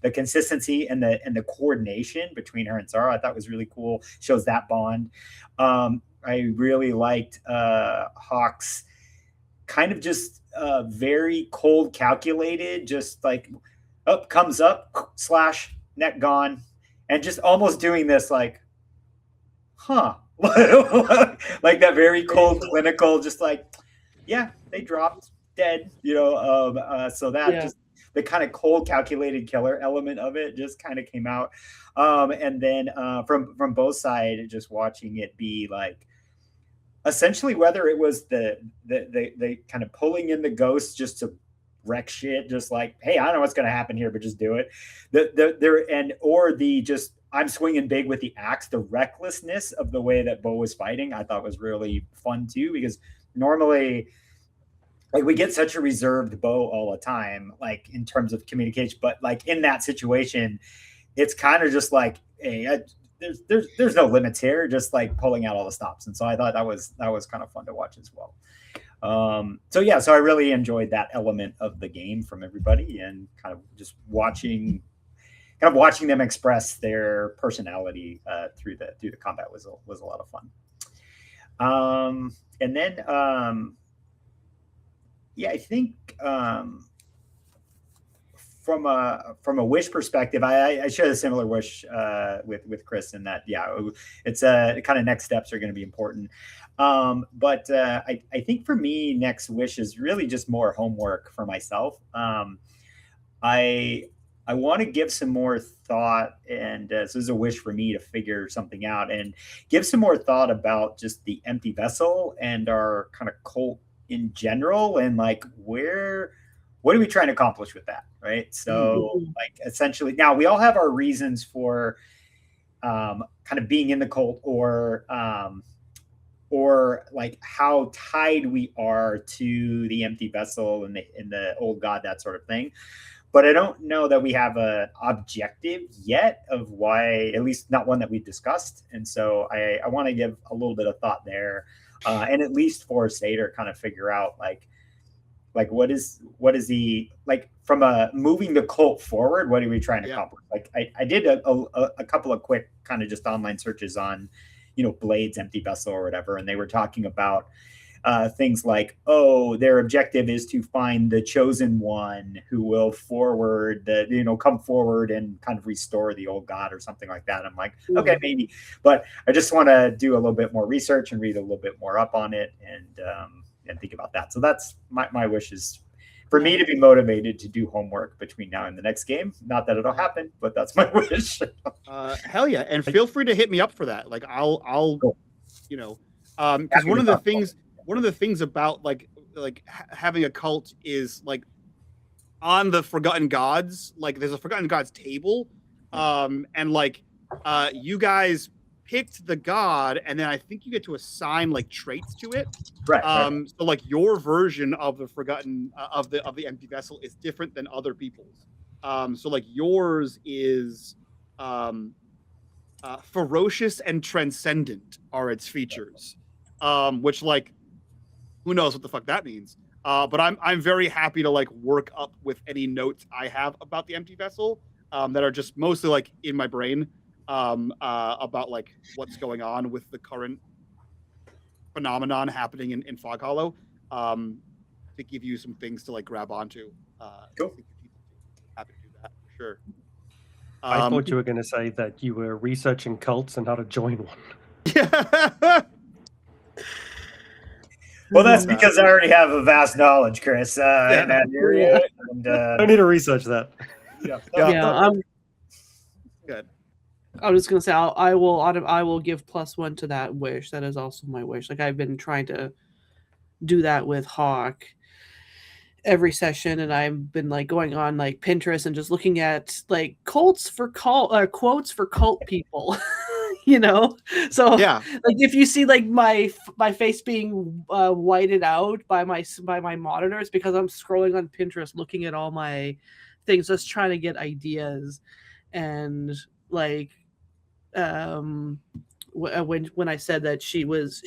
the consistency and the coordination between her and Sorrow, I thought was really cool. Shows that bond. I really liked Hawke's kind of just very cold, calculated, just like up comes up, slash, neck gone, and just almost doing this like, like that very cold, clinical, just like, yeah, they dropped dead, so that just the kind of cold, calculated killer element of it just kind of came out. And then from both sides, just watching it be like, essentially, whether it was the kind of pulling in the ghosts just to wreck shit, just like, hey, I don't know what's going to happen here, but just do it. Or the just, I'm swinging big with the axe, the recklessness of the way that Bo was fighting, I thought was really fun too, because normally, like, we get such a reserved Bo all the time, like in terms of communication, but like in that situation, it's kind of just like, hey, there's no limits here, just like pulling out all the stops. And so I thought that was kind of fun to watch as well. So I really enjoyed that element of the game from everybody, and kind of just watching them express their personality through the combat was a lot of fun. And then I think from a wish perspective, I share a similar wish with Chris in that, yeah, it's kind of next steps are going to be important. But I think for me, next wish is really just more homework for myself. I want to give some more thought, and so this is a wish for me to figure something out and give some more thought about just the empty vessel and our kind of cult in general, and like what are we trying to accomplish with that, right? So like essentially, now we all have our reasons for kind of being in the cult, or like how tied we are to the empty vessel and the old god, that sort of thing. But I don't know that we have an objective yet of why, at least not one that we've discussed. And so I want to give a little bit of thought there, and at least for Satyr kind of figure out like what is the, like, from moving the cult forward, what are we trying to accomplish? Like I did a couple of quick kind of just online searches on, Blade's empty vessel or whatever, and they were talking about things like, their objective is to find the chosen one who will come forward and kind of restore the old god or something like that. I'm like, okay, maybe, but I just want to do a little bit more research and read a little bit more up on it and think about that. So that's my wish, is for me to be motivated to do homework between now and the next game. Not that it'll happen, but that's my wish. Hell yeah. And feel free to hit me up for that. Like I'll cool. Because one of the things about like having a cult is like on the Forgotten Gods, like there's a Forgotten Gods table, and like you guys picked the god, and then I think you get to assign like traits to it. Right. So like your version of the Forgotten of the empty vessel is different than other people's. So like yours is ferocious and transcendent are its features, which like who knows what the fuck that means. But I'm very happy to like work up with any notes I have about the empty vessel that are just mostly like in my brain about like what's going on with the current phenomenon happening in Fog Hollow, to give you some things to like grab onto. Cool. Happy to do that for sure. I thought you were going to say that you were researching cults and how to join one. Yeah. Well, that's because I already have a vast knowledge, Chris, in that area. And, I need to research that. I'm good. I was gonna say I will give +1 to that wish. That is also my wish. Like I've been trying to do that with Hawke every session, and I've been like going on like Pinterest and just looking at like quotes for cult people. So Yeah, like if you see like my face being whited out by my monitors, because I'm scrolling on Pinterest looking at all my things, just trying to get ideas. And like when I said that she was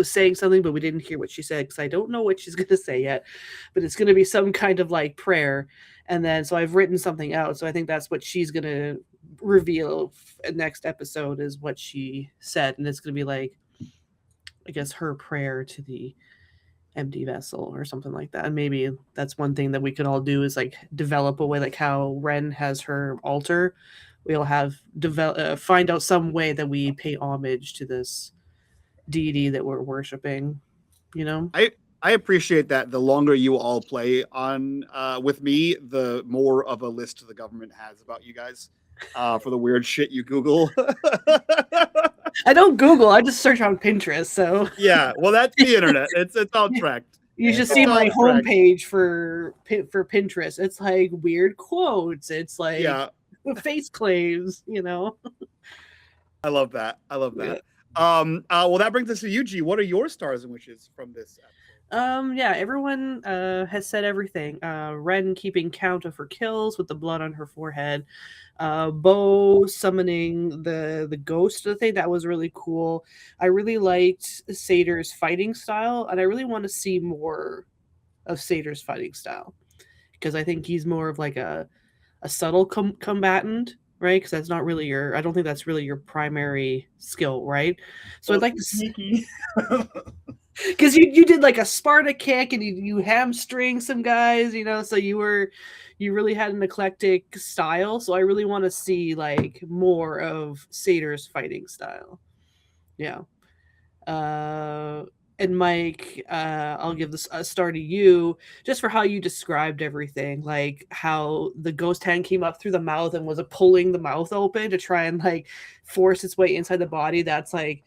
saying something but we didn't hear what she said, because I don't know what she's going to say yet, but it's going to be some kind of like prayer. And then so I've written something out, so I think that's what she's going to reveal next episode, is what she said. And it's going to be like, I guess, her prayer to the empty vessel or something like that. And maybe that's one thing that we could all do, is like develop a way, like how Wren has her altar. We'll have find out some way that we pay homage to this deity that we're worshiping. I appreciate that. The longer you all play on with me, the more of a list the government has about you guys for the weird shit you Google. I don't Google. I just search on Pinterest. So yeah, well, that's the internet. It's all tracked. You should see my homepage for Pinterest. It's like weird quotes. It's like face claims. I love that. Yeah. Well, that brings us to you, G. What are your stars and wishes from this episode? Everyone has said everything. Wren keeping count of her kills with the blood on her forehead. Bo summoning the ghost of the thing. That was really cool. I really liked Satyr's fighting style, and I really want to see more of Satyr's fighting style, because I think he's more of like a subtle combatant, right? Because that's not really I don't think that's really your primary skill, right? So I'd like to see. Because you did like a Sparta kick and you hamstring some guys, so you really had an eclectic style. So I really want to see like more of Satyr's fighting style. Yeah. And Mike, I'll give this a star to you just for how you described everything, like how the ghost hand came up through the mouth and was pulling the mouth open to try and like force its way inside the body. That's like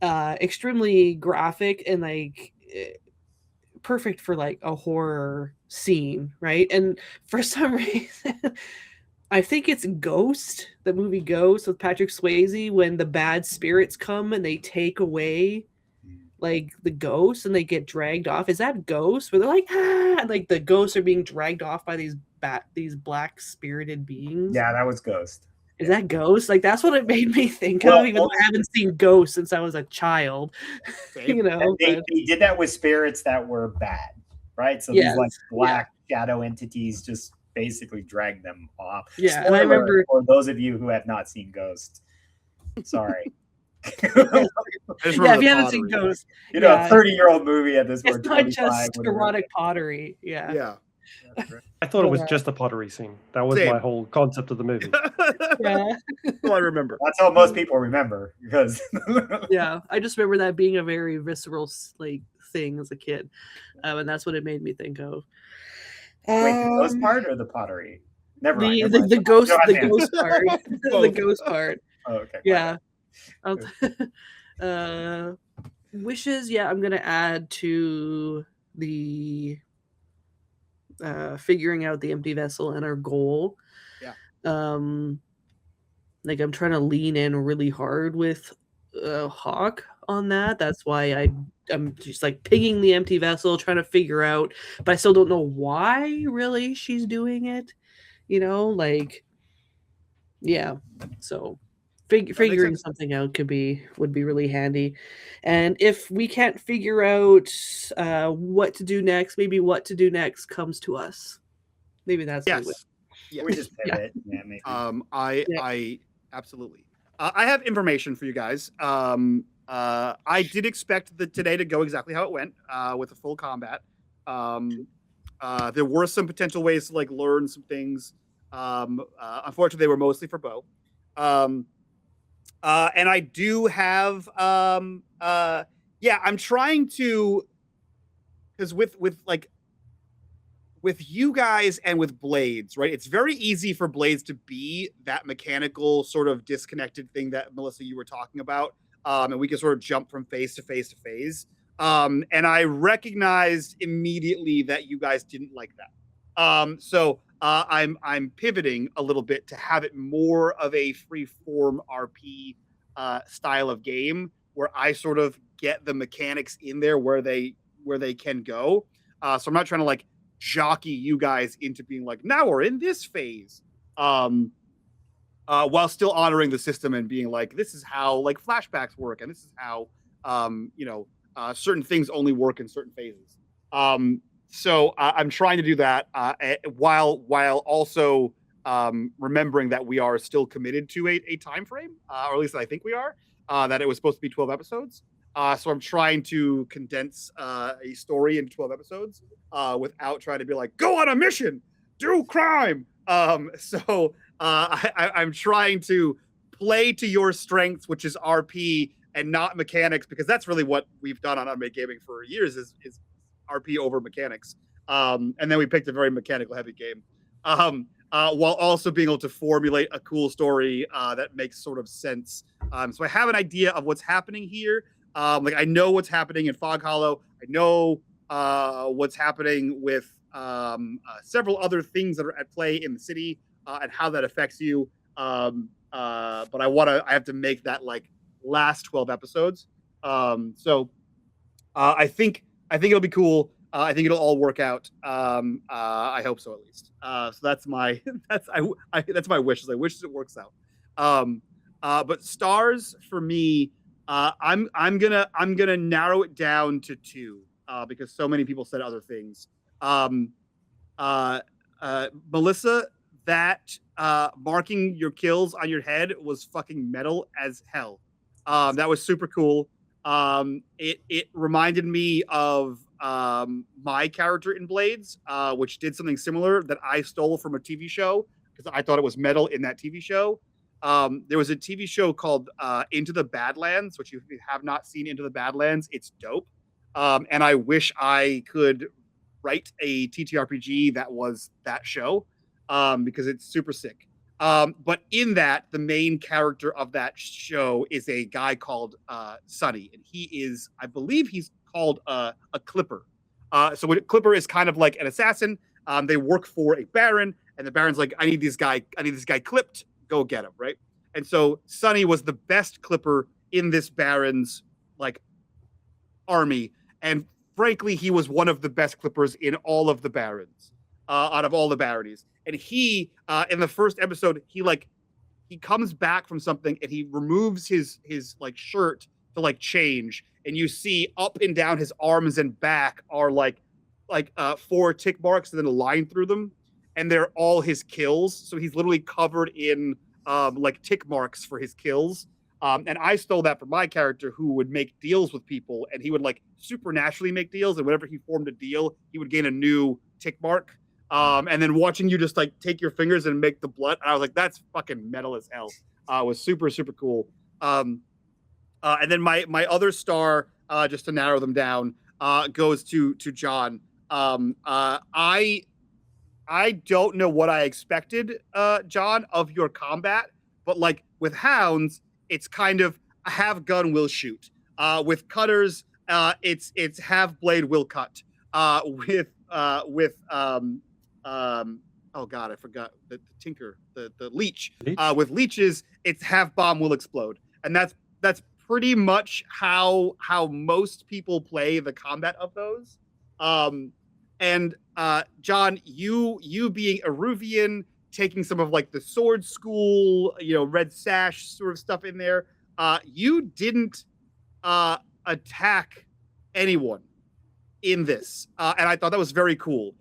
extremely graphic and like perfect for like a horror scene, right? And for some reason I think it's Ghost, the movie Ghost with Patrick Swayze, when the bad spirits come and they take away like the ghosts and they get dragged off. Is that Ghost? Where they're like, ah, and like the ghosts are being dragged off by these black spirited beings. Yeah, that was Ghost. Is that Ghost? Like that's what it made me think of, even though I haven't seen Ghost since I was a child. They did that with spirits that were bad, right? So these like black shadow entities just basically drag them off. Yeah, Spoiler and I remember for those of you who have not seen Ghost. Sorry. If you haven't seen Ghost, a 30-year-old movie at this point. It's not just erotic pottery. Yeah. I thought it was just a pottery scene. That was my whole concept of the movie. Yeah. Well, I remember. That's how most people remember because. Yeah, I just remember that being a very visceral like thing as a kid, and that's what it made me think of. Wait, the ghost part or the pottery? Never mind. The ghost part. The ghost part. Oh, okay. Yeah. Wishes. Yeah, I'm gonna add to the figuring out the empty vessel and our goal. Yeah. Like I'm trying to lean in really hard with Hawke on that. That's why I'm just like pinging the empty vessel, trying to figure out, but I still don't know why really she's doing it. Like, yeah. So figuring something out would be really handy. And if we can't figure out what to do next, maybe what to do next comes to us. Maybe that's yes. We just pivot. Yeah, maybe. I absolutely. I have information for you guys. I did expect today to go exactly how it went with a full combat. There were some potential ways to like learn some things. Unfortunately, they were mostly for Bo. And I do have I'm trying to, because with you guys and with Blades, right? It's very easy for Blades to be that mechanical sort of disconnected thing that Melissa, you were talking about. And we can sort of jump from phase to phase to phase. And I recognized immediately that you guys didn't like that. So I'm pivoting a little bit to have it more of a free form RP style of game where I sort of get the mechanics in there where they can go. So I'm not trying to like jockey you guys into being like, now we're in this phase. While still honoring the system and being like, this is how like flashbacks work, and this is how certain things only work in certain phases. So I'm trying to do that while also remembering that we are still committed to a time frame, or at least I think we are. That it was supposed to be 12 episodes. So I'm trying to condense a story into 12 episodes without trying to be like, go on a mission, do crime. So I'm trying to play to your strengths, which is RP and not mechanics, because that's really what we've done on unMadeGaming for years is RP over mechanics. And then we picked a very mechanical heavy game. While also being able to formulate a cool story that makes sort of sense. So I have an idea of what's happening here. Like I know what's happening in Fog Hollow. I know what's happening with several other things that are at play in the city and how that affects you. But I have to make that like last 12 episodes. So I think it'll be cool. I think it'll all work out. I hope so, at least. So that's my that's my wishes. I wish it works out. But stars for me, I'm gonna narrow it down to 2 because so many people said other things. Melissa, that marking your kills on your head was fucking metal as hell. That was super cool. It reminded me of my character in Blades, which did something similar that I stole from a TV show because I thought it was metal in that TV show. There was a TV show called Into the Badlands, which if you have not seen Into the Badlands, it's dope. And I wish I could write a TTRPG that was that show because it's super sick. But in that, the main character of that show is a guy called Sonny, and he is, I believe, he's called a Clipper. So a Clipper is kind of like an assassin. They work for a baron, and the baron's like, I need this guy clipped. Go get him, right? And so Sonny was the best Clipper in this baron's like army, and frankly, he was one of the best Clippers in all of the barons, out of all the baronies. And he, in the first episode, he comes back from something and he removes his like shirt to like change, and you see up and down his arms and back are like 4 tick marks and then a line through them, and they're all his kills. So he's literally covered in like tick marks for his kills. And I stole that from my character, who would make deals with people, and he would like supernaturally make deals, and whenever he formed a deal, he would gain a new tick mark. And then watching you just like take your fingers and make the blood, I was like, that's fucking metal as hell. It was super, super cool. And then my other star, just to narrow them down, goes to John. I don't know what I expected, John, of your combat, but like with hounds, it's kind of have gun will shoot. With cutters, it's have blade will cut. Oh god, I forgot the tinker, the leech. With leeches, it's have bomb will explode, and that's pretty much how most people play the combat of those. And John, you being Eruvian, taking some of like the sword school, red sash sort of stuff in there, you didn't attack anyone in this, and I thought that was very cool.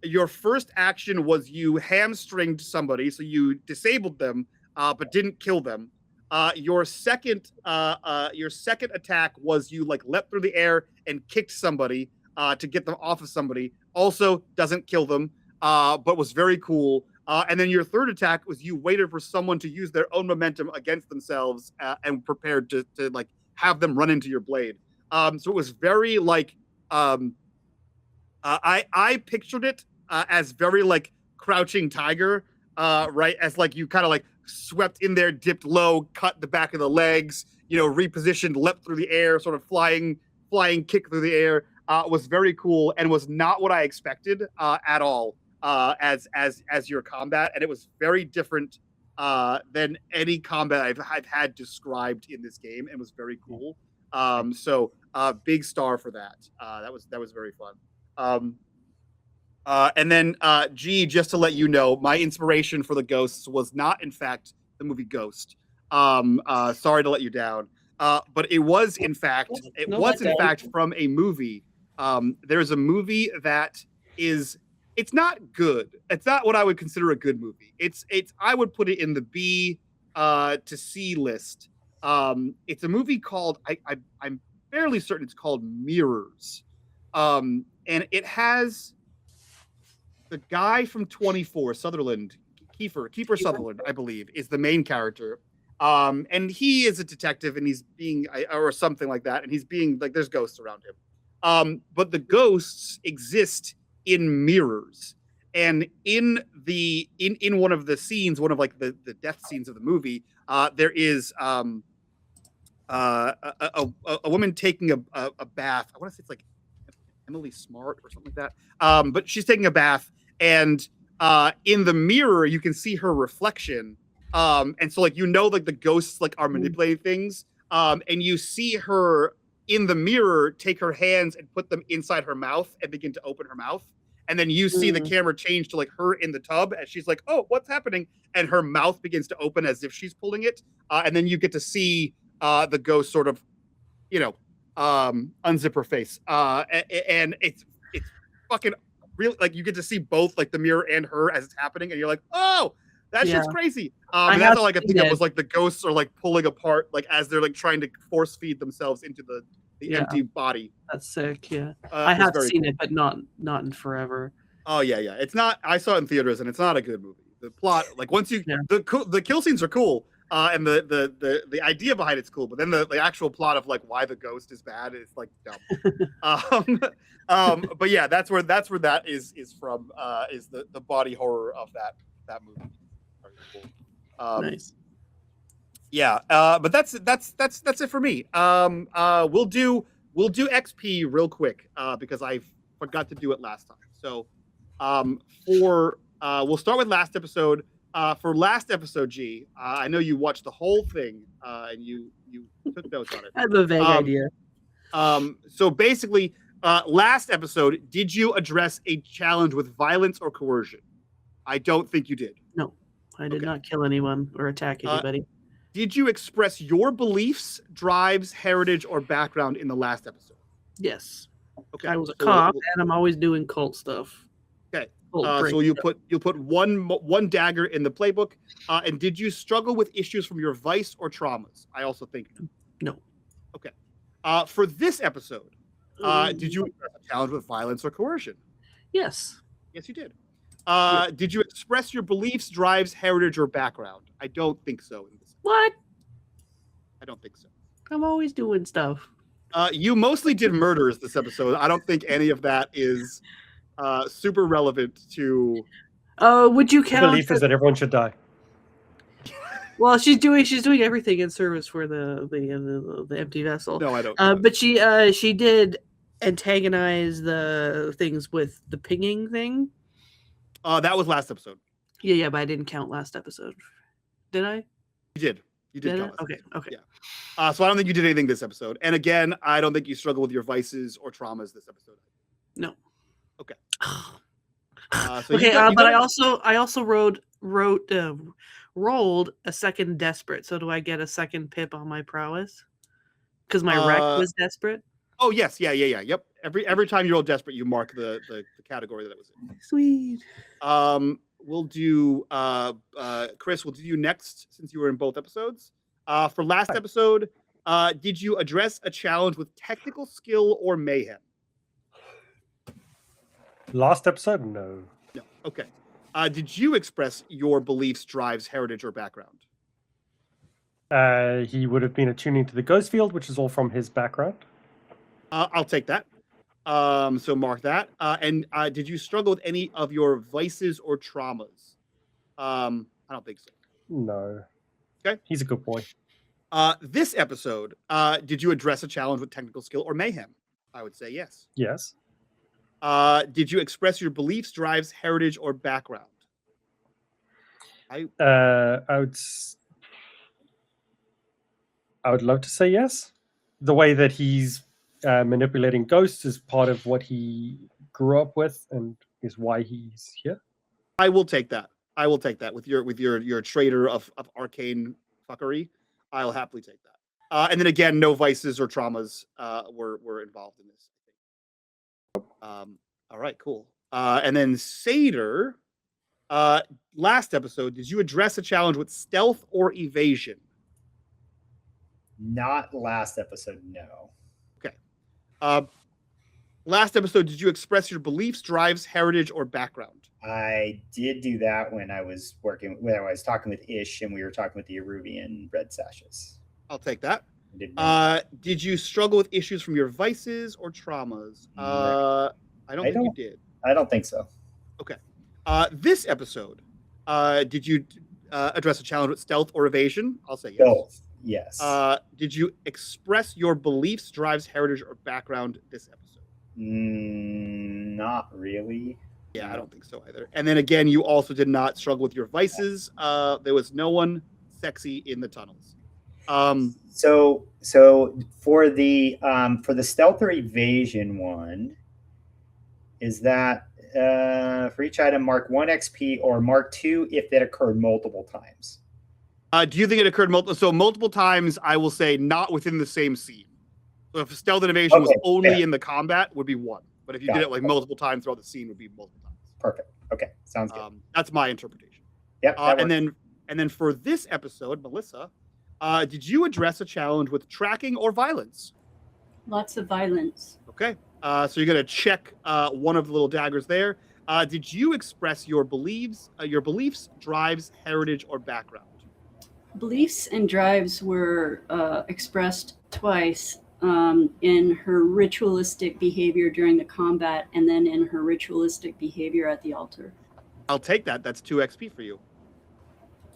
Your first action was you hamstringed somebody, so you disabled them, but didn't kill them. Your second attack was you like leapt through the air and kicked somebody to get them off of somebody. Also doesn't kill them, but was very cool. And then your third attack was you waited for someone to use their own momentum against themselves and prepared to like have them run into your blade. So it was very like I pictured it as very like Crouching Tiger, right? As like you kind of like swept in there, dipped low, cut the back of the legs, repositioned, leapt through the air, sort of flying kick through the air. Was very cool and was not what I expected at all as your combat, and it was very different than any combat I've had described in this game, and was very cool. So big star for that. That was very fun. And then G, just to let you know, my inspiration for the ghosts was not in fact the movie Ghost. Sorry to let you down, but it was in fact from a movie. There's a movie that it's not good. It's not what I would consider a good movie. It's I would put it in the B to C list. It's a movie called I'm fairly certain it's called Mirrors. And it has the guy from 24, Sutherland, Kiefer Sutherland, I believe, is the main character. And he is a detective, and he's being, or something like that, and he's being like, there's ghosts around him. But the ghosts exist in mirrors, and in one of the scenes, one of like the death scenes of the movie, there is a woman taking a bath. I want to say it's like Emily Smart or something like that. But she's taking a bath, and in the mirror you can see her reflection. And so like like the ghosts like are manipulating things. And you see her in the mirror take her hands and put them inside her mouth and begin to open her mouth. And then you see the camera change to like her in the tub, and she's like, "Oh, what's happening?" And her mouth begins to open as if she's pulling it. And then you get to see the ghost sort of, unzip her face. And it's fucking really, like, you get to see both like the mirror and her as it's happening, and you're like, "Oh, That Yeah. shit's crazy. I And that's have all I could seen think of it. was like the ghosts are like pulling apart, like as they're like trying to force feed themselves into the Yeah. empty body. That's sick. Yeah, It I was have very seen cool. it, but not in forever. Oh yeah. It's not. I saw it in theaters, and it's not a good movie. The plot, like once you Yeah. the kill scenes are cool, and the idea behind it's cool, but then the actual plot of like why the ghost is bad is like dumb. But yeah, that's where that is from. Is the body horror of that movie. Very cool. Nice. Yeah, but that's it for me. We'll do XP real quick because I forgot to do it last time. So, we'll start with last episode. For last episode, G, I know you watched the whole thing and you took notes on it. I have a vague idea. So basically, last episode, did you address a challenge with violence or coercion? I don't think you did. No, I did Okay. not kill anyone or attack anybody. Did you express your beliefs, drives, heritage, or background in the last episode? Yes. Okay. I was a so cop, we'll- and I'm always doing cult stuff. Okay. Cult So break you'll stuff. put one dagger in the playbook. And did you struggle with issues from your vice or traumas? I also think No. Okay. For this episode, did you express a challenge with violence or coercion? Yes. Yes, you did. Did you express your beliefs, drives, heritage, or background? I don't think so. In this, What? I don't think so. I'm always doing stuff. You mostly did murders this episode. I don't think any of that is super relevant to. Would you The count? belief is that everyone should die. Well, she's doing everything in service for the empty vessel. No, I don't. But she did antagonize the things with the pinging thing. That was last episode. Yeah, but I didn't count last episode. Did I? You did. You did. Did I? count last Okay. episode. Okay. Yeah. So I don't think you did anything this episode. And again, I don't think you struggle with your vices or traumas this episode. No. Okay. So Okay. you got- you But got- I also rolled a second desperate. So do I get a second pip on my prowess? Because my wreck was desperate. Oh yes, yeah. Yep. Every time you roll desperate, you mark the category that it was in. Sweet. We'll do Chris, we'll do you next since you were in both episodes. For last episode, did you address a challenge with technical skill or mayhem? Last episode, no. No. Okay. Did you express your beliefs, drives, heritage, or background? He would have been attuning to the ghost field, which is all from his background. I'll take that. So mark that. And did you struggle with any of your vices or traumas? I don't think so. No. Okay. He's a good boy. This episode, did you address a challenge with technical skill or mayhem? I would say yes. Yes. Did you express your beliefs, drives, heritage, or background? I would love to say yes. The way that he's manipulating ghosts is part of what he grew up with and is why he's here. I will take that. with your trader of arcane fuckery. I'll happily take that. And then again, no vices or traumas were involved in this. All right, cool. And then Satyr, last episode, did you address a challenge with stealth or evasion? Not last episode, no. Okay. Last episode, did you express your beliefs, drives, heritage, or background? I did do that when I was talking with Ish and we were talking with the Eruvian red sashes. I'll take that. I did not. Did you struggle with issues from your vices or traumas? I don't think you did. I don't think so. Okay. This episode, did you address a challenge with stealth or evasion? I'll say yes. Both. Yes. Did you express your beliefs, drives, heritage, or background this episode? Not really. Yeah, I don't think so either. And then again, you also did not struggle with your vices. There was no one sexy in the tunnels. So for the stealth or evasion one, is that for each item mark 1 XP or mark 2 if that occurred multiple times? Do you think it occurred multiple times? I will say not within the same scene. So if stealth and evasion was only in the combat, would be 1. But if you did it like multiple times throughout the scene, would be multiple times. Perfect. Okay, sounds good. That's my interpretation. Yep. that And works. then for this episode, Melissa, did you address a challenge with tracking or violence? Lots of violence. Okay. So you're gonna check one of the little daggers there. Did you express your beliefs, drives, heritage, or background? Beliefs and drives were expressed twice in her ritualistic behavior during the combat and then in her ritualistic behavior at the altar. I'll take that. That's 2 XP for you.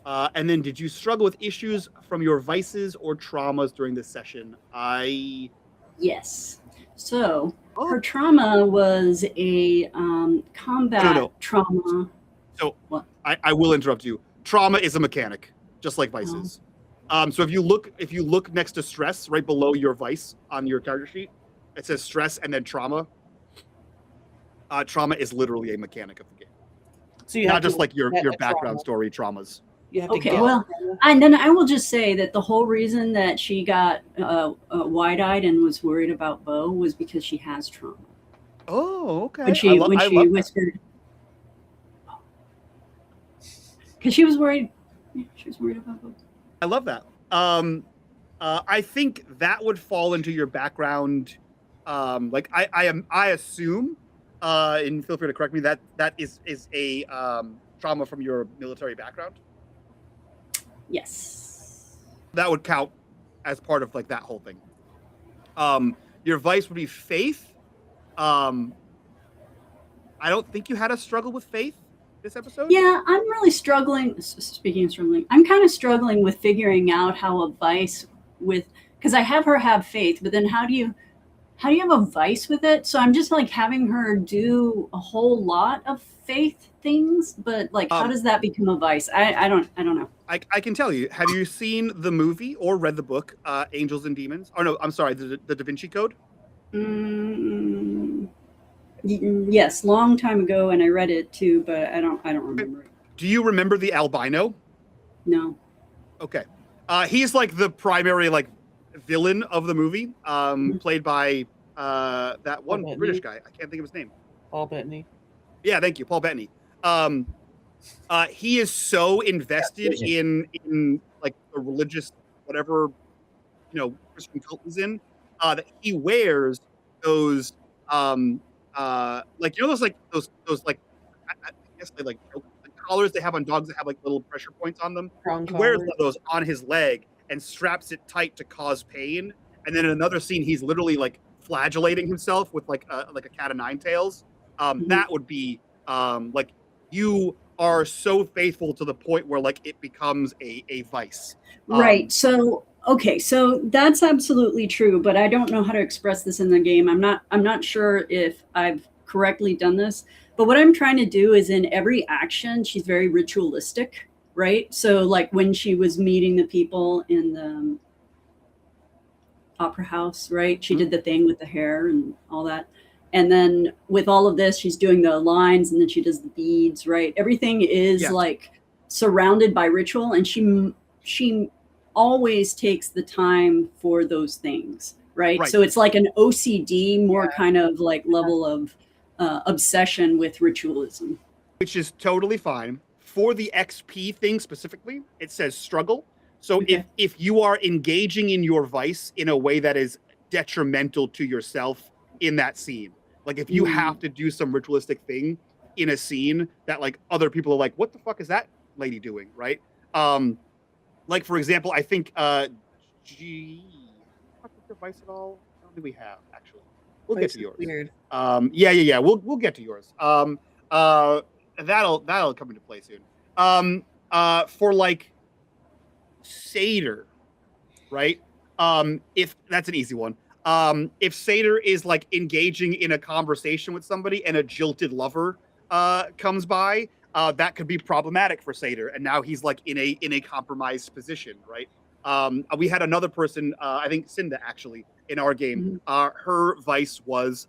And then did you struggle with issues from your vices or traumas during this session? Yes. So her trauma was a combat trauma. So What? I will interrupt you. Trauma is a mechanic, just like vices. So if you look next to stress, right below your vice on your character sheet, it says stress and then trauma. Trauma is literally a mechanic of the game. So you Not have just to like your get a background trauma. story traumas. You have to Okay, get well, and then I will just say that the whole reason that she got wide-eyed and was worried about Bo was because she has trauma. Oh, okay. When she love that. whispered, because she was worried. Yeah, she was worried about Bo. I love that. I think that would fall into your background. Like I assume, and feel free to correct me, that is a trauma from your military background. Yes. That would count as part of like that whole thing. Your vice would be faith. I don't think you had a struggle with faith this episode. Yeah, I'm really struggling. Speaking of struggling, I'm kind of struggling with figuring out how a vice with, because I have her have faith, but then how do you have a vice with it? So I'm just like having her do a whole lot of faith things, but like how does that become a vice? I don't know. I can tell you. Have you seen the movie or read the book Angels and Demons? Or no, I'm sorry, the Da Vinci Code? Yes, long time ago, and I read it too, but I don't remember it. Do you remember the albino? No. Okay. He's like the primary like villain of the movie, played by that one Bettany. British guy. I can't think of his name. Paul Bettany. Yeah, thank you, Paul Bettany. He is so invested in like the religious whatever Christian cult he's in that he wears those like those like those like I guess they like collars they have on dogs that have like little pressure points on them. Prong He wears collar. one of those on his leg and straps it tight to cause pain. And then in another scene, he's literally like flagellating himself with like a cat of nine tails. That would be like you are so faithful to the point where like it becomes a vice. Right. So okay, so that's absolutely true, but I don't know how to express this in the game. I'm not sure if I've correctly done this, but what I'm trying to do is in every action, she's very ritualistic, right? So like when she was meeting the people in the opera house, right? She did the thing with the hair and all that. And then with all of this, she's doing the lines and then she does the beads, right? Everything is like surrounded by ritual, and she always takes the time for those things, right? So it's like an OCD, more kind of like level of obsession with ritualism. Which is totally fine. For the XP thing specifically, it says struggle. So if you are engaging in your vice in a way that is detrimental to yourself in that scene, like if you have to do some ritualistic thing in a scene that like other people are like, what the fuck is that lady doing, right? Like for example, I think your vice at all? How do we have actually? We'll get to yours. Weird. Yeah. We'll get to yours. That'll come into play soon. For like Satyr, right? If that's an easy one. If Satyr is like engaging in a conversation with somebody and a jilted lover comes by, that could be problematic for Satyr, and now he's like in a compromised position, right? We had another person, I think Cinda actually, in our game. Her vice was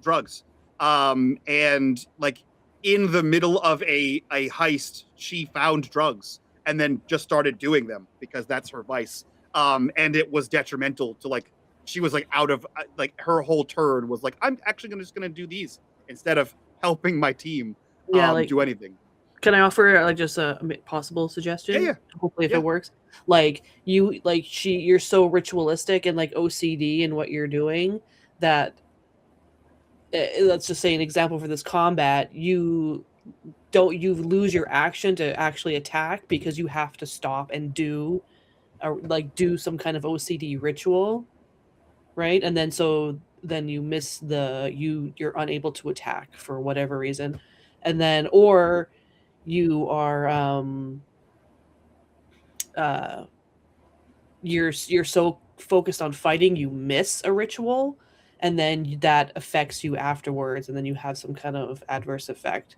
drugs, and like in the middle of a heist, she found drugs and then just started doing them because that's her vice. And it was detrimental to like, she was like out of like her whole turn was like, I'm actually just gonna do these instead of helping my team do anything. Can I offer like just a possible suggestion? Yeah. Hopefully, if Yeah. it works, you're so ritualistic and like OCD in what you're doing that let's just say an example for this combat, you lose your action to actually attack because you have to stop and do some kind of OCD ritual, right? And then you miss you're unable to attack for whatever reason, and then or you are you're so focused on fighting you miss a ritual, and then that affects you afterwards, and then you have some kind of adverse effect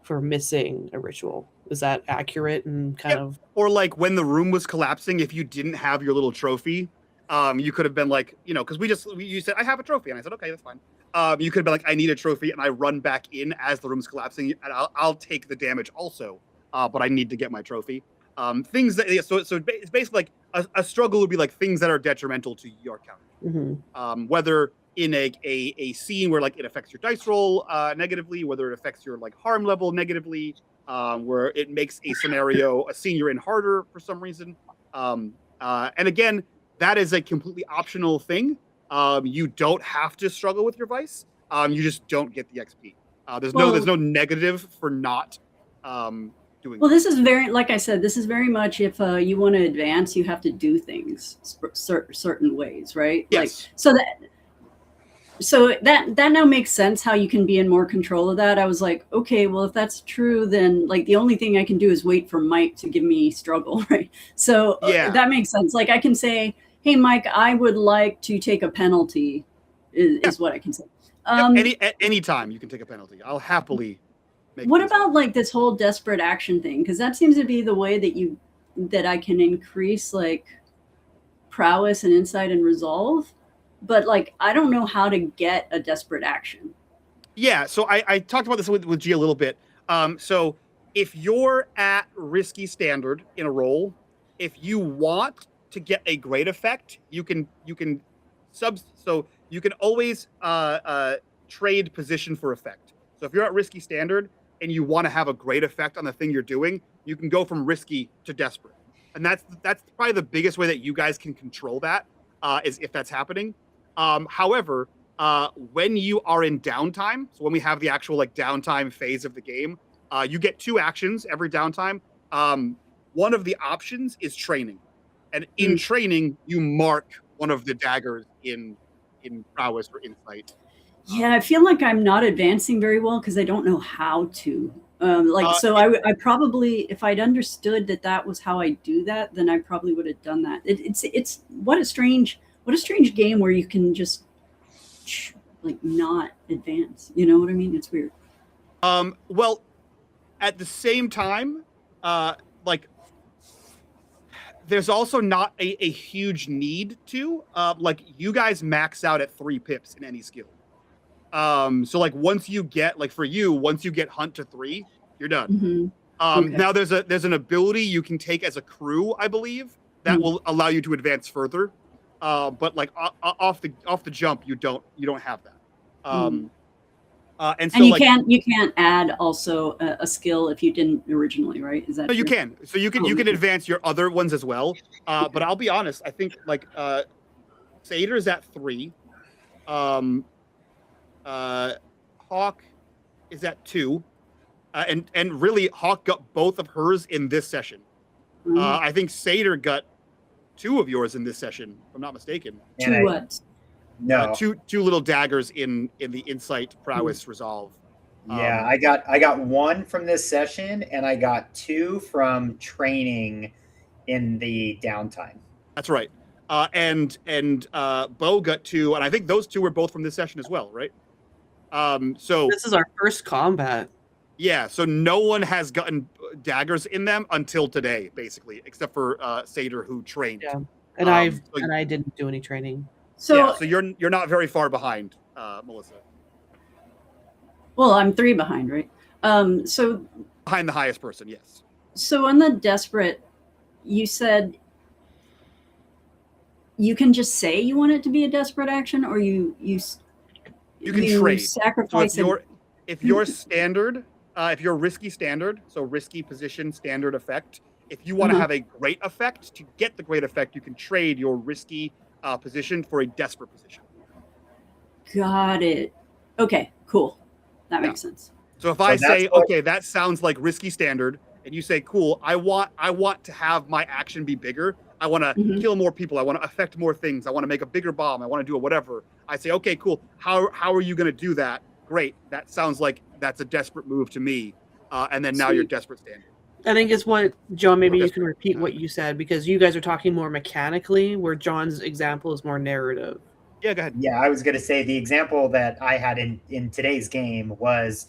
for missing a ritual. Is that accurate and kind of? Or like when the room was collapsing, if you didn't have your little trophy, you could have been like, because you said I have a trophy, and I said okay, that's fine. You could have been like, I need a trophy, and I run back in as the room's collapsing, and I'll take the damage also, but I need to get my trophy. Things that so it's basically like a struggle would be like things that are detrimental to your character. Whether in a scene where like it affects your dice roll negatively, whether it affects your like harm level negatively, where it makes a scene you're in harder for some reason. And again, that is a completely optional thing. You don't have to struggle with your vice. You just don't get the XP. There's no negative for not doing. Well, this is very, like I said, this is very much if you want to advance, you have to do things certain ways, right? Yes. Like so that now makes sense how you can be in more control of that. I was like, okay, well, if that's true, then like the only thing I can do is wait for Mike to give me struggle, right? So that makes sense. Like I can say, hey, Mike, I would like to take a penalty is what I can say. Any time you can take a penalty. I'll happily make What about like this whole desperate action thing? Because that seems to be the way that I can increase like prowess and insight and resolve. But like, I don't know how to get a desperate action. Yeah, so I talked about this with G a little bit. So if you're at risky standard in a roll, if you want to get a great effect, you can always trade position for effect. So if you're at risky standard and you want to have a great effect on the thing you're doing, you can go from risky to desperate. And that's probably the biggest way that you guys can control that, is if that's happening. However, when you are in downtime, so when we have the actual like downtime phase of the game, you get 2 actions every downtime. One of the options is training, and in training you mark one of the daggers in prowess or insight. Yeah, I feel like I'm not advancing very well because I don't know how to. I probably, if I'd understood that was how I do that, then I probably would have done that. It's what a strange game where you can just like not advance. You know what I mean? It's weird. Well, at the same time, like there's also not a huge need to like you guys max out at 3 pips in any skill. So like once you get hunt to 3, you're done. Okay. Now there's an ability you can take as a crew, I believe, that will allow you to advance further. But like off the jump, you don't have that. And so you can't add also a skill if you didn't originally, right? Is that no? You can. So you can advance your other ones as well. But I'll be honest. I think like Satyr's at 3. Hawke is at 2. And really Hawke got both of hers in this session. I think Satyr got 2 of yours in this session, if I'm not mistaken. 2 what? No. 2 little daggers in the insight prowess resolve. Yeah, I got 1 from this session, and I got 2 from training in the downtime. That's right. And Bo got 2, and I think those 2 were both from this session as well, right? So this is our first combat. Yeah, so no one has gotten daggers in them until today, basically, except for Satyr, who trained. Yeah, and I didn't do any training. So you're not very far behind, Melissa. Well, I'm 3 behind, right? So behind the highest person, yes. So on the desperate, you said you can just say you want it to be a desperate action, or you can trade. Sacrifice. So if you're standard, if you're risky standard, so risky position standard effect, if you want to Uh-huh. have a great effect, to get the great effect, you can trade your risky position for a desperate position. Got it. Okay, cool. That Yeah. makes sense. So if So I that's say, what- okay, that sounds like risky standard, and you say, cool, I want to have my action be bigger. I want to Mhm. kill more people. I want to affect more things. I want to make a bigger bomb. I want to do whatever. I say, okay, cool. How are you going to do that? Great. That sounds like that's a desperate move to me. And then now you're Sweet. desperate standard. I think it's what John. Maybe you Yes, can repeat what you said because you guys are talking more mechanically, where John's example is more narrative. Yeah, go ahead. Yeah, I was going to say the example that I had in today's game was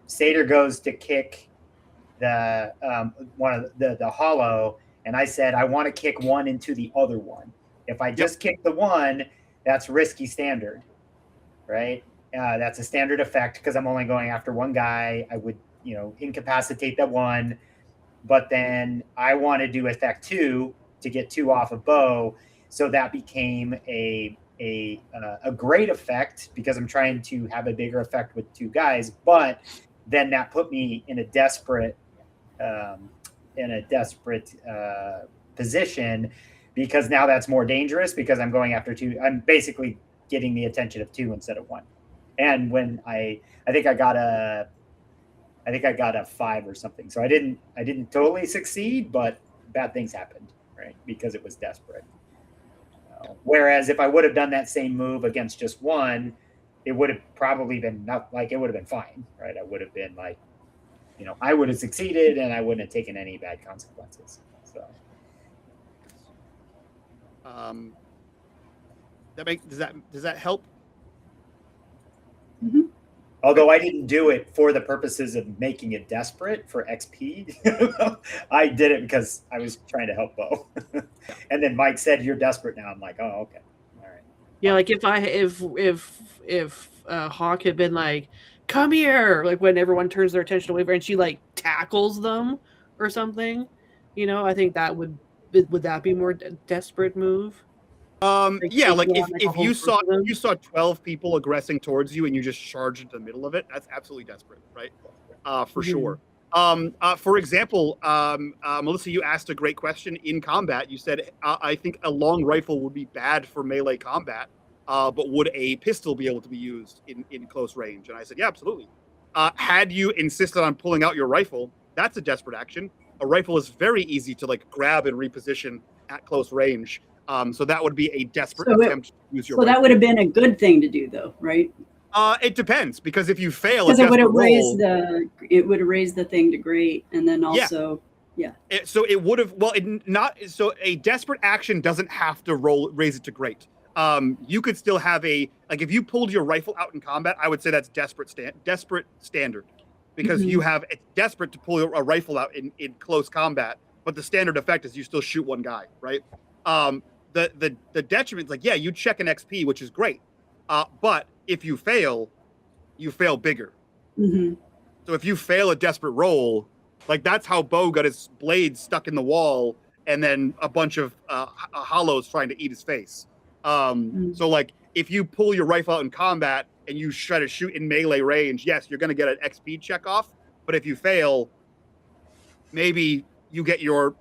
Satyr goes to kick the one of the hollow, and I said I want to kick one into the other one. If I just kick the one, that's risky standard, right? That's a standard effect because I'm only going after one guy. I would incapacitate that one, but then I want to do effect 2 to get 2 off of bow, so that became a great effect because I'm trying to have a bigger effect with 2 guys, but then that put me in a desperate position because now that's more dangerous because I'm going after 2. I'm basically getting the attention of 2 instead of 1. And when I think I got a 5 or something. So I didn't totally succeed, but bad things happened, right? Because it was desperate. Whereas if I would have done that same move against just 1, it would have probably been it would have been fine, right? I would have been I would have succeeded and I wouldn't have taken any bad consequences. So does that help? Mm-hmm. Although I didn't do it for the purposes of making it desperate for XP, I did it because I was trying to help Bo. And then Mike said, "You're desperate now." I'm like, "Oh, okay, all right." Yeah, like if Hawke had been like, "Come here," like when everyone turns their attention away from her and she like tackles them or something, I think that would that be more desperate move? Yeah, like taking on, a if whole you group of them? saw 12 people aggressing towards you and you just charge into the middle of it, that's absolutely desperate, right? For sure. For example, Melissa, you asked a great question in combat. You said, I think a long rifle would be bad for melee combat, but would a pistol be able to be used in close range? And I said, yeah, absolutely. Had you insisted on pulling out your rifle, that's a desperate action. A rifle is very easy to grab and reposition at close range. So that would be a desperate attempt to use your rifle. That would have been a good thing to do, though, right? It depends, because if you fail, Because it would have raised the thing to great, and then also so it would have a desperate action doesn't have to raise it to great. You could still have if you pulled your rifle out in combat, I would say that's desperate standard, because you have it's desperate to pull a rifle out in close combat, but the standard effect is you still shoot one guy, right? The detriment is you check an XP, which is great, but if you fail bigger. Mm-hmm. So if you fail a desperate roll, that's how Bo got his blade stuck in the wall, and then a bunch of hollows trying to eat his face. So if you pull your rifle out in combat and you try to shoot in melee range, yes, you're going to get an XP check off. But if you fail, maybe you get your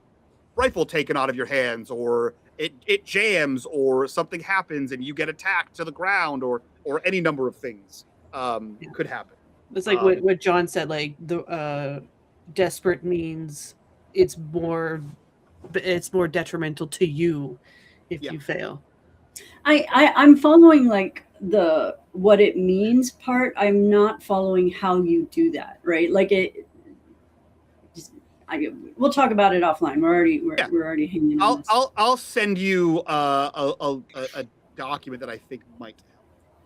rifle taken out of your hands, or it jams, or something happens and you get attacked to the ground, or any number of things could happen. It's like what John said, the desperate means it's more detrimental to you if you fail. I'm following what it means part. I'm not following how you do that, right? We'll talk about it offline. We're already hanging on this. I'll send you a document that I think might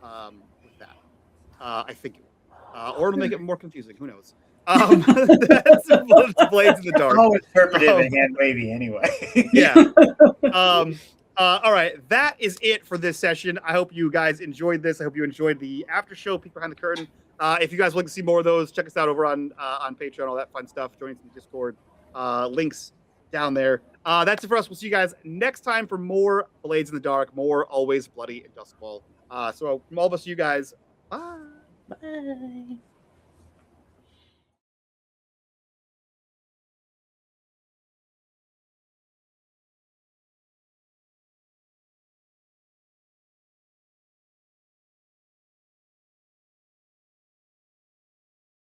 help with that. I think, or it'll make it more confusing. Who knows? That's Blades in the Dark. Oh, interpretive and hand wavy anyway. Yeah. All right, that is it for this session. I hope you guys enjoyed this. I hope you enjoyed the after show, peek behind the curtain. If you guys would like to see more of those, check us out over on Patreon, all that fun stuff. Join us in the Discord. Links down there. That's it for us. We'll see you guys next time for more Blades in the Dark, more Always Bloody and Doskvol. So from all of us, you guys, bye. Bye.